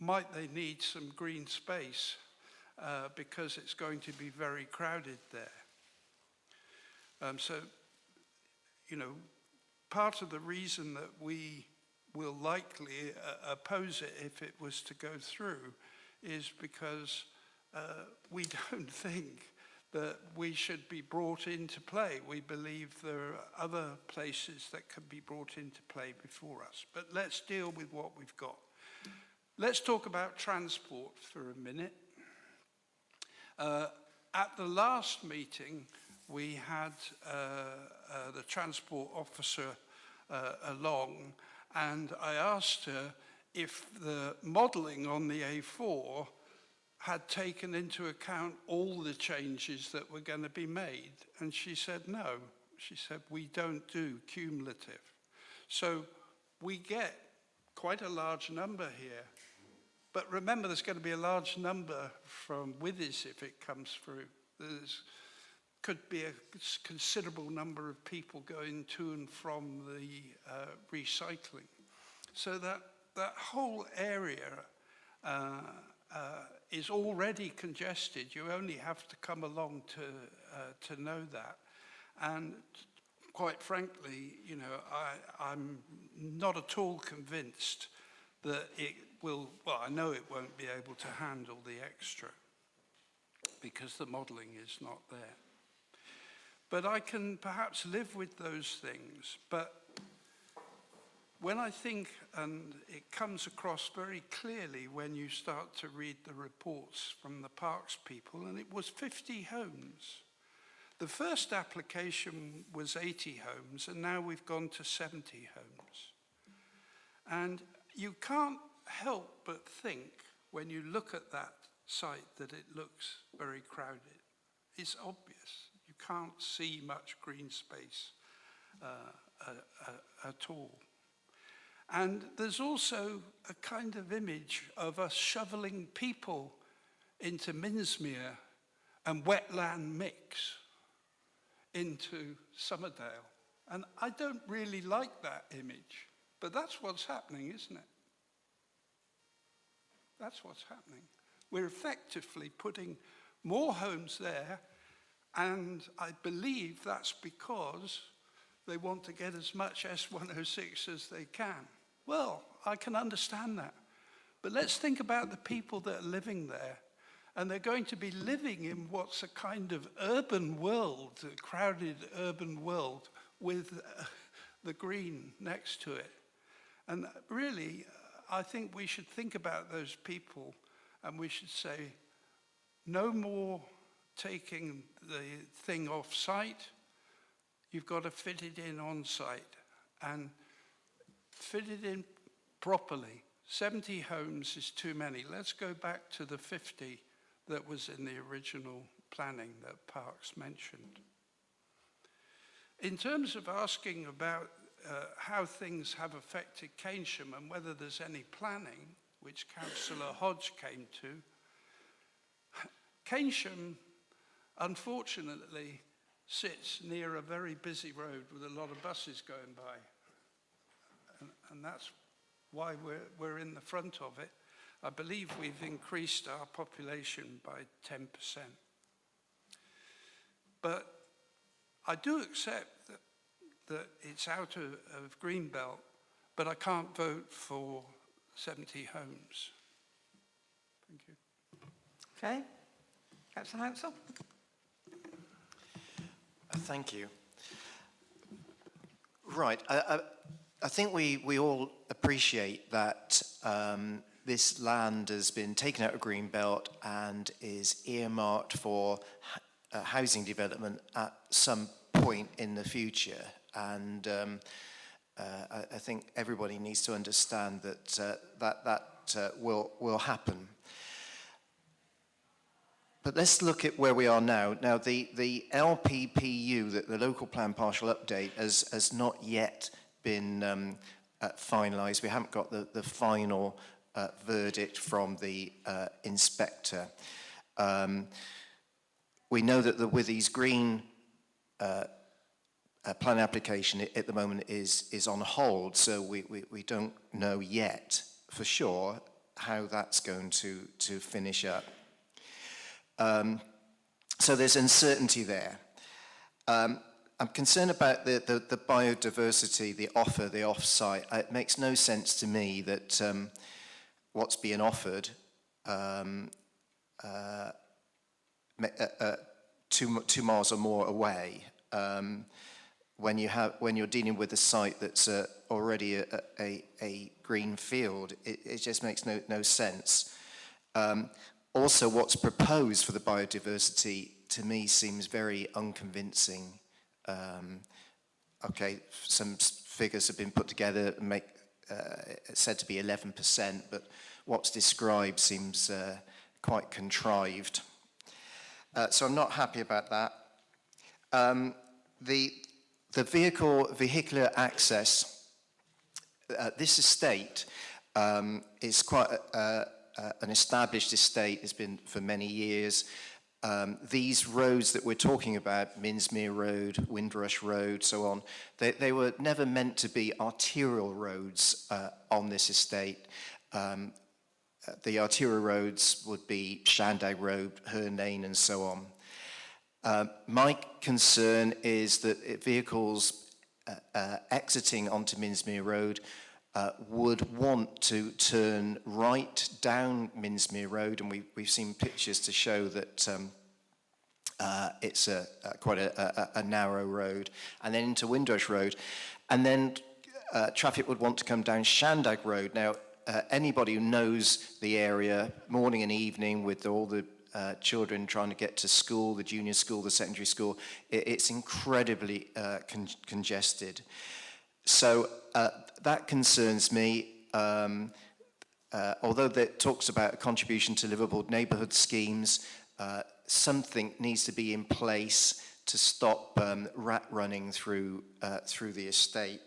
might they need some green space because it's going to be very crowded there. So, you know, part of the reason that we will likely oppose it if it was to go through is because we don't think that we should be brought into play. We believe there are other places that can be brought into play before us. But let's deal with what we've got. Let's talk about transport for a minute. At the last meeting, we had the transport officer along, and I asked her if the modelling on the A4 had taken into account all the changes that were going to be made. And she said no. She said, we don't do cumulative. So we get quite a large number here. But remember, there's going to be a large number from Withys if it comes through. There's could be a considerable number of people going to and from the recycling. So that whole area is already congested. You only have to come along to know that. And quite frankly, you know, I'm not at all convinced that it will, well, I know it won't be able to handle the extra because the modelling is not there. But I can perhaps live with those things. But when I think, and it comes across very clearly when you start to read the reports from the parks people, and it was 50 homes. The first application was 80 homes, and now we've gone to 70 homes. And you can't help but think, when you look at that site, that it looks very crowded. It's obvious. You can't see much green space at all. And there's also a kind of image of us shoveling people into Minsmere and wetland mix into Somerdale. And I don't really like that image, but that's what's happening, isn't it? That's what's happening. We're effectively putting more homes there, and I believe that's because they want to get as much S106 as they can. Well, I can understand that. But let's think about the people that are living there. And they're going to be living in what's a kind of urban world, a crowded urban world with the green next to it. And really, I think we should think about those people, and we should say, no more taking the thing off site. You've got to fit it in on site and fit it in properly. 70 homes is too many. Let's go back to the 50 that was in the original planning that Parks mentioned. In terms of asking about how things have affected Keynsham and whether there's any planning, which Councillor Hodge came to, Keynsham, unfortunately, sits near a very busy road with a lot of buses going by. And that's why we're in the front of it. I believe we've increased our population by 10%. But I do accept that it's out of Greenbelt, but I can't vote for 70 homes. Thank you. Okay. Councillor Hansel. Thank you. Right. I think we all appreciate that this land has been taken out of Greenbelt and is earmarked for housing development at some point in the future. And I think everybody needs to understand that that will happen. But let's look at where we are now. Now, the LPPU, the Local Plan Partial Update, has not yet been finalised. We haven't got the final verdict from the inspector. We know that the Withy's Green plan application at the moment is on hold, so we don't know yet for sure how that's going to finish up. So there's uncertainty there. I'm concerned about the biodiversity, the off-site. It makes no sense to me that what's being offered 2 miles or more away, when you're dealing with a site that's already a green field, it just makes no sense. Also, what's proposed for the biodiversity to me seems very unconvincing. Okay, some figures have been put together and said to be 11%, but what's described seems quite contrived. So I'm not happy about that. The vehicular access, this estate is quite an established estate. It's been for many years. These roads that we're talking about, Minsmere Road, Windrush Road, so on, they were never meant to be arterial roads on this estate. The arterial roads would be Shandag Road, Herne Lane, and so on. My concern is that vehicles exiting onto Minsmere Road would want to turn right down Minsmere Road, and we've seen pictures to show that it's quite a narrow road, and then into Windrush Road, and then traffic would want to come down Shandag Road. Now, anybody who knows the area, morning and evening, with all the children trying to get to school, the junior school, the secondary school, it's incredibly congested. So that concerns me. Although it talks about a contribution to livable neighbourhood schemes, something needs to be in place to stop rat running through the estate.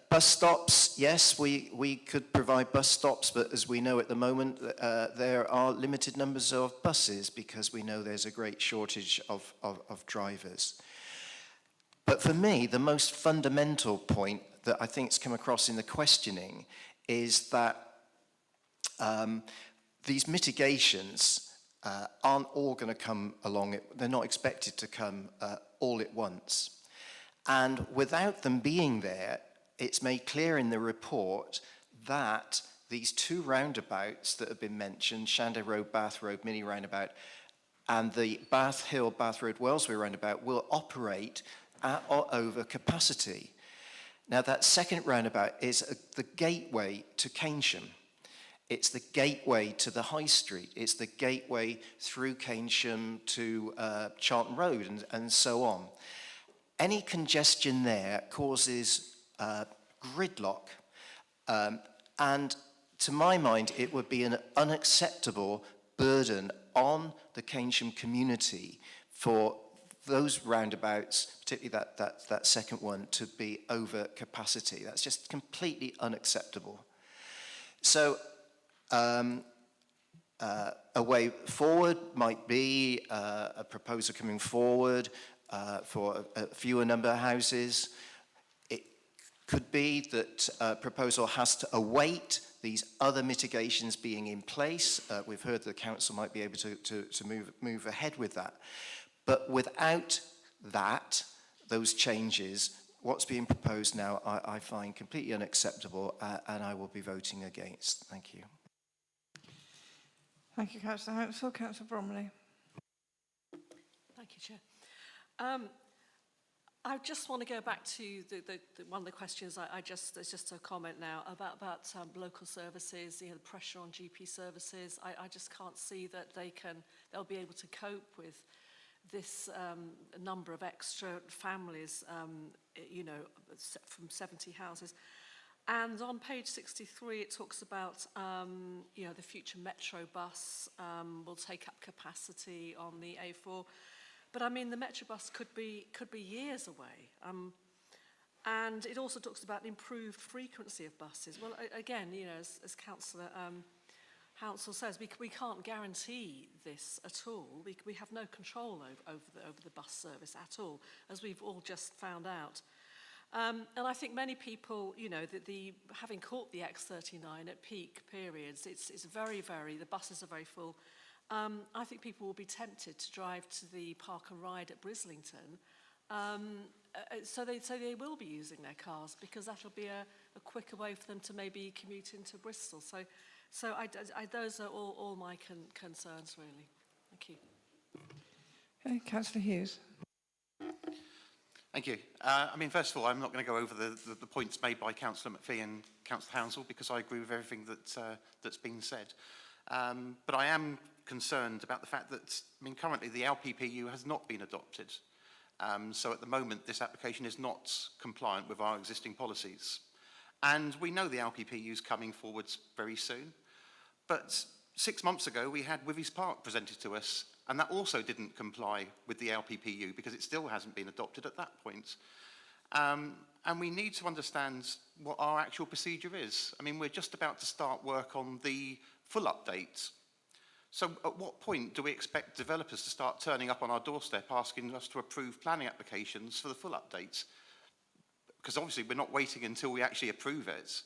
Bus stops, yes, we could provide bus stops, but as we know at the moment, there are limited numbers of buses because we know there's a great shortage of drivers. But for me, the most fundamental point that I think has come across in the questioning is that these mitigations aren't all going to come along. They're not expected to come all at once. And without them being there, it's made clear in the report that these 2 roundabouts that have been mentioned, Shanday Road, Bath Road, mini roundabout, and the Bath Hill, Bath Road, Wellsbury roundabout will operate at or over capacity. Now, that second roundabout is the gateway to Keynsham. It's the gateway to the High Street. It's the gateway through Keynsham to Charlton Road and so on. Any congestion there causes gridlock, and to my mind, it would be an unacceptable burden on the Keynsham community for those roundabouts, particularly that second one, to be over capacity. That's just completely unacceptable. So a way forward might be a proposal coming forward for a fewer number of houses. It could be that a proposal has to await these other mitigations being in place. We've heard the council might be able to move ahead with that. But without that, those changes, what's being proposed now, I find completely unacceptable, and I will be voting against. Thank you. Thank you, Councillor Hansel. Councillor Bromley. Thank you, Chair. I just want to go back to one of the questions there's just a comment now about local services, the pressure on GP services. I just can't see that they'll be able to cope with this number of extra families, you know, from 70 houses. And on page 63, it talks about, you know, the future Metro bus will take up capacity on the A4. But I mean, the Metro bus could be years away. And it also talks about improved frequency of buses. Well, again, you know, as Councillor Hounsell says, we can't guarantee this at all. We have no control over the bus service at all, as we've all just found out. And I think many people, you know, having caught the X39 at peak periods, it's very, the buses are very full. I think people will be tempted to drive to the Park and Ride at Brislington. So they will be using their cars, because that'll be a quicker way for them to maybe commute into Bristol. So those are all my concerns, really. Thank you. Okay, Councillor Hughes. Thank you. I mean, first of all, I'm not going to go over the points made by Councillor McPhee and Councillor Hounsell, because I agree with everything that's been said. But I am concerned about the fact that, I mean, currently the LPPU has not been adopted. So at the moment, this application is not compliant with our existing policies. And we know the LPPU is coming forwards very soon. But 6 months ago, we had Withy's Park presented to us, and that also didn't comply with the LPPU, because it still hasn't been adopted at that point. And we need to understand what our actual procedure is. I mean, we're just about to start work on the full update. So at what point do we expect developers to start turning up on our doorstep asking us to approve planning applications for the full updates? Because obviously we're not waiting until we actually approve it.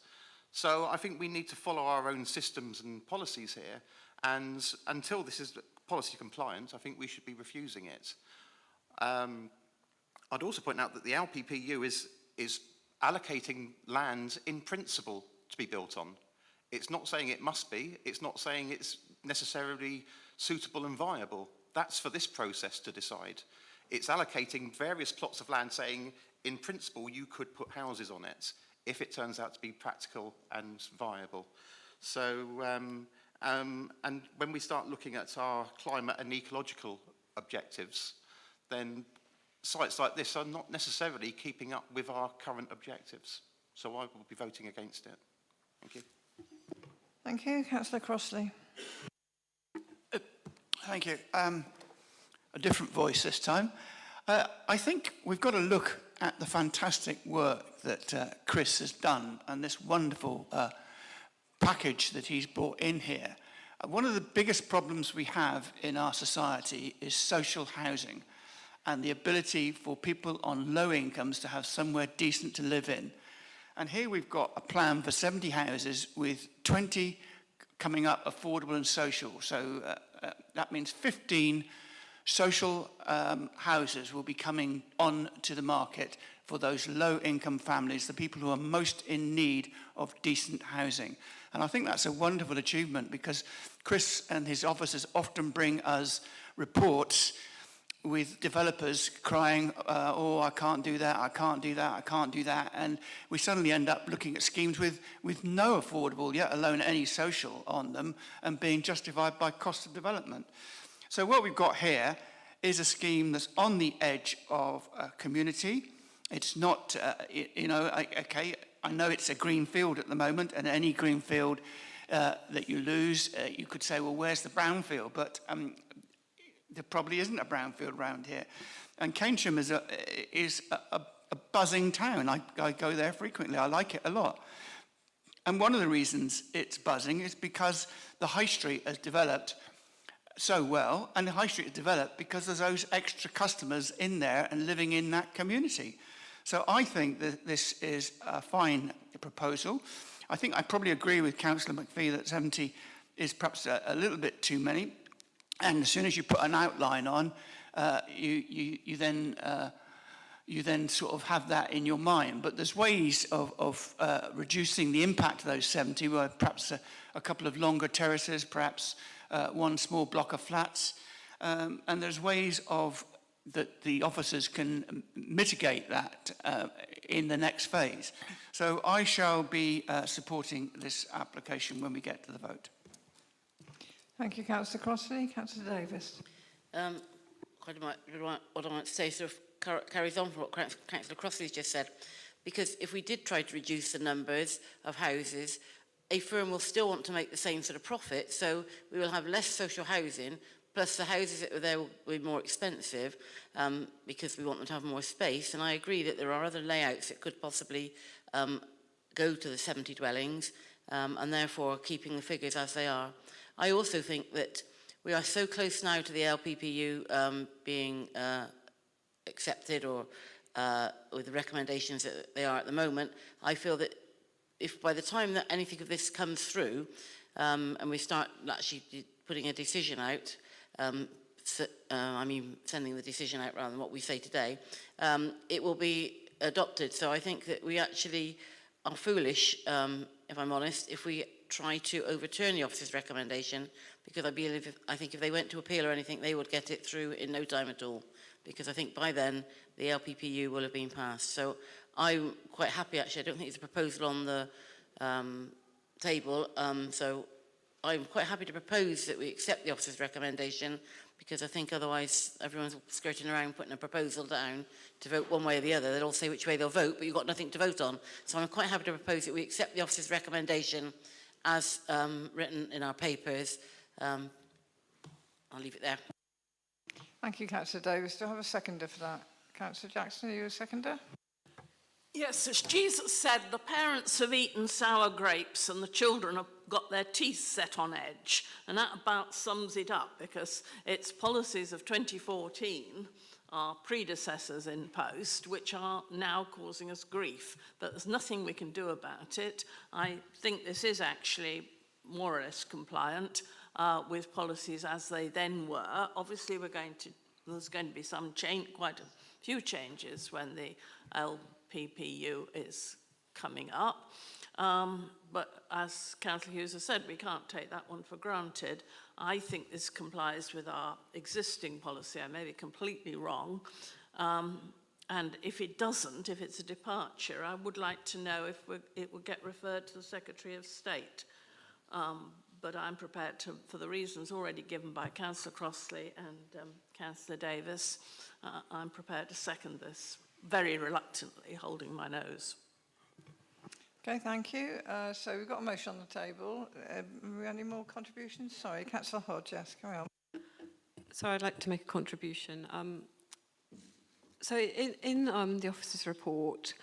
So I think we need to follow our own systems and policies here, and until this is policy compliant, I think we should be refusing it. I'd also point out that the LPPU is allocating land in principle to be built on. It's not saying it must be, it's not saying it's necessarily suitable and viable. That's for this process to decide. It's allocating various plots of land saying, in principle, you could put houses on it if it turns out to be practical and viable. So, and when we start looking at our climate and ecological objectives, then sites like this are not necessarily keeping up with our current objectives. So I will be voting against it. Thank you. Thank you. Councillor Crossley. Thank you. A different voice this time. I think we've got to look at the fantastic work that Chris has done and this wonderful package that he's brought in here. One of the biggest problems we have in our society is social housing and the ability for people on low incomes to have somewhere decent to live in. And here we've got a plan for 70 houses with 20 coming up affordable and social. So that means 15 social houses will be coming on to the market for those low-income families, the people who are most in need of decent housing. And I think that's a wonderful achievement, because Chris and his officers often bring us reports with developers crying, oh, I can't do that, I can't do that, I can't do that. And we suddenly end up looking at schemes with no affordable, yet alone any social on them, and being justified by cost of development. So what we've got here is a scheme that's on the edge of a community. It's not, you know, okay, I know it's a green field at the moment, and any green field that you lose, you could say, well, where's the brown field? But there probably isn't a brown field around here. And Keynsham is a buzzing town. I go there frequently. I like it a lot. And one of the reasons it's buzzing is because the high street has developed so well, and the high street is developed because there's those extra customers in there and living in that community. So I think that this is a fine proposal. I think I probably agree with Councillor McPhee that 70 is perhaps a little bit too many. And as soon as you put an outline on, you then sort of have that in your mind. But there's ways of reducing the impact of those 70, where perhaps a couple of longer terraces, perhaps one small block of flats. And there's ways of that the officers can mitigate that in the next phase. So I shall be supporting this application when we get to the vote. Thank you, Councillor Crossley. Councillor Davis. what I want to say sort of carries on from what Councillor Crossley's just said. Because if we did try to reduce the numbers of houses, a firm will still want to make the same sort of profit, so we will have less social housing, plus the houses that are there will be more expensive because we want them to have more space. And I agree that there are other layouts that could possibly go to the 70 dwellings and therefore keeping the figures as they are. I also think that we are so close now to the LPPU being accepted or with the recommendations that they are at the moment. I feel that if by the time that anything of this comes through and we start actually putting a decision out, sending the decision out rather than what we say today, it will be adopted. So I think that we actually are foolish, if I'm honest, if we try to overturn the officer's recommendation, because I think if they went to appeal or anything, they would get it through in no time at all, because I think by then the LPPU will have been passed. So I'm quite happy, actually. I don't think there's a proposal on the table, so I'm quite happy to propose that we accept the officer's recommendation, because I think otherwise everyone's skirting around putting a proposal down to vote one way or the other. They'll all say which way they'll vote, but you've got nothing to vote on. So I'm quite happy to propose that we accept the officer's recommendation as written in our papers. I'll leave it there. Thank you, Councillor Davis. Do I have a seconder for that? Councillor Jackson, are you a seconder? Yes, as Jesus said, the parents have eaten sour grapes and the children have got their teeth set on edge. And that about sums it up, because it's policies of 2014, our predecessors in post, which are now causing us grief. But there's nothing we can do about it. I think this is actually more or less compliant with policies as they then were. Obviously, there's going to be some change, quite a few changes when the LPPU is coming up. But as Councillor Hughes has said, we can't take that one for granted. I think this complies with our existing policy. I may be completely wrong. And if it doesn't, if it's a departure, I would like to know if it will get referred to the Secretary of State. But I'm prepared to, for the reasons already given by Councillor Crossley and Councillor Davis, I'm prepared to second this, very reluctantly, holding my nose. Okay, thank you. So we've got a motion on the table. Have we any more contributions? Sorry, Councillor Hodge, yes, carry on. So I'd like to make a contribution. So in the officer's report,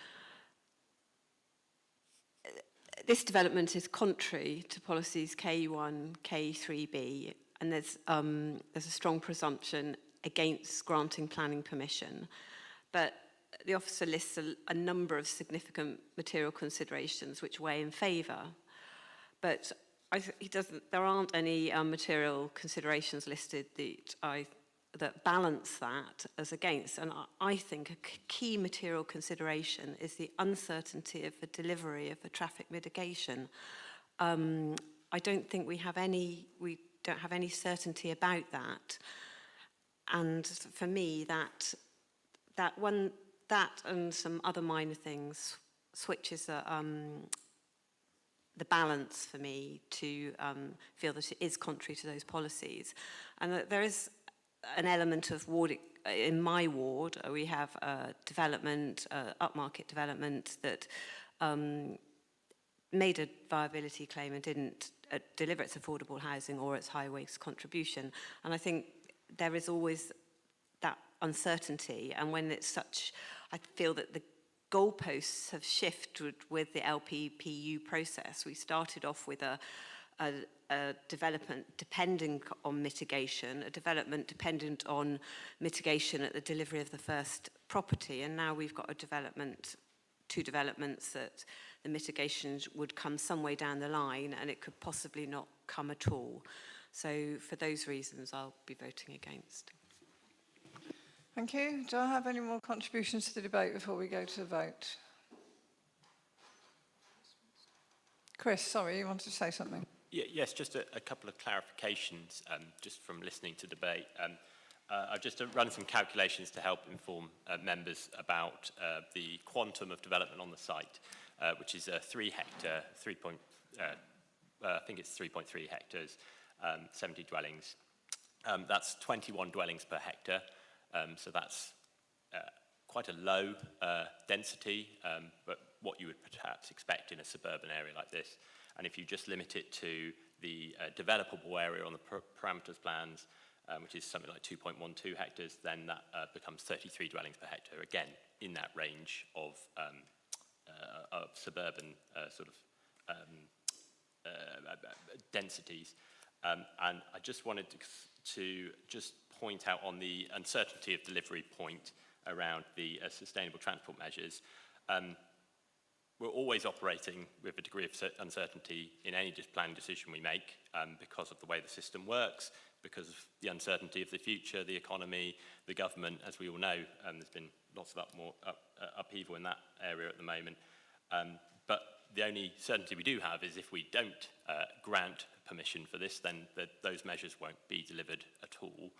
this development is contrary to policies K1, K3B, and there's a strong presumption against granting planning permission. But the officer lists a number of significant material considerations which weigh in favour. But there aren't any material considerations listed that balance that as against. And I think a key material consideration is the uncertainty of the delivery of the traffic mitigation. I don't think we don't have any certainty about that. And for me, that and some other minor things switches the balance for me to feel that it is contrary to those policies. And that there is an element of ward, in my ward, we have a development, upmarket development that made a viability claim and didn't deliver its affordable housing or its high waste contribution. And I think there is always that uncertainty. And when it's such, I feel that the goalposts have shifted with the LPPU process. We started off with a development depending on mitigation, a development dependent on mitigation at the delivery of the first property, and now we've got two developments that the mitigation would come some way down the line and it could possibly not come at all. So for those reasons, I'll be voting against. Thank you. Do I have any more contributions to the debate before we go to the vote? Chris, sorry, you wanted to say something? Yes, just a couple of clarifications just from listening to debate. I've just run some calculations to help inform members about the quantum of development on the site, which is a 3 hectare, I think it's 3.3 hectares, 70 dwellings. That's 21 dwellings per hectare. So that's quite a low density, but what you would perhaps expect in a suburban area like this. And if you just limit it to the developable area on the parameters plans, which is something like 2.12 hectares, then that becomes 33 dwellings per hectare, again, in that range of suburban densities. And I just wanted to just point out on the uncertainty of delivery point around the sustainable transport measures. We're always operating with a degree of uncertainty in any planning decision we make because of the way the system works, because of the uncertainty of the future, the economy, the government. As we all know, there's been lots of upheaval in that area at the moment. But the only certainty we do have is if we don't grant permission for this, then those measures won't be delivered at all.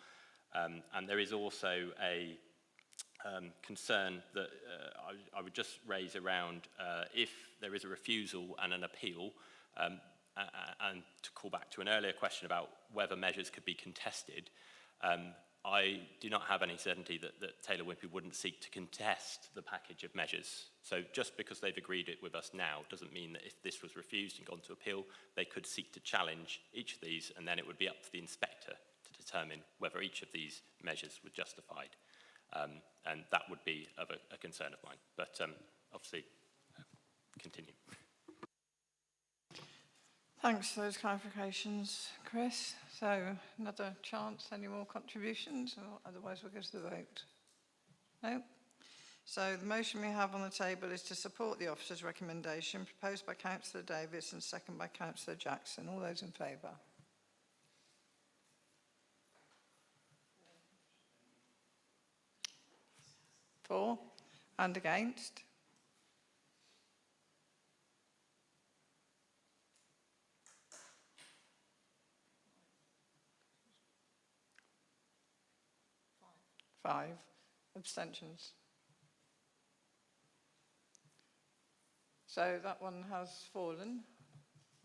And there is also a concern that I would just raise around if there is a refusal and an appeal, and to call back to an earlier question about whether measures could be contested, I do not have any certainty that Taylor Wimpey wouldn't seek to contest the package of measures. So just because they've agreed it with us now doesn't mean that if this was refused and gone to appeal, they could seek to challenge each of these, and then it would be up to the inspector to determine whether each of these measures were justified. And that would be of a concern of mine. But obviously, continue. Thanks for those clarifications, Chris. So another chance, any more contributions, or otherwise we'll go to the vote? No? So the motion we have on the table is to support the officer's recommendation proposed by Councillor Davis and second by Councillor Jackson. All those in favour? For and against? Five. Abstentions. So that one has fallen,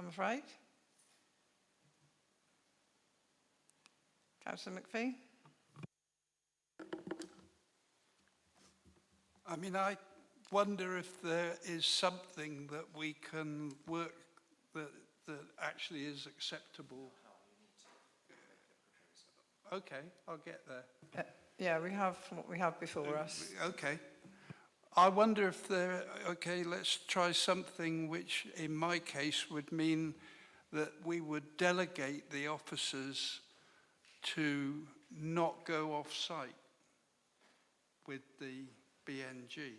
I'm afraid. Councillor McPhee? I mean, I wonder if there is something that we can work that actually is acceptable. Okay, I'll get there. Yeah, we have what we have before us. Okay. I wonder if okay, let's try something which in my case would mean that we would delegate the officers to not go off site with the BNG.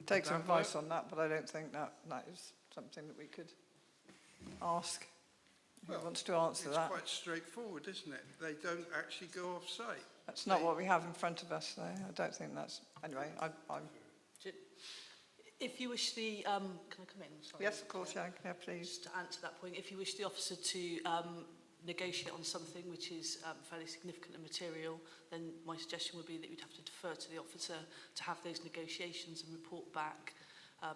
Take some advice on that, but I don't think that is something that we could ask. Who wants to answer that? It's quite straightforward, isn't it? They don't actually go off site. That's not what we have in front of us, though. I don't think that's... Anyway, I'm... If you wish the... can I come in? Sorry. Yes, of course, yeah, please. Just to answer that point, if you wish the officer to negotiate on something which is fairly significant and material, then my suggestion would be that you'd have to defer to the officer to have those negotiations and report back.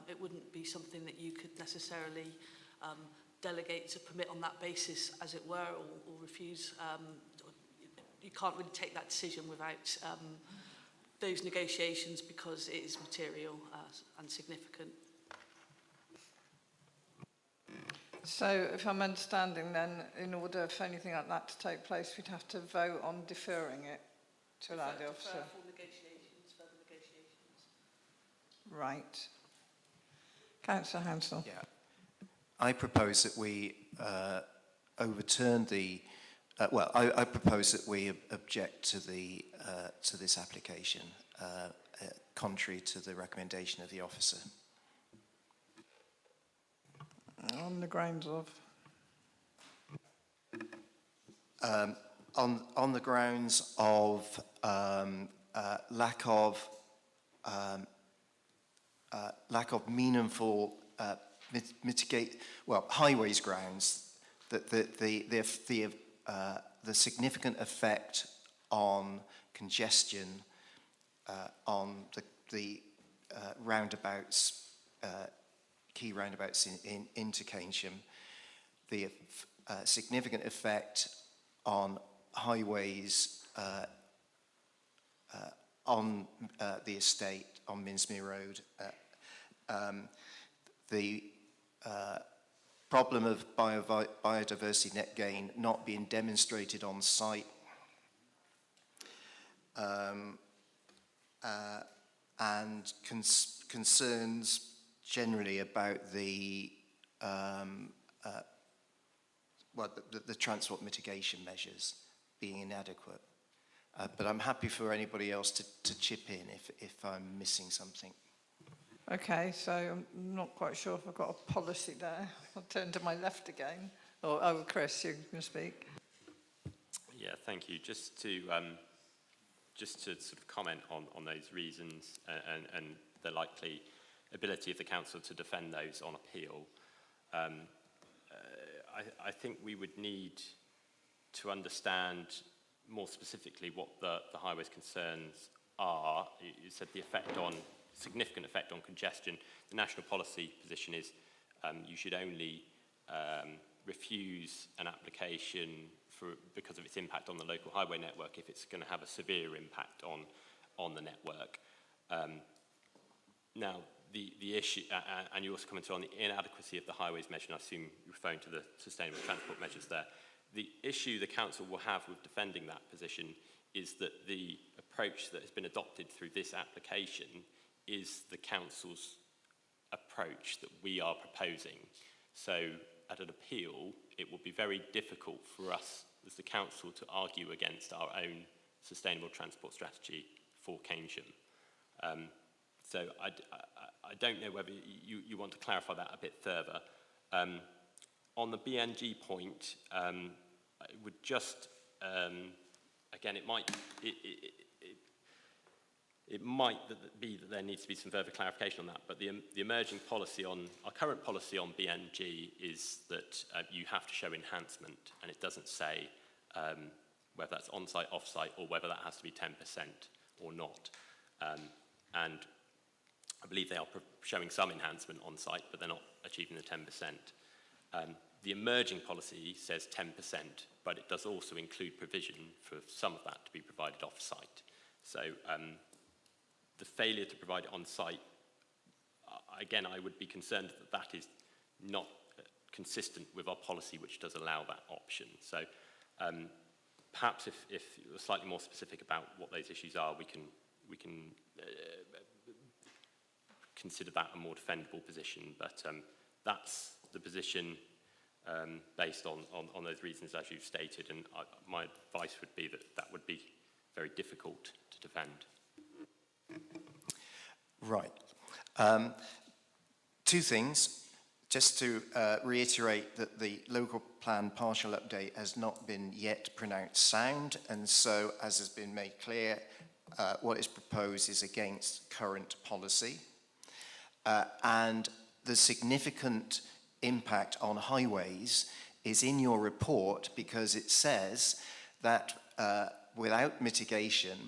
It wouldn't be something that you could necessarily delegate to permit on that basis, as it were, or refuse. You can't really take that decision without those negotiations because it is material and significant. So, if I'm understanding then, in order for anything like that to take place, we'd have to vote on deferring it to allow the officer. Defer for negotiations, further negotiations. Right. Councillor Hansel. Yeah. I propose that we overturn the... I propose that we object to this application, contrary to the recommendation of the officer. On the grounds of? On the grounds of lack of meaningful highways grounds, that the significant effect on congestion on the roundabouts, key roundabouts into Keynsham, the significant effect on highways on the estate on Minsmere Road. The problem of biodiversity net gain not being demonstrated on site, and concerns generally about the transport mitigation measures being inadequate. But I'm happy for anybody else to chip in if I'm missing something. Okay, so I'm not quite sure if I've got a policy there. I'll turn to my left again. Oh, Chris, you can speak. Yeah, thank you. Just to sort of comment on those reasons and the likely ability of the council to defend those on appeal. I think we would need to understand more specifically what the highways concerns are. You said the significant effect on congestion. The national policy position is you should only refuse an application because of its impact on the local highway network if it's going to have a severe impact on the network. Now, the issue, and you also commented on the inadequacy of the highways measure, and I assume you're referring to the sustainable transport measures there. The issue the council will have with defending that position is that the approach that has been adopted through this application is the council's approach that we are proposing. So at an appeal, it will be very difficult for us as the council to argue against our own sustainable transport strategy for Keynsham. So I don't know whether you want to clarify that a bit further. On the BNG point, it would just, again, it might be that there needs to be some further clarification on that, but the emerging policy our current policy on BNG is that you have to show enhancement, and it doesn't say whether that's on-site, off-site, or whether that has to be 10% or not. And I believe they are showing some enhancement on-site, but they're not achieving the 10%. The emerging policy says 10%, but it does also include provision for some of that to be provided off-site. So the failure to provide it on-site, again, I would be concerned that that is not consistent with our policy, which does allow that option. So perhaps if you're slightly more specific about what those issues are, we can consider that a more defendable position. But that's the position based on those reasons as you've stated, and my advice would be that would be very difficult to defend. Right. Two things. Just to reiterate that the local plan partial update has not been yet pronounced sound, and so, as has been made clear, what is proposed is against current policy. And the significant impact on highways is in your report because it says that without mitigation,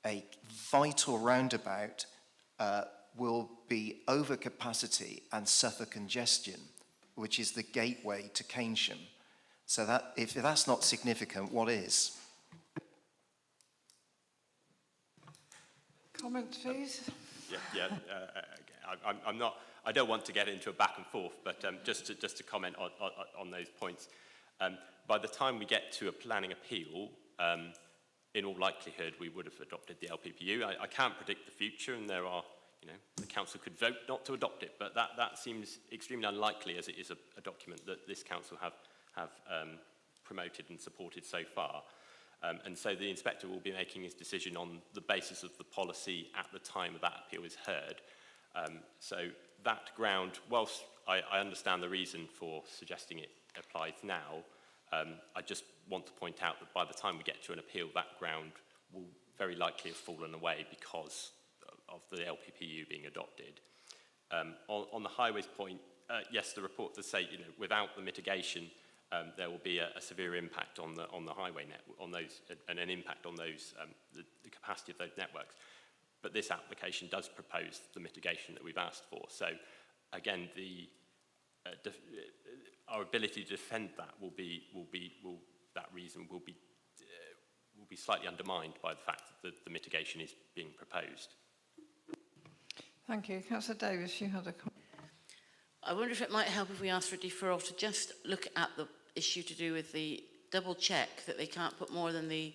a vital roundabout will be over capacity and suffer congestion, which is the gateway to Keynsham. So that, if that's not significant, what is? Comments, please? I don't want to get into a back and forth, but just to comment on those points. By the time we get to a planning appeal, in all likelihood, we would have adopted the LPPU. I can't predict the future, and there are, the council could vote not to adopt it, but that seems extremely unlikely, as it is a document that this council have promoted and supported so far. And so the inspector will be making his decision on the basis of the policy at the time that appeal is heard. So that ground, whilst I understand the reason for suggesting it applies now, I just want to point out that by the time we get to an appeal, that ground will very likely have fallen away because of the LPPU being adopted. On the highways point, yes, the report does say, without the mitigation, there will be a severe impact on the highway network, on those, and an impact on those the capacity of those networks. But this application does propose the mitigation that we've asked for. So, again, our ability to defend that that reason will be will be slightly undermined by the fact that the mitigation is being proposed. Thank you. Councillor Davis, you had a comment. I wonder if it might help if we ask for a deferral to just look at the issue to do with the double check that they can't put more than the,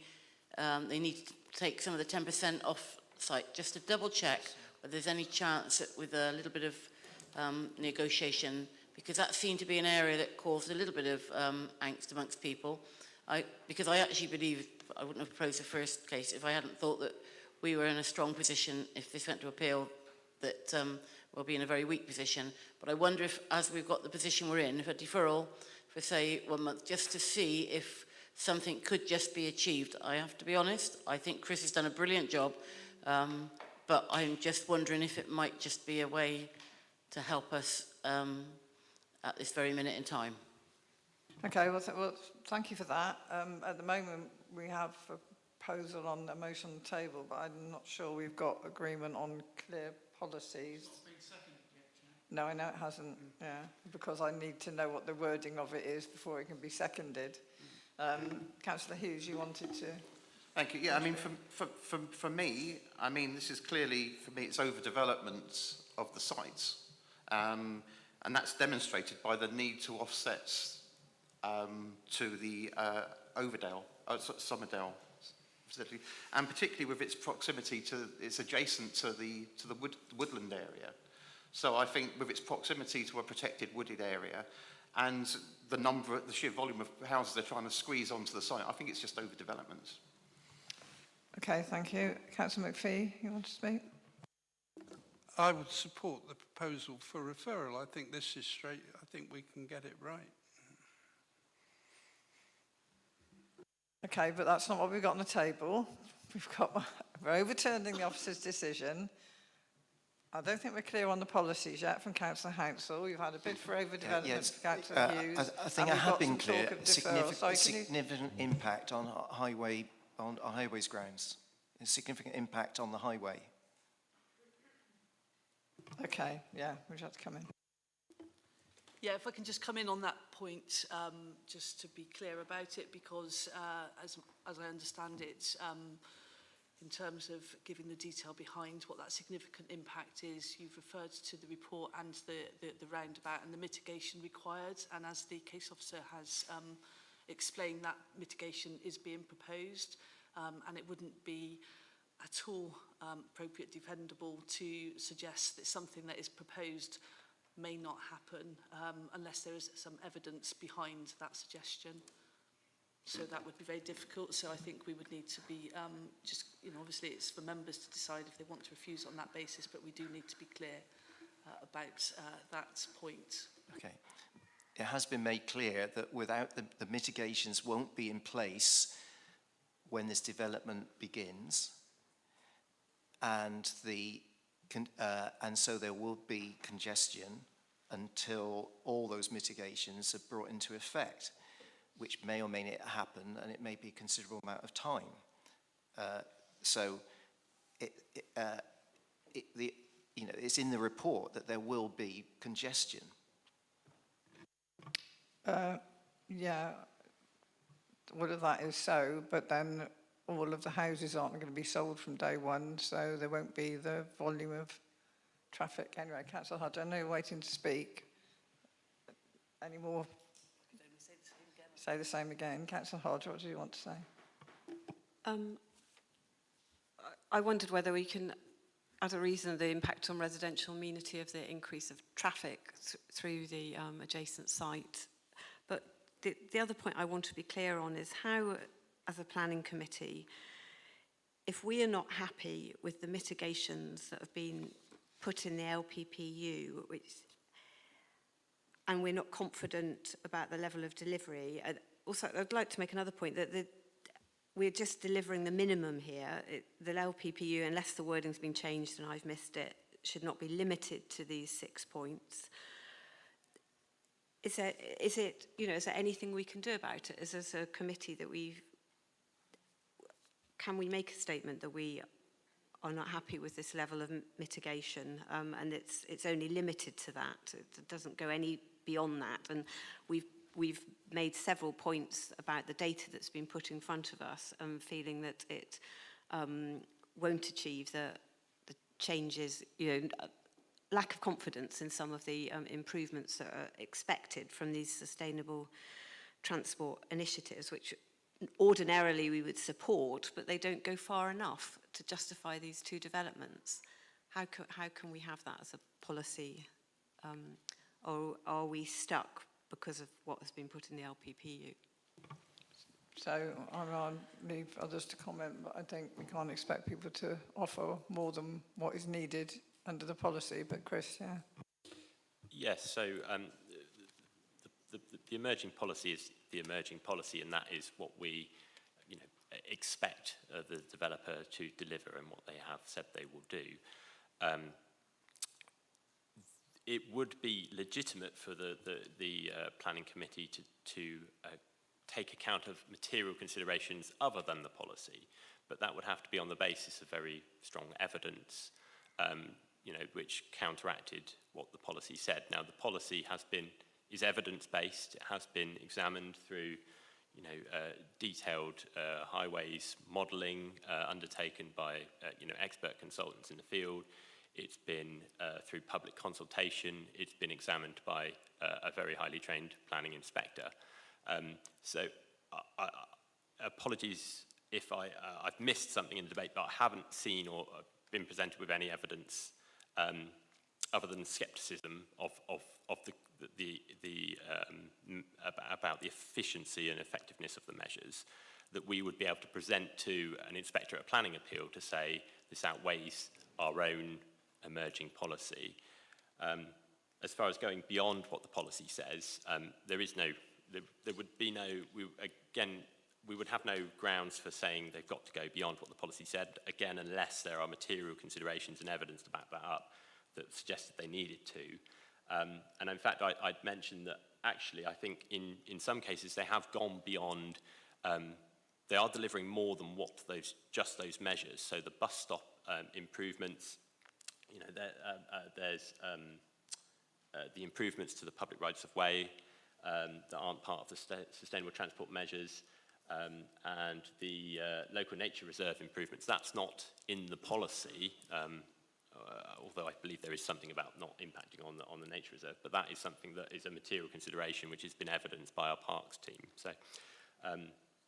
they need to take some of the 10% off site, just to double check whether there's any chance that with a little bit of negotiation, because that seemed to be an area that caused a little bit of angst amongst people. Because I actually believe I wouldn't have proposed the first case if I hadn't thought that we were in a strong position if this went to appeal, that we'll be in a very weak position. But I wonder if, as we've got the position we're in, if a deferral for, say, 1 month, just to see if something could just be achieved. I have to be honest, I think Chris has done a brilliant job, but I'm just wondering if it might just be a way to help us at this very minute in time. Okay, well, thank you for that. At the moment, we have a proposal on a motion on the table, but I'm not sure we've got agreement on clear policies. No, I know it hasn't, yeah, because I need to know what the wording of it is before it can be seconded. Councillor Hughes, you wanted to... Thank you. Yeah, I mean, for me, I mean, this is clearly, for me, it's overdevelopment of the sites. And that's demonstrated by the need to offset to the Somerdale facility, and particularly with its proximity to, it's adjacent to the woodland area. So I think with its proximity to a protected wooded area and the sheer volume of houses they're trying to squeeze onto the site, I think it's just overdevelopment. Okay, thank you. Councillor McPhee, you want to speak? I would support the proposal for referral. I think this is straight. I think we can get it right. Okay, but that's not what we've got on the table. We're overturning the officer's decision. I don't think we're clear on the policies yet from Councillor Hounsell. We've had a bid for overdevelopment from Councillor Hughes. I think I have been clear. Significant impact on highways grounds. A significant impact on the highway. Okay, yeah, would you have to come in? Yeah, if I can just come in on that point, just to be clear about it, because as I understand it, in terms of giving the detail behind what that significant impact is, you've referred to the report and the roundabout and the mitigation required, and as the case officer has explained, that mitigation is being proposed, and it wouldn't be at all appropriate, defendable to suggest that something that is proposed may not happen unless there is some evidence behind that suggestion. So that would be very difficult. So I think we would need to be just, you know, obviously it's for members to decide if they want to refuse on that basis, but we do need to be clear about that point. Okay. It has been made clear that without the mitigations won't be in place when this development begins, and so there will be congestion until all those mitigations are brought into effect, which may or may not happen, and it may be a considerable amount of time. So it's in the report that there will be congestion. Yeah, all of that is so, but then all of the houses aren't going to be sold from day one, so there won't be the volume of traffic. Anyway, Councillor Hodge, I know you're waiting to speak. Any more? Say the same again. Councillor Hodge, what do you want to say? I wondered whether we can, as a reason, the impact on residential amenity of the increase of traffic through the adjacent site. But the other point I want to be clear on is how, as a planning committee, if we are not happy with the mitigations that have been put in the LPPU, and we're not confident about the level of delivery. And also, I'd like to make another point that we're just delivering the minimum here. The LPPU, unless the wording's been changed and I've missed it, should not be limited to these 6 points. Is there anything we can do about it? As a committee that can we make a statement that we are not happy with this level of mitigation, and it's only limited to that? It doesn't go any beyond that, and we've we've made several points about the data that's been put in front of us and feeling that it won't achieve the changes, lack of confidence in some of the improvements that are expected from these sustainable transport initiatives, which ordinarily we would support, but they don't go far enough to justify these two developments. How can we have that as a policy? Or are we stuck because of what has been put in the LPPU? So I'll leave others to comment, but I think we can't expect people to offer more than what is needed under the policy. But Chris, yeah. Yes, so the emerging policy is the emerging policy, and that is what we expect the developer to deliver and what they have said they will do. It would be legitimate for the planning committee to take account of material considerations other than the policy, but that would have to be on the basis of very strong evidence, which counteracted what the policy said. Now, the policy is evidence-based. It has been examined through, detailed highways modelling undertaken by, expert consultants in the field. It's been through public consultation. It's been examined by a very highly trained planning inspector. So apologies if I've missed something in the debate, but I haven't seen or been presented with any evidence other than scepticism about the efficiency and effectiveness of the measures that we would be able to present to an inspector at a planning appeal to say this outweighs our own emerging policy. As far as going beyond what the policy says, there would be no, we would have no grounds for saying they've got to go beyond what the policy said, again, unless there are material considerations and evidence to back that up that suggested they needed to. And in fact, I'd mentioned that actually I think in some cases they have gone beyond, they are delivering more than what just those measures. So the bus stop improvements, there's the improvements to the public rights of way that aren't part of the sustainable transport measures, and the local nature reserve improvements. That's not in the policy, although I believe there is something about not impacting on the nature reserve, but that is something that is a material consideration which has been evidenced by our parks team. So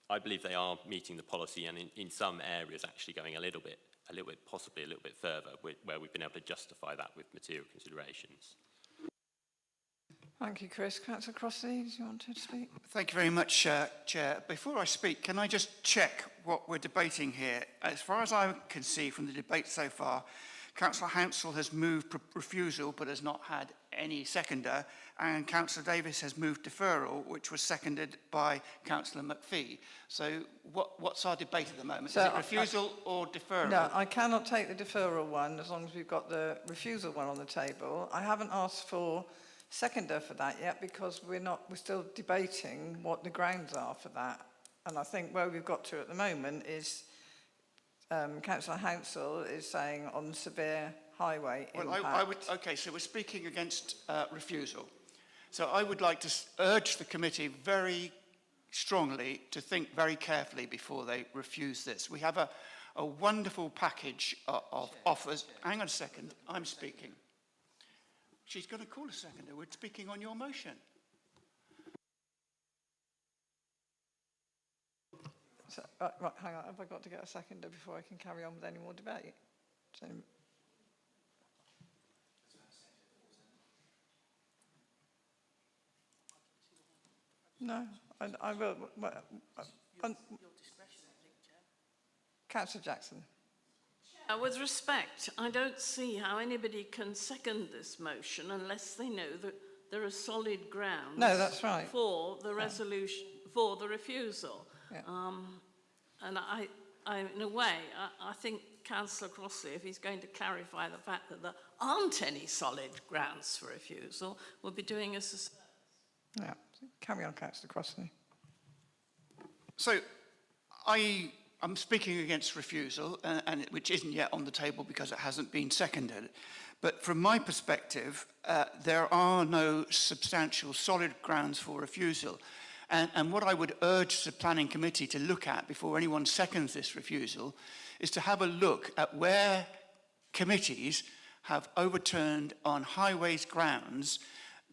I believe they are meeting the policy, and in some areas actually going possibly a little bit further, where we've been able to justify that with material considerations. Thank you, Chris. Councillor Crossley, do you want to speak? Thank you very much, Chair. Before I speak, can I just check what we're debating here? As far as I can see from the debate so far, Councillor Hounsell has moved refusal but has not had any seconder, and Councillor Davis has moved deferral, which was seconded by Councillor McPhee. So what's our debate at the moment? So is it refusal or deferral? No, I cannot take the deferral one as long as we've got the refusal one on the table. I haven't asked for seconder for that yet because we're still debating what the grounds are for that. And I think where we've got to at the moment is Councillor Hounsell is saying on severe highway impact. Okay, so we're speaking against refusal. So I would like to urge the committee very strongly to think very carefully before they refuse this. We have a wonderful package of offers. Hang on a second, I'm speaking. She's going to call a seconder. We're speaking on your motion. So, right, hang on. Have I got to get a seconder before I can carry on with any more debate? So, no, I will. Councillor Jackson. With respect, I don't see how anybody can second this motion unless they know that there are solid grounds. No, that's right. For the resolution, for the refusal. Yeah. And I, in a way, I think Councillor Crossley, if he's going to clarify the fact that there aren't any solid grounds for refusal, will be doing us a service. Yeah, carry on, Councillor Crossley. So I'm speaking against refusal, which isn't yet on the table because it hasn't been seconded. But from my perspective, there are no substantial solid grounds for refusal. And what I would urge the planning committee to look at before anyone seconds this refusal is to have a look at where committees have overturned on highways grounds.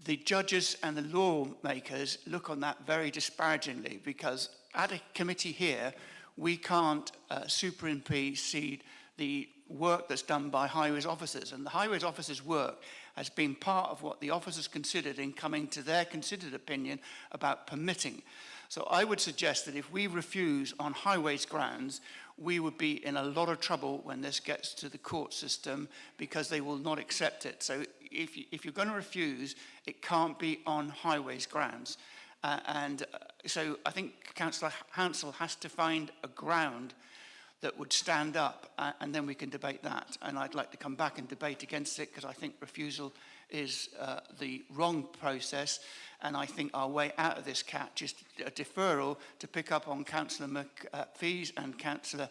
The judges and the lawmakers look on that very disparagingly, because at a committee here, we can't supersede the work that's done by highways officers. And the highways officers' work has been part of what the officers considered in coming to their considered opinion about permitting. So I would suggest that if we refuse on highways grounds, we would be in a lot of trouble when this gets to the court system, because they will not accept it. So if you're going to refuse, it can't be on highways grounds. So I think Councillor Hansel has to find a ground that would stand up, and then we can debate that. And I'd like to come back and debate against it, because I think refusal is the wrong process, and I think our way out of this catch is a deferral, to pick up on Councillor McPhee's and Councillor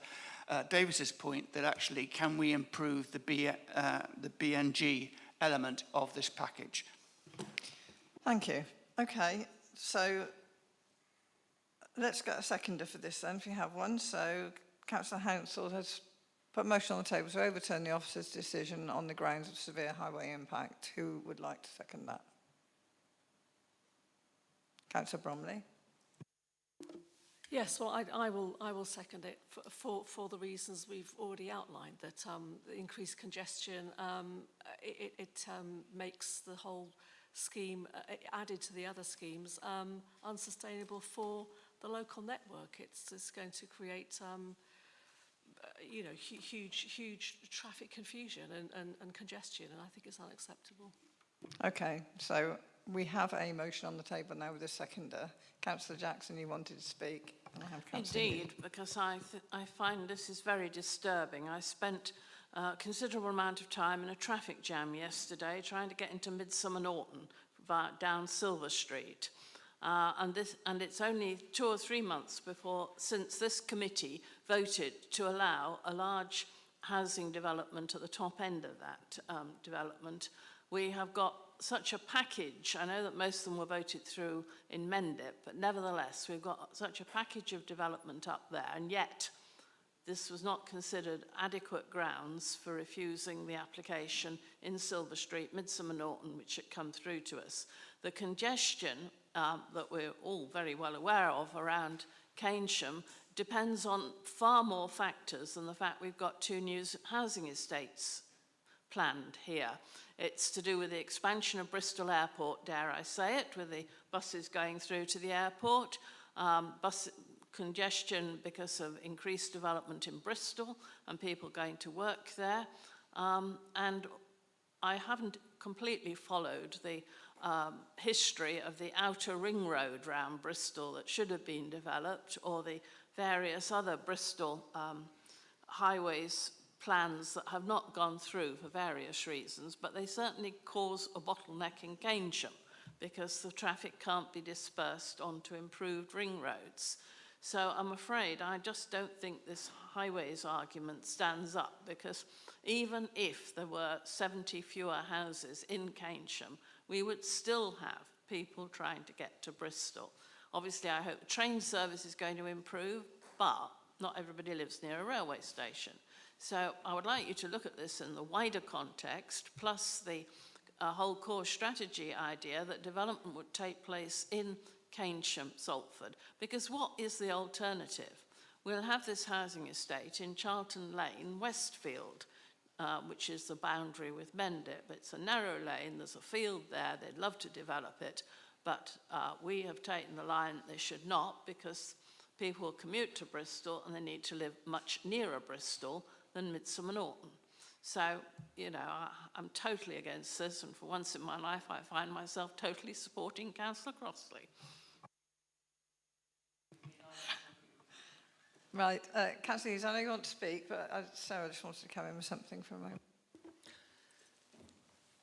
Davis's point, that actually can we improve the BNG element of this package. Thank you. Okay, so let's get a seconder for this then, if you have one. So Councillor Hansel has put a motion on the table to overturn the officer's decision on the grounds of severe highway impact. Who would like to second that? Councillor Bromley. Yes, well, I will second it for the reasons we've already outlined, that the increased congestion, it makes the whole scheme, added to the other schemes, unsustainable for the local network. It's going to create you know, huge traffic confusion and congestion, and I think it's unacceptable. Okay, so we have a motion on the table now with a seconder. Councillor Jackson, you wanted to speak. And I have Councillor Indeed, because I find this is very disturbing. I spent a considerable amount of time in a traffic jam yesterday trying to get into Midsummer Norton down Silver Street. And it's only 2 or 3 months since this committee voted to allow a large housing development at the top end of that development. We have got such a package. I know that most of them were voted through in Mendip, but nevertheless, we've got such a package of development up there, and yet this was not considered adequate grounds for refusing the application in Silver Street, Midsummer Norton, which had come through to us. The congestion that we're all very well aware of around Keynsham depends on far more factors than the fact we've got 2 new housing estates planned here. It's to do with the expansion of Bristol Airport, dare I say it, with the buses going through to the airport, bus congestion because of increased development in Bristol and people going to work there. And I haven't completely followed the history of the outer ring road round Bristol that should have been developed, or the various other Bristol highways plans that have not gone through for various reasons, but they certainly cause a bottleneck in Keynsham because the traffic can't be dispersed onto improved ring roads. So I'm afraid I just don't think this highways argument stands up, because even if there were 70 fewer houses in Keynsham, we would still have people trying to get to Bristol. Obviously, I hope the train service is going to improve, but not everybody lives near a railway station. So I would like you to look at this in the wider context, plus the whole core strategy idea that development would take place in Keynsham, Salford, because what is the alternative? We'll have this housing estate in Charlton Lane, Westfield, which is the boundary with Mendip. It's a narrow lane, there's a field there, they'd love to develop it, but we have taken the line they should not, because people will commute to Bristol and they need to live much nearer Bristol than Midsummer Norton. So, you know, I'm totally against this, and for once in my life I find myself totally supporting Councillor Crossley. Right, Councillor Hughes, I know you want to speak, but Sarah just wanted to come in with something for a moment.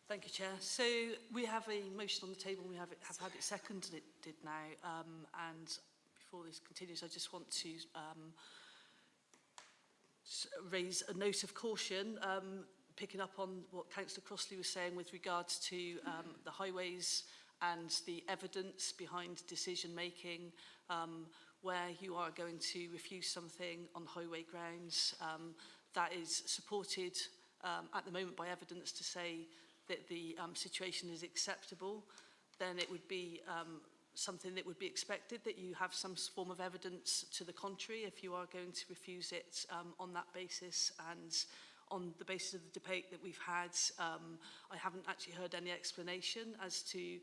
Thank you, Chair. So we have a motion on the table. We have had it seconded, it did now. And before this continues, I just want to raise a note of caution. picking up on what Councillor Crossley was saying with regards to the highways and the evidence behind decision making, where you are going to refuse something on highway grounds that is supported at the moment by evidence to say that the situation is acceptable, then it would be something that would be expected that you have some form of evidence to the contrary if you are going to refuse it on that basis. And on the basis of the debate that we've had, I haven't actually heard any explanation as to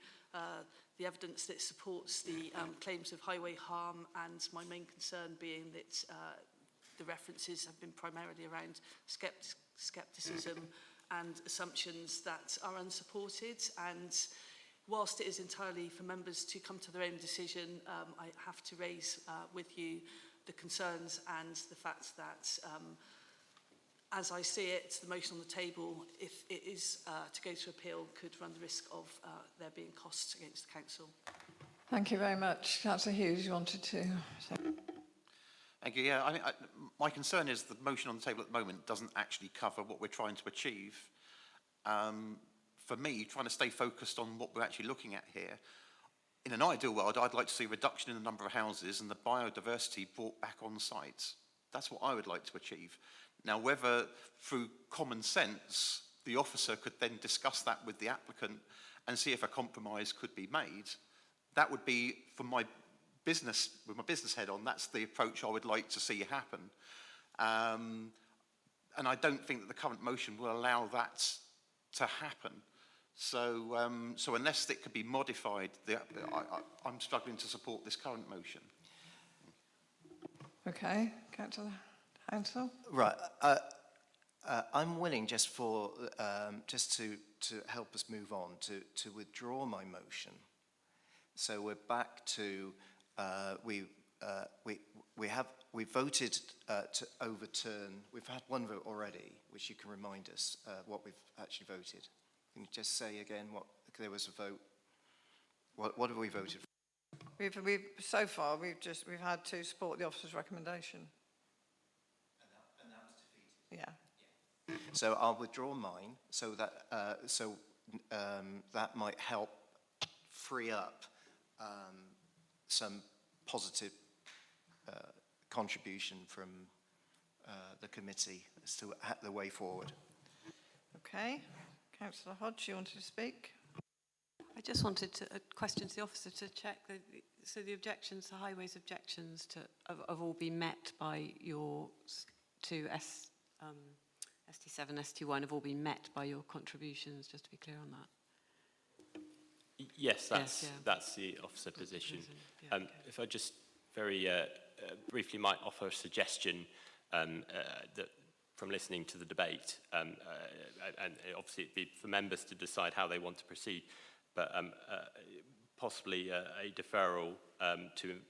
the evidence that supports the claims of highway harm, and my main concern being that the references have been primarily around scepticism and assumptions that are unsupported. And whilst it is entirely for members to come to their own decision, I have to raise with you the concerns and the fact that as I see it, the motion on the table, if it is to go to appeal, could run the risk of there being costs against the council. Thank you very much. Councillor Hughes, you wanted to say? Thank you. Yeah, I mean, my concern is the motion on the table at the moment doesn't actually cover what we're trying to achieve. For me, trying to stay focused on what we're actually looking at here, in an ideal world, I'd like to see a reduction in the number of houses and the biodiversity brought back on site. That's what I would like to achieve. Now, whether through common sense, the officer could then discuss that with the applicant and see if a compromise could be made, that would be, from my business, with my business head on, that's the approach I would like to see happen. And I don't think that the current motion will allow that to happen. So, so unless it could be modified, I'm struggling to support this current motion. Okay, Councillor Hounsell. Right. I'm willing just for just to help us move on to withdraw my motion. So we're back to we voted to overturn. We've had one vote already, which you can remind us what we've actually voted. Can you just say again what there was a vote? What have we voted for? We've so far we've had to support the officer's recommendation. And that was defeated. Yeah. So I'll withdraw mine, so that that might help free up some positive contribution from the committee as to the way forward. Okay, Councillor Hodge, you wanted to speak? I just wanted to question to the officer to check that so the objections, the highways objections have all been met by your two ST7, ST1 have all been met by your contributions, just to be clear on that. Yes, that's the officer position. Yeah, okay. If I just very briefly might offer a suggestion that from listening to the debate, and obviously it'd be for members to decide how they want to proceed, but possibly a deferral to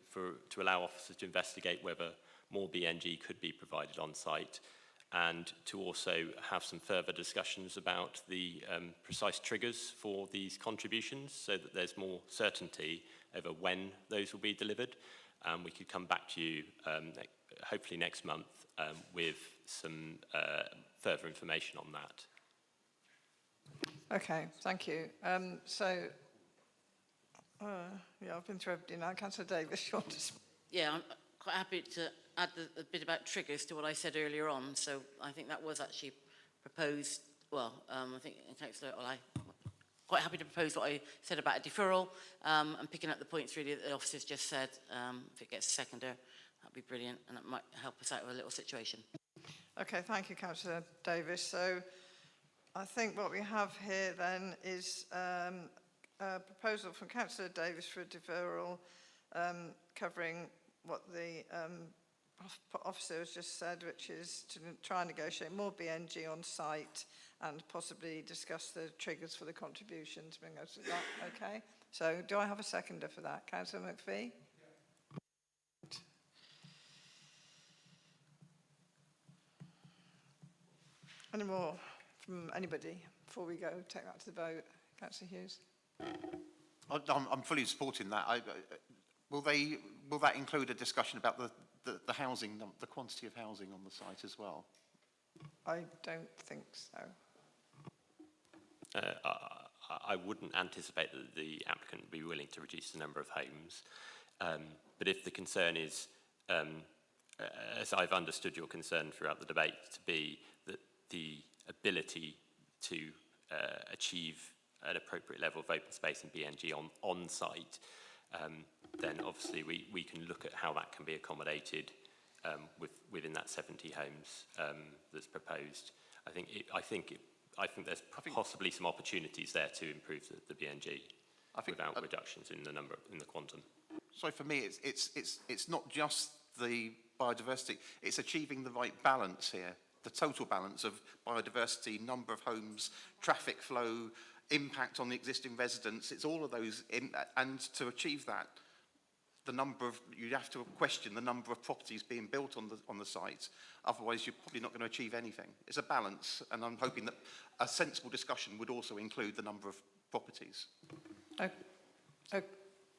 allow officers to investigate whether more BNG could be provided on site, and to also have some further discussions about the precise triggers for these contributions so that there's more certainty over when those will be delivered. We could come back to you hopefully next month with some further information on that. Okay, thank you. Yeah, I've been through everything now. Councillor Davis, you want to speak? Yeah, I'm quite happy to add the bit about triggers to what I said earlier on. So I think that was actually proposed. Well, I think Councillor, I'm quite happy to propose what I said about a deferral and picking up the points really that the officers just said. If it gets a seconder, that'd be brilliant, and that might help us out with a little situation. Okay, thank you, Councillor Davis. So I think what we have here then is a proposal from Councillor Davis for a deferral covering what the officer has just said, which is to try and negotiate more BNG on site and possibly discuss the triggers for the contributions. Bring us to that, okay? So do I have a seconder for that? Councillor McPhee? Any more from anybody before we go take that to the vote? Councillor Hughes? I'm fully supporting that. Will that include a discussion about the housing, the quantity of housing on the site as well? I don't think so. I wouldn't anticipate that the applicant would be willing to reduce the number of homes. But if the concern is, as I've understood your concern throughout the debate to be, that the ability to achieve an appropriate level of open space in BNG on site, then obviously we can look at how that can be accommodated within that 70 homes that's proposed. I think there's possibly some opportunities there to improve the BNG without reductions in the quantum. So for me, it's not just the biodiversity, it's achieving the right balance here, the total balance of biodiversity, number of homes, traffic flow, impact on the existing residents. It's all of those, and to achieve that, you'd have to question the number of properties being built on the site. Otherwise, you're probably not going to achieve anything. It's a balance, and I'm hoping that a sensible discussion would also include the number of properties.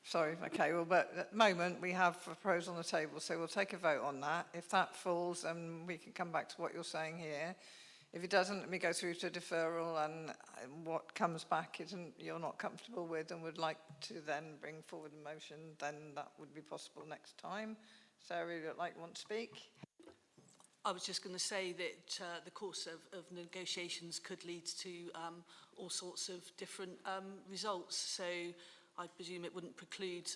Sorry, okay, well, but at the moment we have a proposal on the table, so we'll take a vote on that. If that falls, then we can come back to what you're saying here. If it doesn't, we go through to deferral, and what comes back you're not comfortable with and would like to then bring forward a motion, then that would be possible next time. Sarah, you'd want to speak? I was just going to say that the course of negotiations could lead to all sorts of different results. So I presume it wouldn't preclude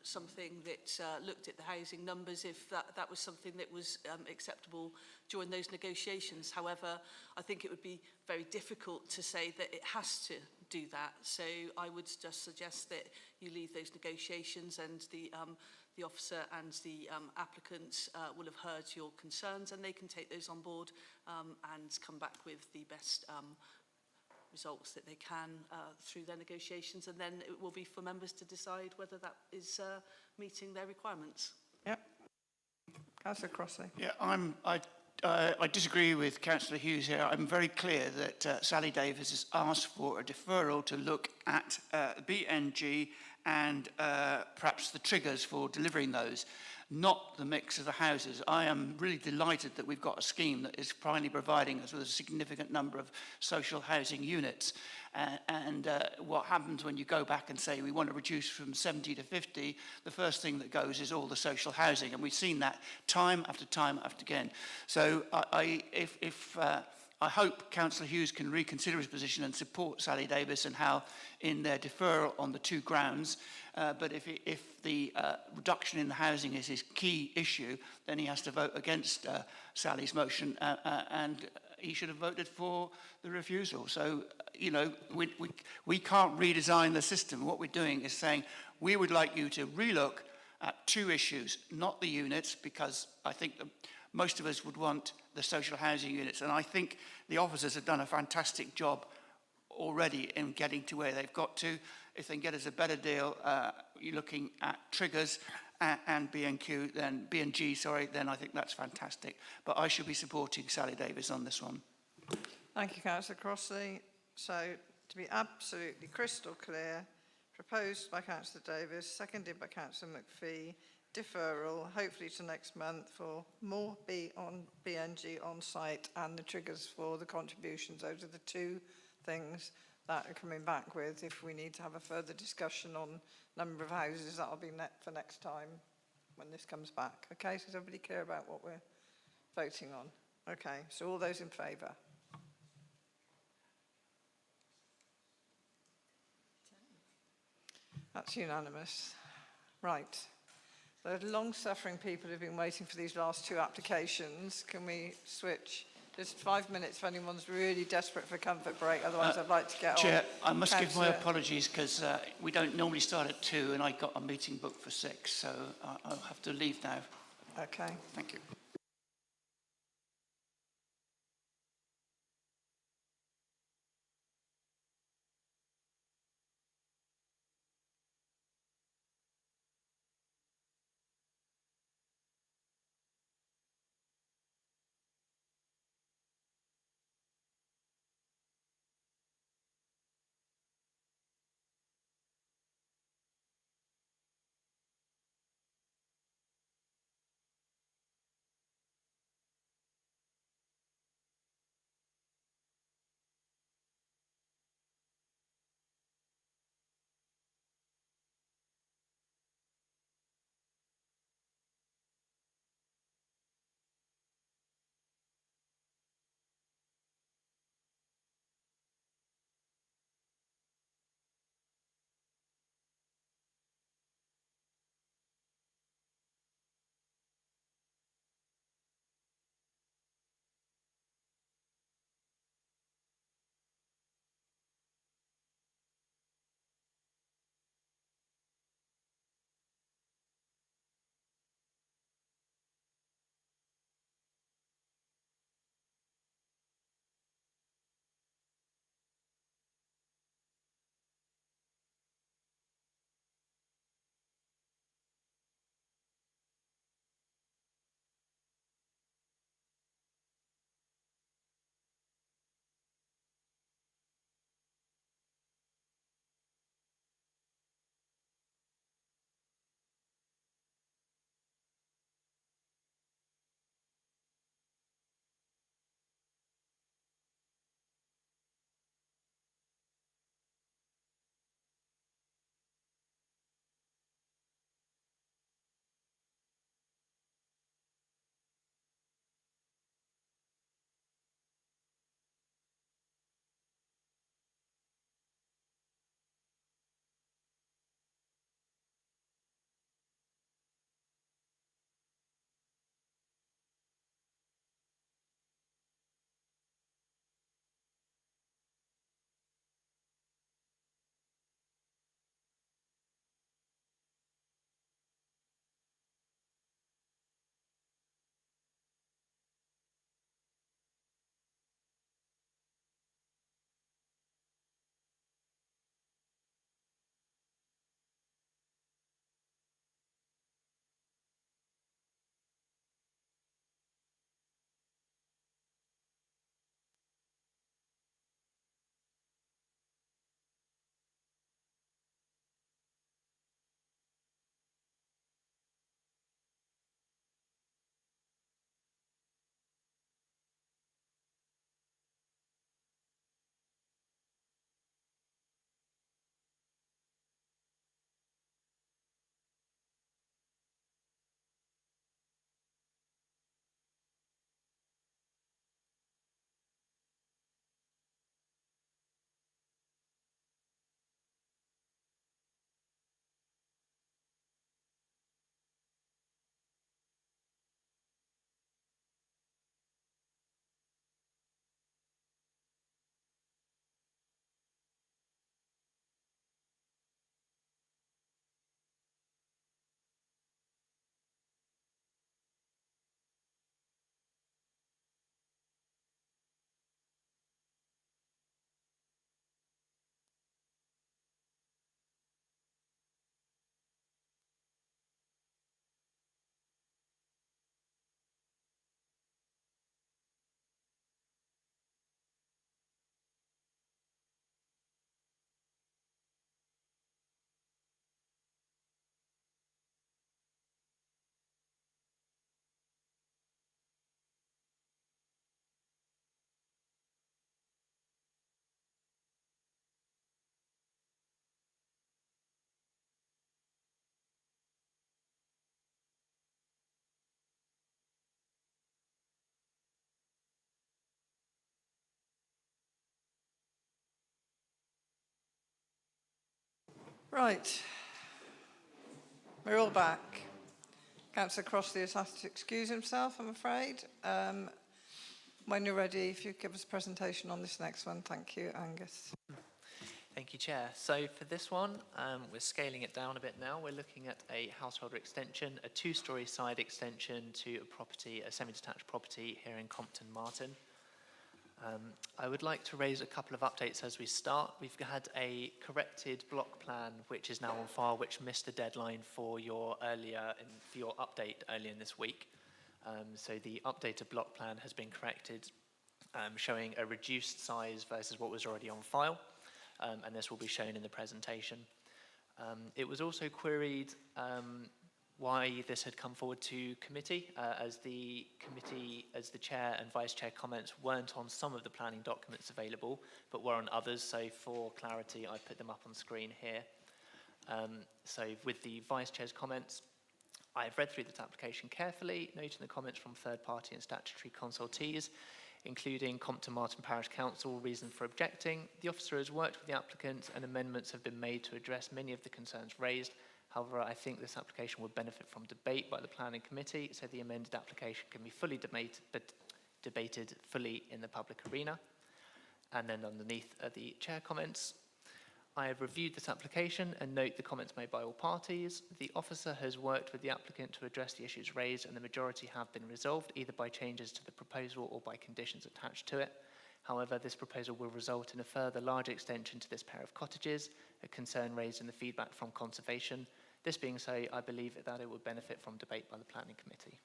something that looked at the housing numbers if that was something that was acceptable during those negotiations. However, I think it would be very difficult to say that it has to do that. So I would just suggest that you leave those negotiations, and the officer and the applicant will have heard your concerns, and they can take those on board and come back with the best results that they can through their negotiations, and then it will be for members to decide whether that is meeting their requirements. Yep. Councillor Crossley. Yeah, I disagree with Councillor Hughes here. I'm very clear that Sally Davis has asked for a deferral to look at BNG and perhaps the triggers for delivering those, not the mix of the houses. I am really delighted that we've got a scheme that is finally providing us with a significant number of social housing units. And what happens when you go back and say we want to reduce from 70 to 50, the first thing that goes is all the social housing. And we've seen that time after time after again. So I hope Councillor Hughes can reconsider his position and support Sally Davis and how in their deferral on the two grounds. But if the reduction in the housing is his key issue, then he has to vote against Sally's motion, and he should have voted for the refusal. So, you know, we can't redesign the system. What we're doing is saying we would like you to relook at two issues, not the units, because I think that most of us would want the social housing units. And I think the officers have done a fantastic job already in getting to where they've got to. If they can get us a better deal, you're looking at triggers and BNG, then I think that's fantastic. But I should be supporting Sally Davis on this one. Thank you, Councillor Crossley. So, to be absolutely crystal clear, proposed by Councillor Davis, seconded by Councillor McPhee, deferral, hopefully to next month, for more BNG on site and the triggers for the contributions. Those are the two things that are coming back with. If we need to have a further discussion on number of houses, that'll be for next time when this comes back. Okay, so is everybody clear about what we're voting on? Okay, so all those in favour? That's unanimous. Right. The long-suffering people who've been waiting for these last two applications, can we switch? Just 5 minutes if anyone's really desperate for a comfort break, otherwise I'd like to get Chair, on. Chair, I must give my apologies because we don't normally start at 2 and I got a meeting booked for 6, so I'll have to leave now. Okay. Thank you. Right. We're all back. Councillor Crossley has had to excuse himself, I'm afraid. When you're ready, if you give us a presentation on this next one. Thank you, Angus. Thank you, Chair. So for this one, we're scaling it down a bit now. We're looking at a householder extension, a two-storey side extension to a property, a semi-detached property here in Compton Martin. I would like to raise a couple of updates as we start. We've had a corrected block plan, which is now on file, which missed the deadline for your update earlier in this week. So the updated block plan has been corrected, showing a reduced size versus what was already on file. And this will be shown in the presentation. It was also queried why this had come forward to committee, as the chair and vice chair comments weren't on some of the planning documents available, but were on others. So for clarity, I put them up on screen here. So with the vice chair's comments, I've read through this application carefully, noting the comments from third party and statutory consultees, including Compton Martin Parish Council, reason for objecting. The officer has worked with the applicant and amendments have been made to address many of the concerns raised. However, I think this application would benefit from debate by the planning committee, so the amended application can be fully debated fully in the public arena. And then underneath are the chair comments. I have reviewed this application and note the comments made by all parties. The officer has worked with the applicant to address the issues raised, and the majority have been resolved either by changes to the proposal or by conditions attached to it. However, this proposal will result in a further large extension to this pair of cottages, a concern raised in the feedback from conservation. This being so, I believe that it would benefit from debate by the planning committee.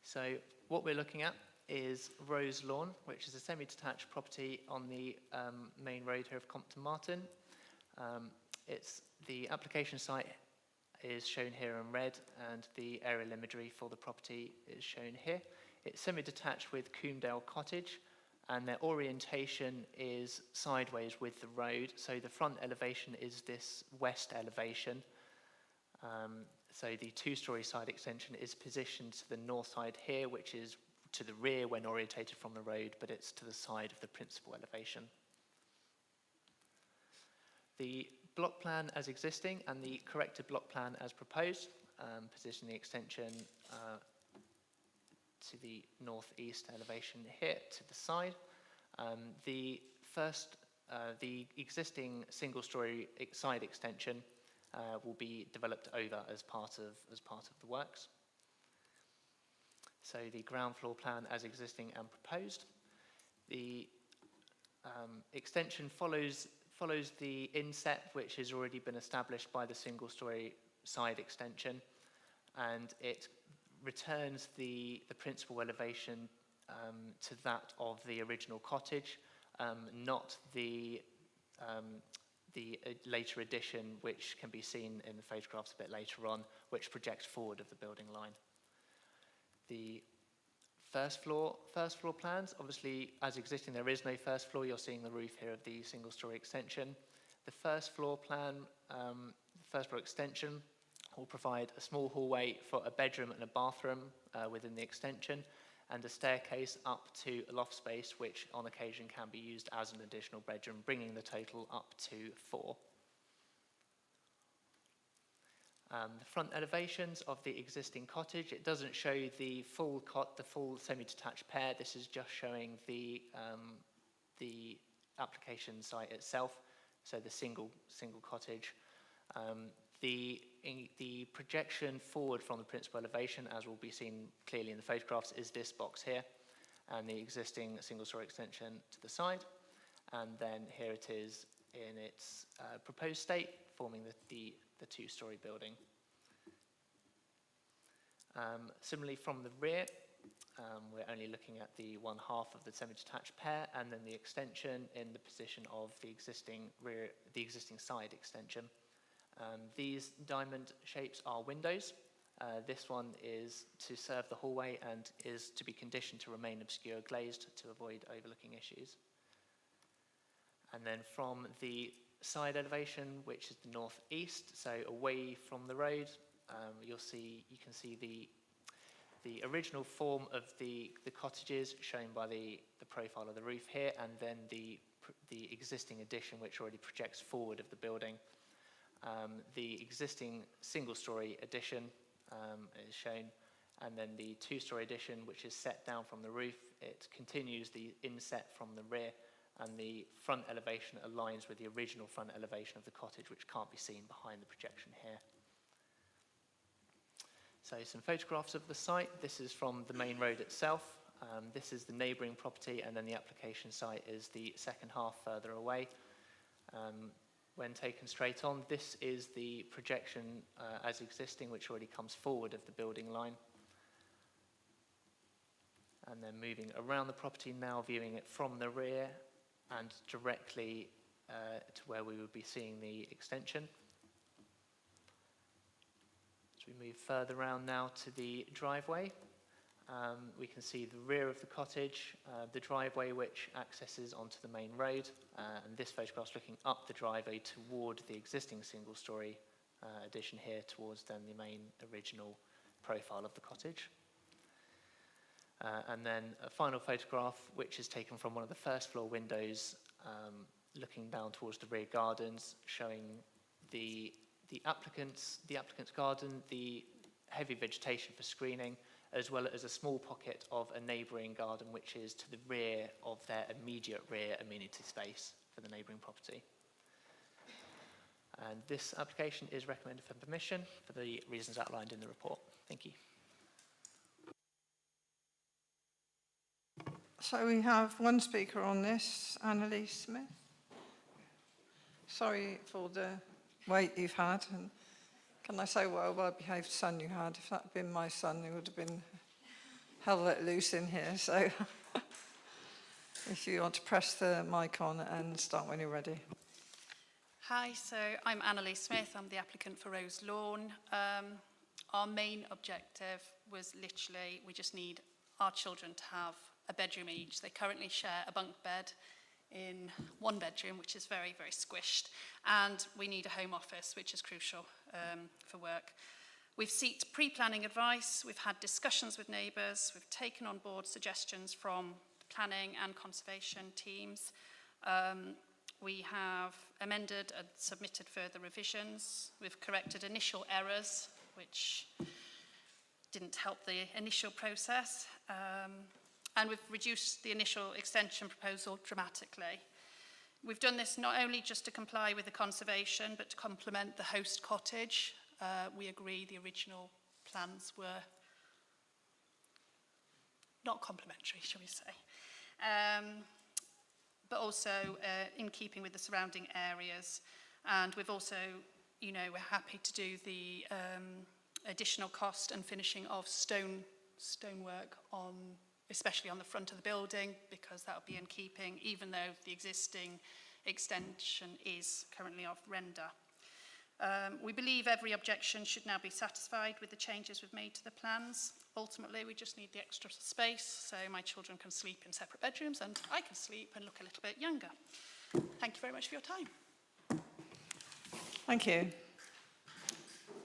So what we're looking at is Rose Lawn, which is a semi-detached property on the main road here of Compton Martin. It's the application site is shown here in red, and the aerial imagery for the property is shown here. It's semi-detached with Coomdale Cottage, and their orientation is sideways with the road. So the front elevation is this west elevation. So the two-storey side extension is positioned to the north side here, which is to the rear when orientated from the road, but it's to the side of the principal elevation. The block plan as existing and the corrected block plan as proposed position the extension to the northeast elevation here to the side. The existing single-storey side extension will be developed over as part of the works. So the ground floor plan as existing and proposed. The extension follows the inset which has already been established by the single-storey side extension, and it returns the principal elevation to that of the original cottage, not the later addition, which can be seen in the photographs a bit later on, which projects forward of the building line. The first floor plans, obviously as existing there is no first floor. You're seeing the roof here of the single-storey extension. The first floor plan, first floor extension will provide a small hallway for a bedroom and a bathroom within the extension, and a staircase up to a loft space, which on occasion can be used as an additional bedroom, bringing the total up to 4. The front elevations of the existing cottage, it doesn't show the full semi-detached pair. This is just showing the application site itself, so the single cottage. The projection forward from the principal elevation, as will be seen clearly in the photographs, is this box here, and the existing single-storey extension to the side. And then here it is in its proposed state, forming the two-storey building. Similarly, from the rear, we're only looking at the one half of the semi-detached pair, and then the extension in the position of the existing side extension. These diamond shapes are windows. This one is to serve the hallway and is to be conditioned to remain obscure glazed to avoid overlooking issues. And then from the side elevation, which is the northeast, so away from the road, you can see the original form of the cottages shown by the profile of the roof here, and then the the existing addition, which already projects forward of the building. The existing single-storey addition is shown, and then the two-storey addition, which is set down from the roof. It continues the inset from the rear, and the front elevation aligns with the original front elevation of the cottage, which can't be seen behind the projection here. So some photographs of the site. This is from the main road itself. This is the neighbouring property, and then the application site is the second half further away. When taken straight on, this is the projection as existing, which already comes forward of the building line. And then moving around the property now, viewing it from the rear and directly to where we would be seeing the extension. As we move further around now to the driveway, we can see the rear of the cottage, the driveway which accesses onto the main road, and this photograph is looking up the driveway toward the existing single-storey addition here, towards then the main original profile of the cottage. And then a final photograph which is taken from one of the first floor windows, looking down towards the rear gardens, showing the applicant's garden, the heavy vegetation for screening, as well as a small pocket of a neighbouring garden which is to the rear of their immediate rear amenity space for the neighbouring property. And this application is recommended for permission for the reasons outlined in the report. Thank you. So we have one speaker on this, Annalise Smith. Sorry for the wait you've had, and can I say what a well-behaved son you had? If that had been my son, he would have been hell let loose in here. So if you want to press the mic on and start when you're ready. Hi, so I'm Annalise Smith. I'm the applicant for Rose Lawn. Our main objective was literally, we just need our children to have a bedroom each. They currently share a bunk bed in one bedroom, which is very, very squished. And we need a home office, which is crucial for work. We've sought pre-planning advice. We've had discussions with neighbours. We've taken on board suggestions from the planning and conservation teams. We have amended and submitted further revisions. We've corrected initial errors, which didn't help the initial process. And we've reduced the initial extension proposal dramatically. We've done this not only just to comply with the conservation, but to complement the host cottage. We agree the original plans were not complementary, shall we say. But also in keeping with the surrounding areas. And we've also, we're happy to do the additional cost and finishing of stonework on, especially on the front of the building, because that will be in keeping, even though the existing extension is currently of render. We believe every objection should now be satisfied with the changes we've made to the plans. Ultimately, we just need the extra space so my children can sleep in separate bedrooms and I can sleep and look a little bit younger. Thank you very much for your time. Thank you.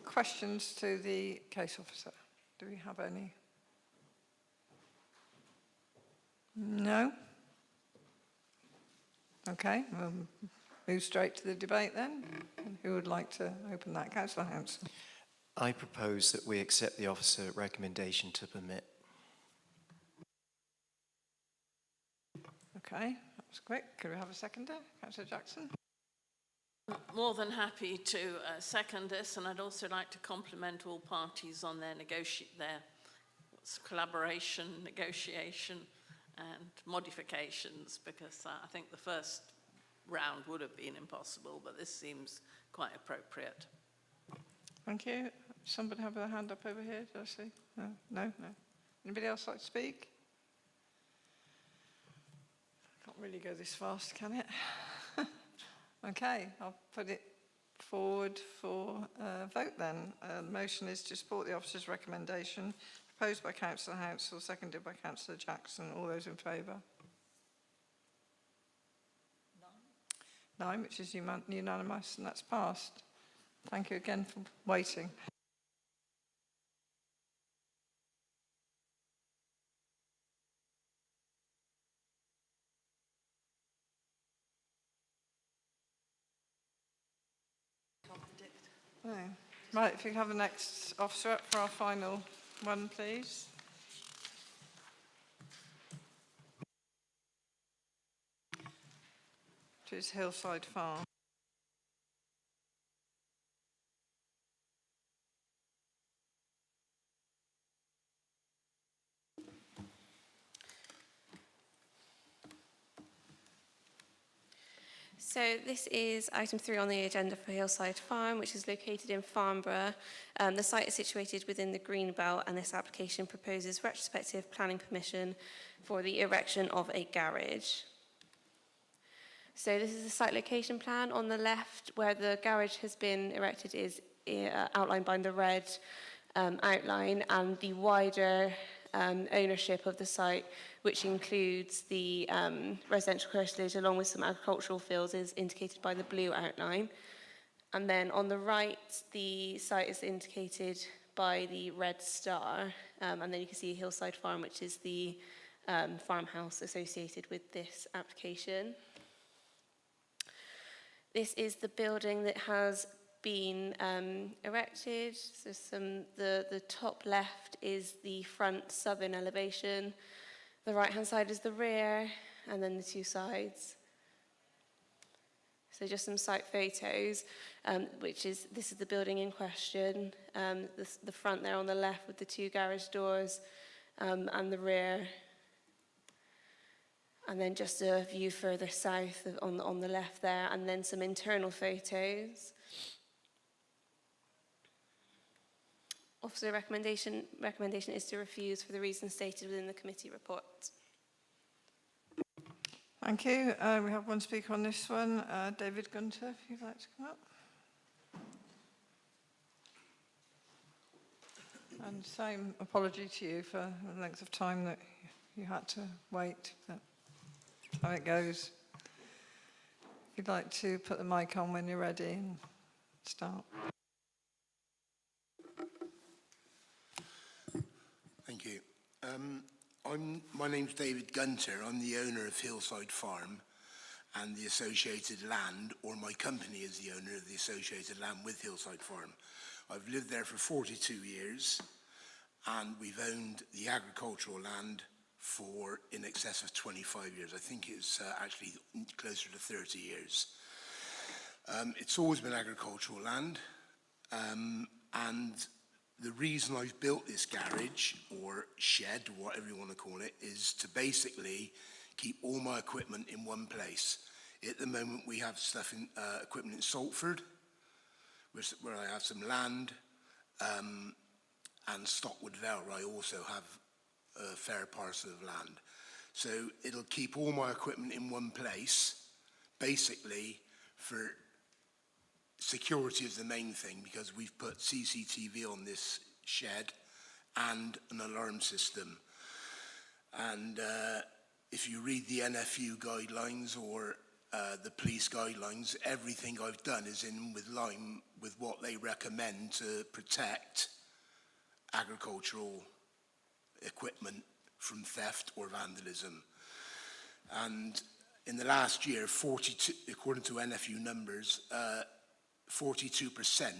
Questions to the case officer? Do we have any? No? Okay, we'll move straight to the debate then. Who would like to open that? Councillor Hampson. I propose that we accept the officer recommendation to permit. Okay, that was quick. Could we have a seconder? Councillor Jackson. More than happy to second this, and I'd also like to compliment all parties on their collaboration, negotiation and modifications, because I think the first round would have been impossible, but this seems quite appropriate. Thank you. Somebody have their hand up over here, did I see? No, no, no. Anybody else like to speak? Can't really go this fast, can it? Okay, I'll put it forward for a vote then. The motion is to support the officer's recommendation proposed by Councillor Hounsell, seconded by Councillor Jackson. All those in favour? 9, which is unanimous, and that's passed. Thank you again for waiting. No. Right, if you have the next officer up for our final one, please. Which is Hillside Farm. So this is item 3 on the agenda for Hillside Farm, which is located in Farnborough. The site is situated within the Greenbelt, and this application proposes retrospective planning permission for the erection of a garage. So this is the site location plan. On the left, where the garage has been erected, is outlined by the red outline, and the wider ownership of the site, which includes the residential curtilage along with some agricultural fields, is indicated by the blue outline. And then on the right, the site is indicated by the red star. And then you can see Hillside Farm, which is the farmhouse associated with this application. This is the building that has been erected. So the top left is the front southern elevation. The right-hand side is the rear, and then the two sides. So just some site photos, this is the building in question. The front there on the left with the two garage doors, and the rear. And then just a view further south on the left there, and then some internal photos. Officer recommendation is to refuse for the reasons stated within the committee report. Thank you. We have one speaker on this one, David Gunter, if you'd like to come up. And same apology to you for the length of time that you had to wait. That's how it goes. If you'd like to put the mic on when you're ready and start. Thank you. My name's David Gunter. I'm the owner of Hillside Farm and the associated land, or my company is the owner of the associated land with Hillside Farm. I've lived there for 42 years, and we've owned the agricultural land for in excess of 25 years. I think it's actually closer to 30 years. It's always been agricultural land, and the reason I've built this garage, or shed, or whatever you want to call it, is to basically keep all my equipment in one place. At the moment, we have stuff in equipment in Salford, where I have some land, and Stockwood Vale, where I also have a fair parcel of land. So it'll keep all my equipment in one place, basically for security is the main thing, because we've put CCTV on this shed and an alarm system. And if you read the NFU guidelines or the police guidelines, everything I've done is in with line with what they recommend to protect agricultural equipment from theft or vandalism. And in the last year, 42, according to NFU numbers, 42%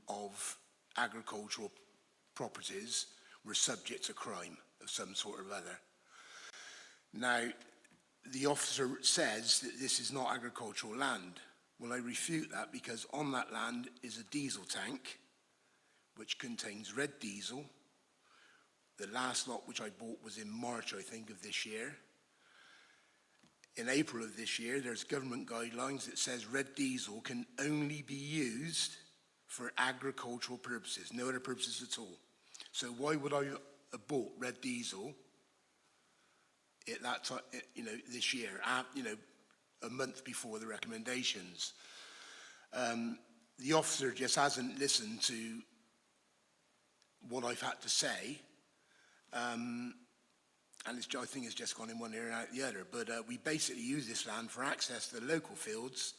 of agricultural properties were subject to crime of some sort or other. Now, the officer says that this is not agricultural land. Well, I refute that, because on that land is a diesel tank, which contains red diesel. The last lot which I bought was in March, I think, of this year. In April of this year, there's government guidelines that says red diesel can only be used for agricultural purposes, no other purposes at all. So why would I have bought red diesel at that time, this year, a month before the recommendations? The officer just hasn't listened to what I've had to say. And I think it's just gone in one ear and out the other. But we basically use this land for access to the local fields.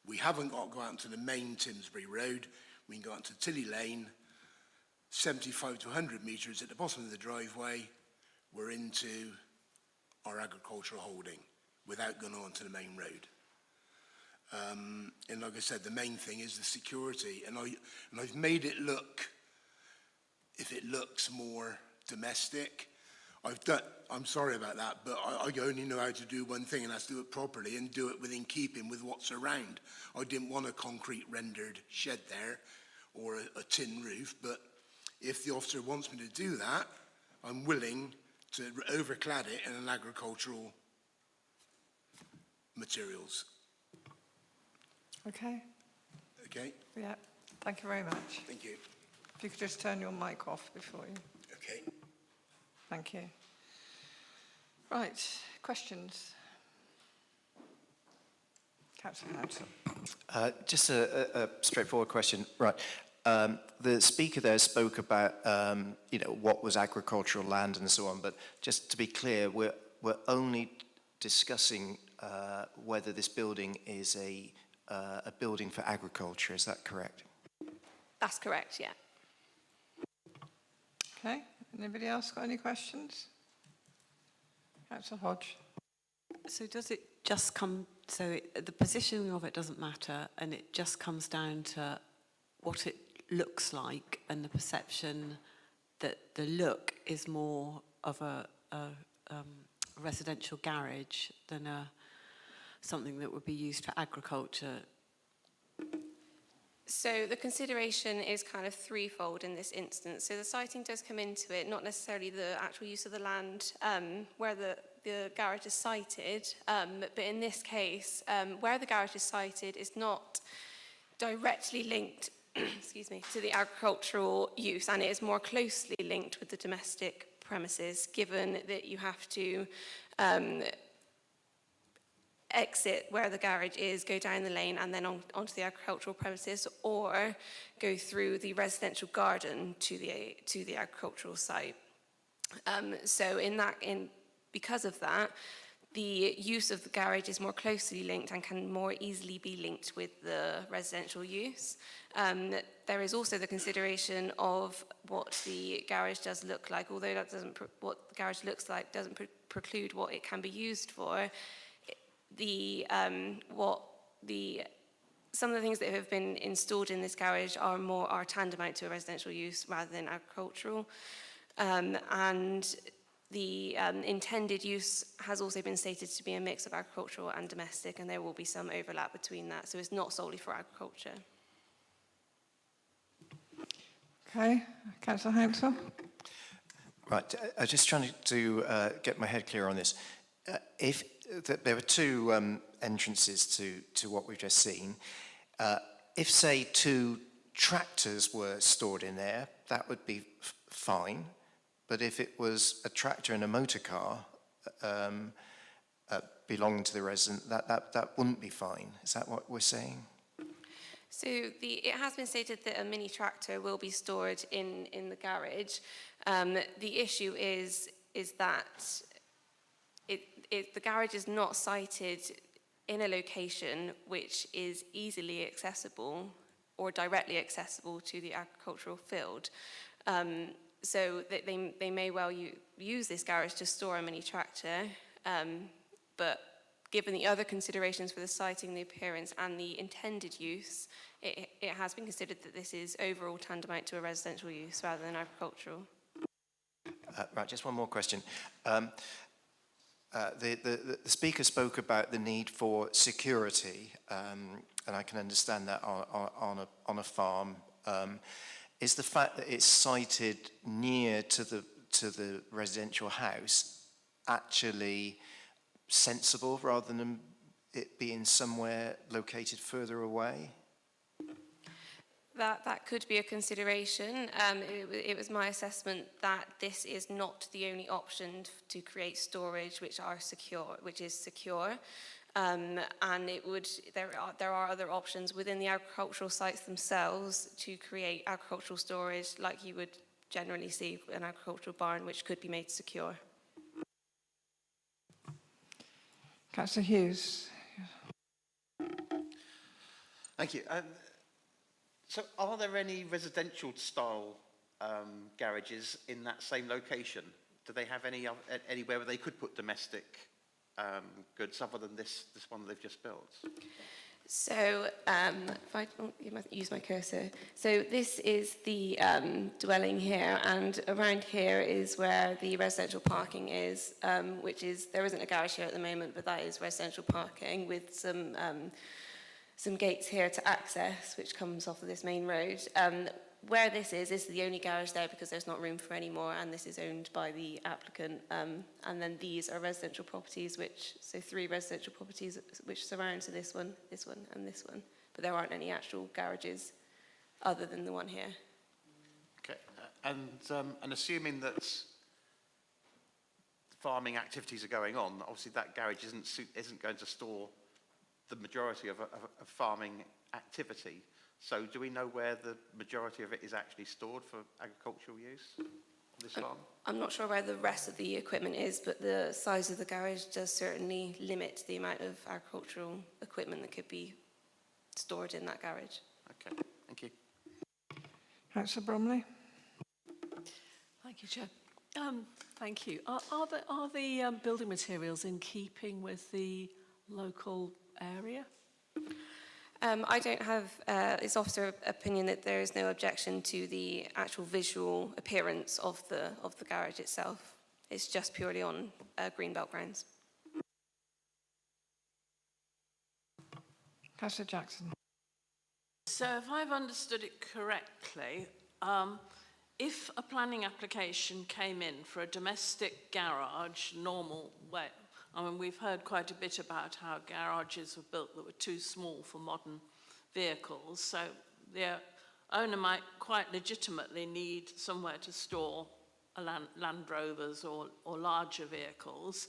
We haven't got to go out into the main Timsbury Road. We can go out to Tilly Lane, 75 to 100 metres at the bottom of the driveway. We're into our agricultural holding without going on to the main road. And like I said, the main thing is the security. And I've made it look, if it looks more domestic, I'm sorry about that, but I only know how to do one thing, and that's do it properly and do it within keeping with what's around. I didn't want a concrete rendered shed there or a tin roof, but if the officer wants me to do that, I'm willing to overclad it in an agricultural materials. Okay. Okay? Yeah. Thank you very much. Thank you. If you could just turn your mic off before you. Okay. Thank you. Right. Questions? Councillor Houghton. Just a straightforward question. Right. The speaker there spoke about, what was agricultural land and so on, but just to be clear, we're only discussing whether this building is a building for agriculture. Is that correct? That's correct, yeah. Okay. Anybody else got any questions? Councillor Hodge. So does it just come, the positioning of it doesn't matter, and it just comes down to what it looks like and the perception that the look is more of a residential garage than something that would be used for agriculture? So the consideration is kind of threefold in this instance. So the siting does come into it, not necessarily the actual use of the land where the garage is sited, but in this case, where the garage is sited is not directly linked excuse me, to the agricultural use, and it is more closely linked with the domestic premises, given that you have to exit where the garage is, go down the lane and then onto the agricultural premises, or go through the residential garden to the agricultural site. So because of that, the use of the garage is more closely linked and can more easily be linked with the residential use. There is also the consideration of what the garage does look like, although that doesn't what the garage looks like doesn't preclude what it can be used for. Some of the things that have been installed in this garage are tantamount to a residential use rather than agricultural, and the intended use has also been stated to be a mix of agricultural and domestic, and there will be some overlap between that, so it's not solely for agriculture. Okay, Councillor Hansel. Right, I'm just trying to get my head clear on this. There were two entrances to what we've just seen. If, say, two tractors were stored in there, that would be fine. But if it was a tractor and a motor car belonging to the resident, that wouldn't be fine. Is that what we're saying? So it has been stated that a mini tractor will be stored in the garage. The issue is that the garage is not sited in a location which is easily accessible or directly accessible to the agricultural field. So they may well use this garage to store a mini tractor, but given the other considerations for the siting, the appearance and the intended use, it has been considered that this is overall tantamount to a residential use rather than agricultural. Right, just one more question. The speaker spoke about the need for security, and I can understand that on a farm. Is the fact that it's sited near to the residential house actually sensible rather than it being somewhere located further away? That could be a consideration. It was my assessment that this is not the only option to create storage which is secure. And there are other options within the agricultural sites themselves to create agricultural storage like you would generally see an agricultural barn, which could be made secure. Councillor Hughes. Thank you. So are there any residential style garages in that same location? Do they have anywhere where they could put domestic goods other than this one they've just built? So, if I use my cursor. So this is the dwelling here, and around here is where the residential parking is, which is, there isn't a garage here at the moment, but that is residential parking with some gates here to access, which comes off of this main road. Where this is the only garage there because there's not room for any more, and this is owned by the applicant. And then these are residential properties, so 3 residential properties which surround, so this one, and this one. But there aren't any actual garages other than the one here. Okay, and assuming that farming activities are going on, obviously that garage isn't going to store the majority of farming activity. So do we know where the majority of it is actually stored for agricultural use on this farm? I'm not sure where the rest of the equipment is, but the size of the garage does certainly limit the amount of agricultural equipment that could be stored in that garage. Okay, thank you. Councillor Bromley. Thank you, Chair. Thank you. Are the building materials in keeping with the local area? I don't have its officer opinion that there is no objection to the actual visual appearance of the garage itself. It's just purely on Greenbelt grounds. Councillor Jackson. So if I've understood it correctly, if a planning application came in for a domestic garage, normal way, I mean, we've heard quite a bit about how garages were built that were too small for modern vehicles, so the owner might quite legitimately need somewhere to store a Land Rovers or larger vehicles.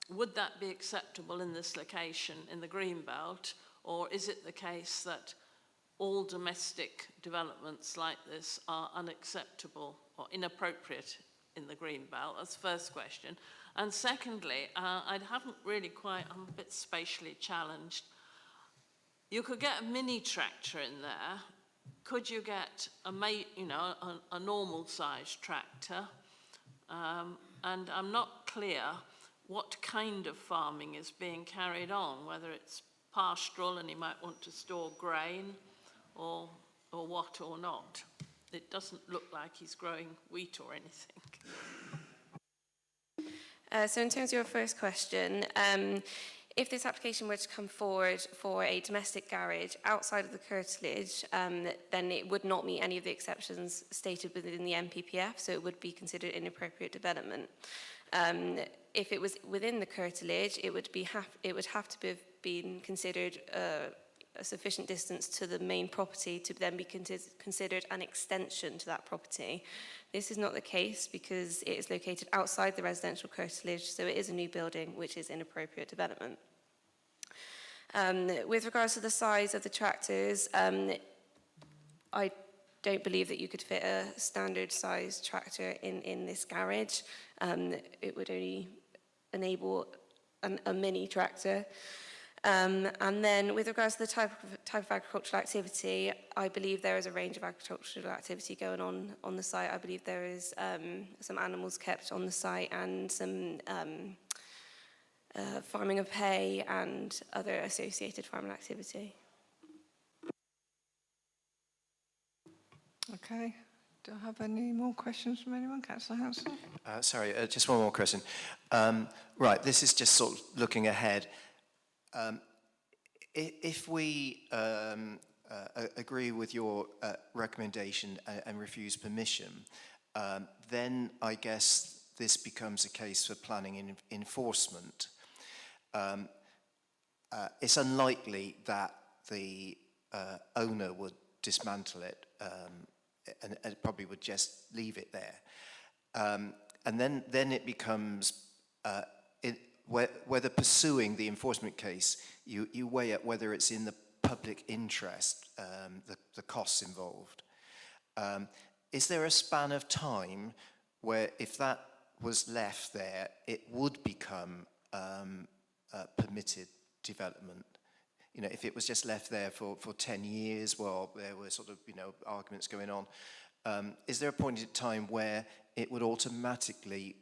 Would that be acceptable in this location in the Greenbelt, or is it the case that all domestic developments like this are unacceptable or inappropriate in the Greenbelt? That's the first question. And secondly, I haven't really I'm a bit spatially challenged. You could get a mini tractor in there. Could you get a normal sized tractor? And I'm not clear what kind of farming is being carried on, whether it's pastoral and he might want to store grain or what or not. It doesn't look like he's growing wheat or anything. So in terms of your first question, if this application were to come forward for a domestic garage outside of the curtilage, then it would not meet any of the exceptions stated within the MPPF, so it would be considered inappropriate development. If it was within the curtilage, it would have to have been considered a sufficient distance to the main property to then be considered an extension to that property. This is not the case because it is located outside the residential curtilage, so it is a new building, which is inappropriate development. With regards to the size of the tractors, I don't believe that you could fit a standard size tractor in this garage. It would only enable a mini tractor. And then with regards to the type of agricultural activity, I believe there is a range of agricultural activity going on the site. I believe there is some animals kept on the site and some farming of hay and other associated farming activity. Okay. Do I have any more questions from anyone? Councillor Hansel? Sorry, just one more question. Right, this is just sort of looking ahead. If we agree with your recommendation and refuse permission, then I guess this becomes a case for planning enforcement. It's unlikely that the owner would dismantle it and probably would just leave it there. And then it becomes whether pursuing the enforcement case, you weigh up whether it's in the public interest, the costs involved. Is there a span of time where if that was left there, it would become permitted development? You know, if it was just left there for 10 years while there were sort of, arguments going on, is there a point in time where it would automatically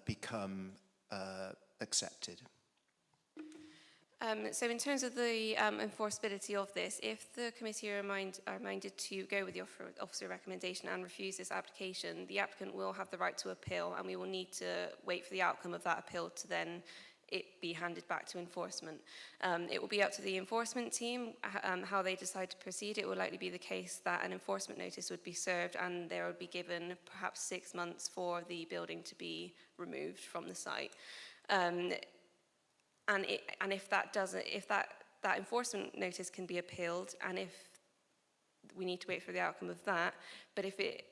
become accepted? So in terms of the enforceability of this, if the committee are minded to go with the officer recommendation and refuse this application, the applicant will have the right to appeal, and we will need to wait for the outcome of that appeal to then it be handed back to enforcement. It will be up to the enforcement team how they decide to proceed. It will likely be the case that an enforcement notice would be served and there would be given perhaps 6 months for the building to be removed from the site. And if that enforcement notice can be appealed, and if we need to wait for the outcome of that, but if it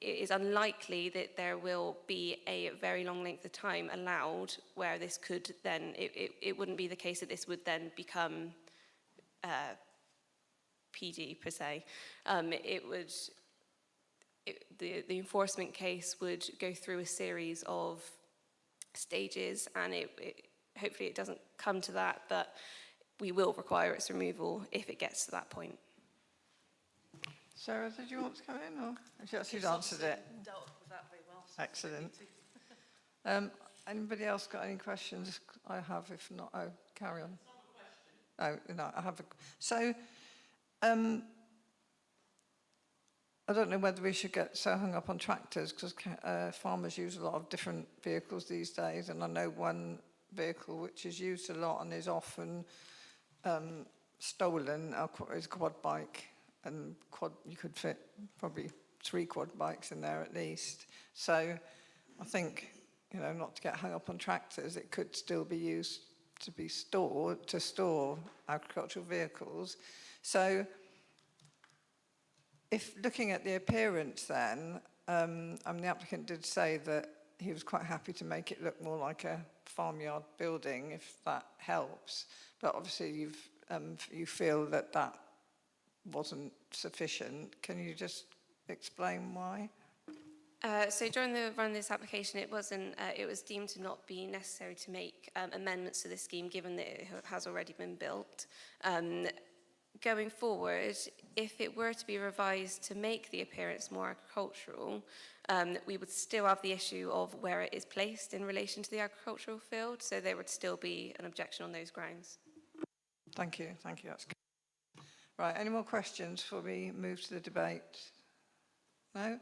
is unlikely that there will be a very long length of time allowed where this could then, it wouldn't be the case that this would then become PD per se. The enforcement case would go through a series of stages, and hopefully it doesn't come to that, but we will require its removal if it gets to that point. Sarah, did you want to come in, or she's answered it? Dealt with that very well. Excellent. Anybody else got any questions? I have, if not, carry on. Oh, no, I have. So, I don't know whether we should get so hung up on tractors, because farmers use a lot of different vehicles these days, and I know one vehicle which is used a lot and is often stolen is a quad bike, and you could fit probably 3 quad bikes in there at least. So I think, not to get hung up on tractors, it could still be used to store agricultural vehicles. So if looking at the appearance then, the applicant did say that he was quite happy to make it look more like a farmyard building, if that helps. But obviously you feel that that wasn't sufficient. Can you just explain why? So during the run of this application, it was deemed to not be necessary to make amendments to this scheme, given that it has already been built. Going forward, if it were to be revised to make the appearance more agricultural, we would still have the issue of where it is placed in relation to the agricultural field, so there would still be an objection on those grounds. Thank you, that's good. Right, any more questions before we move to the debate? No?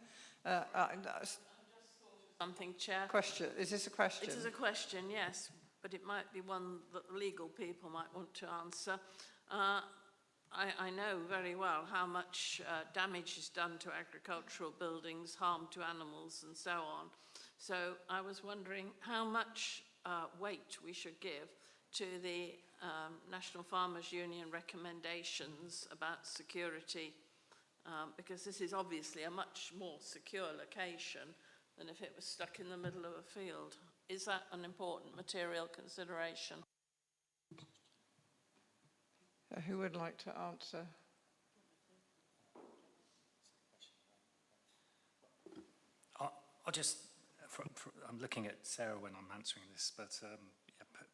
Something, Chair. Question, is this a question? It is a question, yes, but it might be one that legal people might want to answer. I know very well how much damage is done to agricultural buildings, harm to animals and so on. So I was wondering how much weight we should give to the National Farmers Union recommendations about security, because this is obviously a much more secure location than if it was stuck in the middle of a field. Is that an important material consideration? Who would like to answer? I'll just, I'm looking at Sarah when I'm answering this, but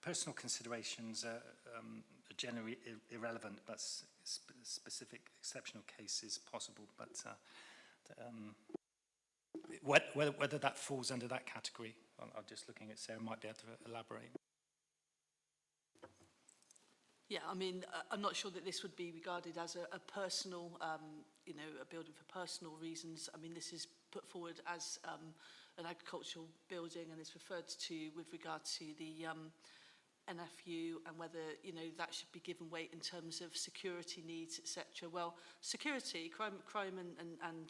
personal considerations are generally irrelevant, but specific exceptional cases possible. But whether that falls under that category, I'm just looking at Sarah, might be able to elaborate. Yeah, I mean, I'm not sure that this would be regarded as a personal, a building for personal reasons. I mean, this is put forward as an agricultural building, and it's referred to with regard to the NFU and whether, that should be given weight in terms of security needs, etc. Well, security, crime and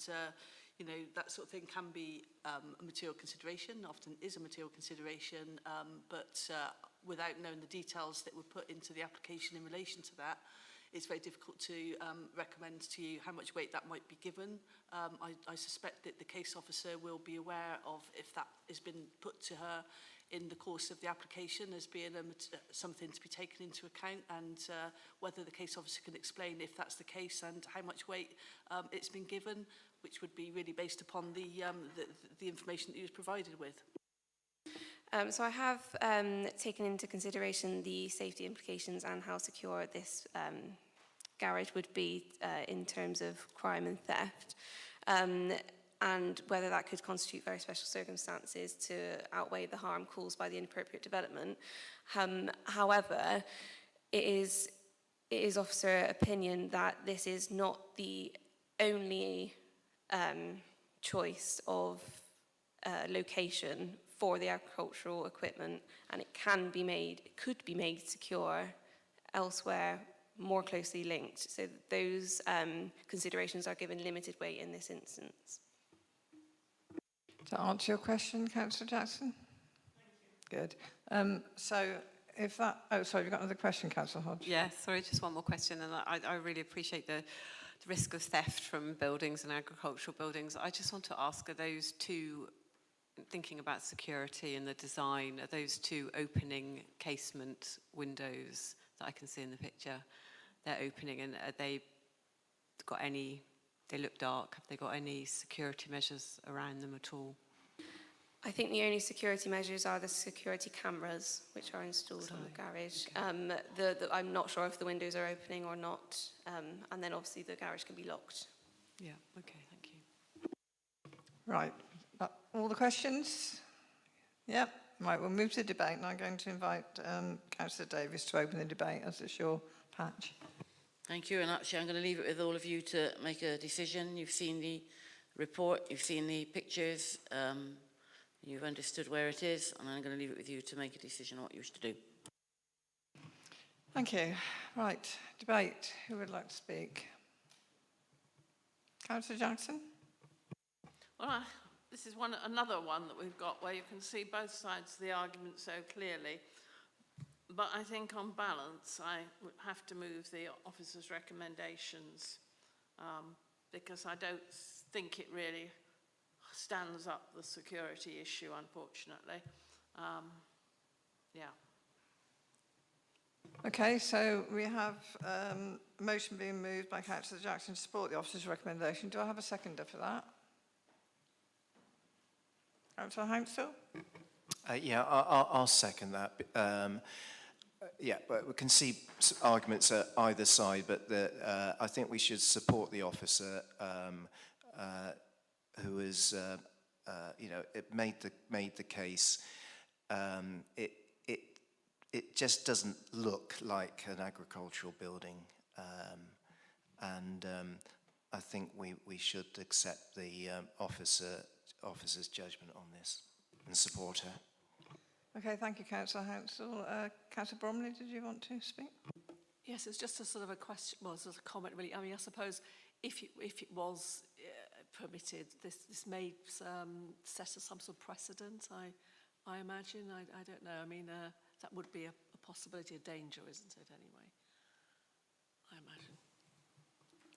that sort of thing can be a material consideration, often is a material consideration, but without knowing the details that were put into the application in relation to that, it's very difficult to recommend to you how much weight that might be given. I suspect that the case officer will be aware of if that has been put to her in the course of the application as being something to be taken into account, and whether the case officer can explain if that's the case and how much weight it's been given, which would be really based upon the information that he was provided with. So I have taken into consideration the safety implications and how secure this garage would be in terms of crime and theft, and whether that could constitute very special circumstances to outweigh the harm caused by the inappropriate development. However, it is officer opinion that this is not the only choice of location for the agricultural equipment, and it could be made secure elsewhere, more closely linked. So those considerations are given limited weight in this instance. To answer your question, Councillor Jackson? Good. So if that... Oh, sorry, you've got another question, Councillor Hodge? Yeah, sorry, just one more question. And I really appreciate the risk of theft from buildings and agricultural buildings. I just want to ask, are those two, thinking about security and the design, are those two opening casement windows that I can see in the picture? They're opening, and are they got any, they look dark, have they got any security measures around them at all? I think the only security measures are the security cameras which are installed on the garage. I'm not sure if the windows are opening or not, and then obviously the garage can be locked. Yeah, okay, thank you. Right. All the questions? Yep. Right, we'll move to debate, and I'm going to invite Councillor Davies to open the debate, as it's your patch. Thank you, and actually I'm going to leave it with all of you to make a decision. You've seen the report, you've seen the pictures, you've understood where it is, and I'm going to leave it with you to make a decision on what you wish to do. Thank you. Right, debate. Who would like to speak? Councillor Jackson? Well, this is another one that we've got where you can see both sides of the argument so clearly. But I think on balance, I would have to move the officer's recommendations because I don't think it really stands up the security issue, unfortunately. Yeah. Okay, so we have a motion being moved by Councillor Jackson to support the officer's recommendation. Do I have a seconder for that? Councillor Hounsell? Yeah, I'll second that. Yeah, but we can see arguments at either side, but I think we should support the officer who has, made the case. It just doesn't look like an agricultural building, and I think we should accept the officer's judgment on this and support her. Okay, thank you, Councillor Hounsell. Councillor Bromley, did you want to speak? Yes, it's just a sort of a question, well, sort of a comment really. I mean, I suppose if it was permitted, this may set some sort of precedent, I imagine. I don't know. I mean, that would be a possibility of danger, isn't it, anyway? I imagine.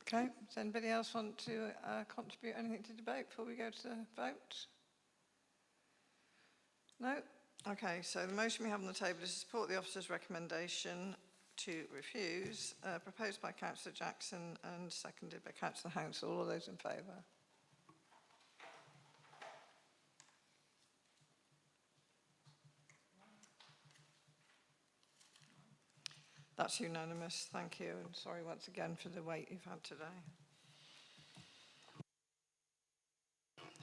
Okay, does anybody else want to contribute anything to debate before we go to the vote? No? Okay, so the motion we have on the table is to support the officer's recommendation to refuse, proposed by Councillor Jackson and seconded by Councillor Hounsell. All those in favour? That's unanimous. Thank you, and sorry once again for the wait you've had today.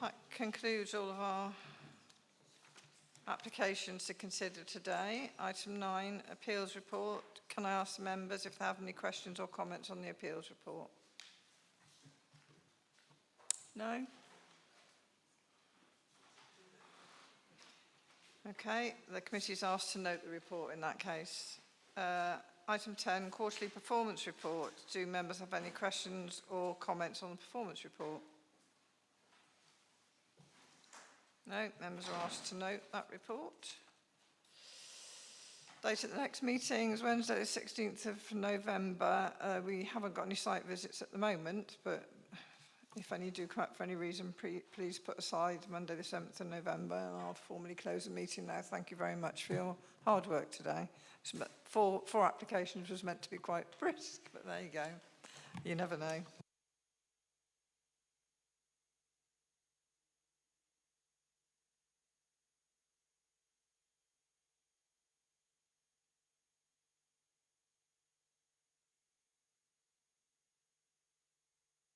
That concludes all of our applications to consider today. Item 9, appeals report. Can I ask the members if they have any questions or comments on the appeals report? No? Okay, the committee is asked to note the report in that case. Item 10, quarterly performance report. Do members have any questions or comments on the performance report? No, members are asked to note that report. Date at the next meeting is Wednesday the 16th of November. We haven't got any site visits at the moment, but if any do come up for any reason, please put aside Monday the 7th of November, and I'll formally close the meeting now. Thank you very much for your hard work today. Four applications was meant to be quite brisk, but there you go. You never know.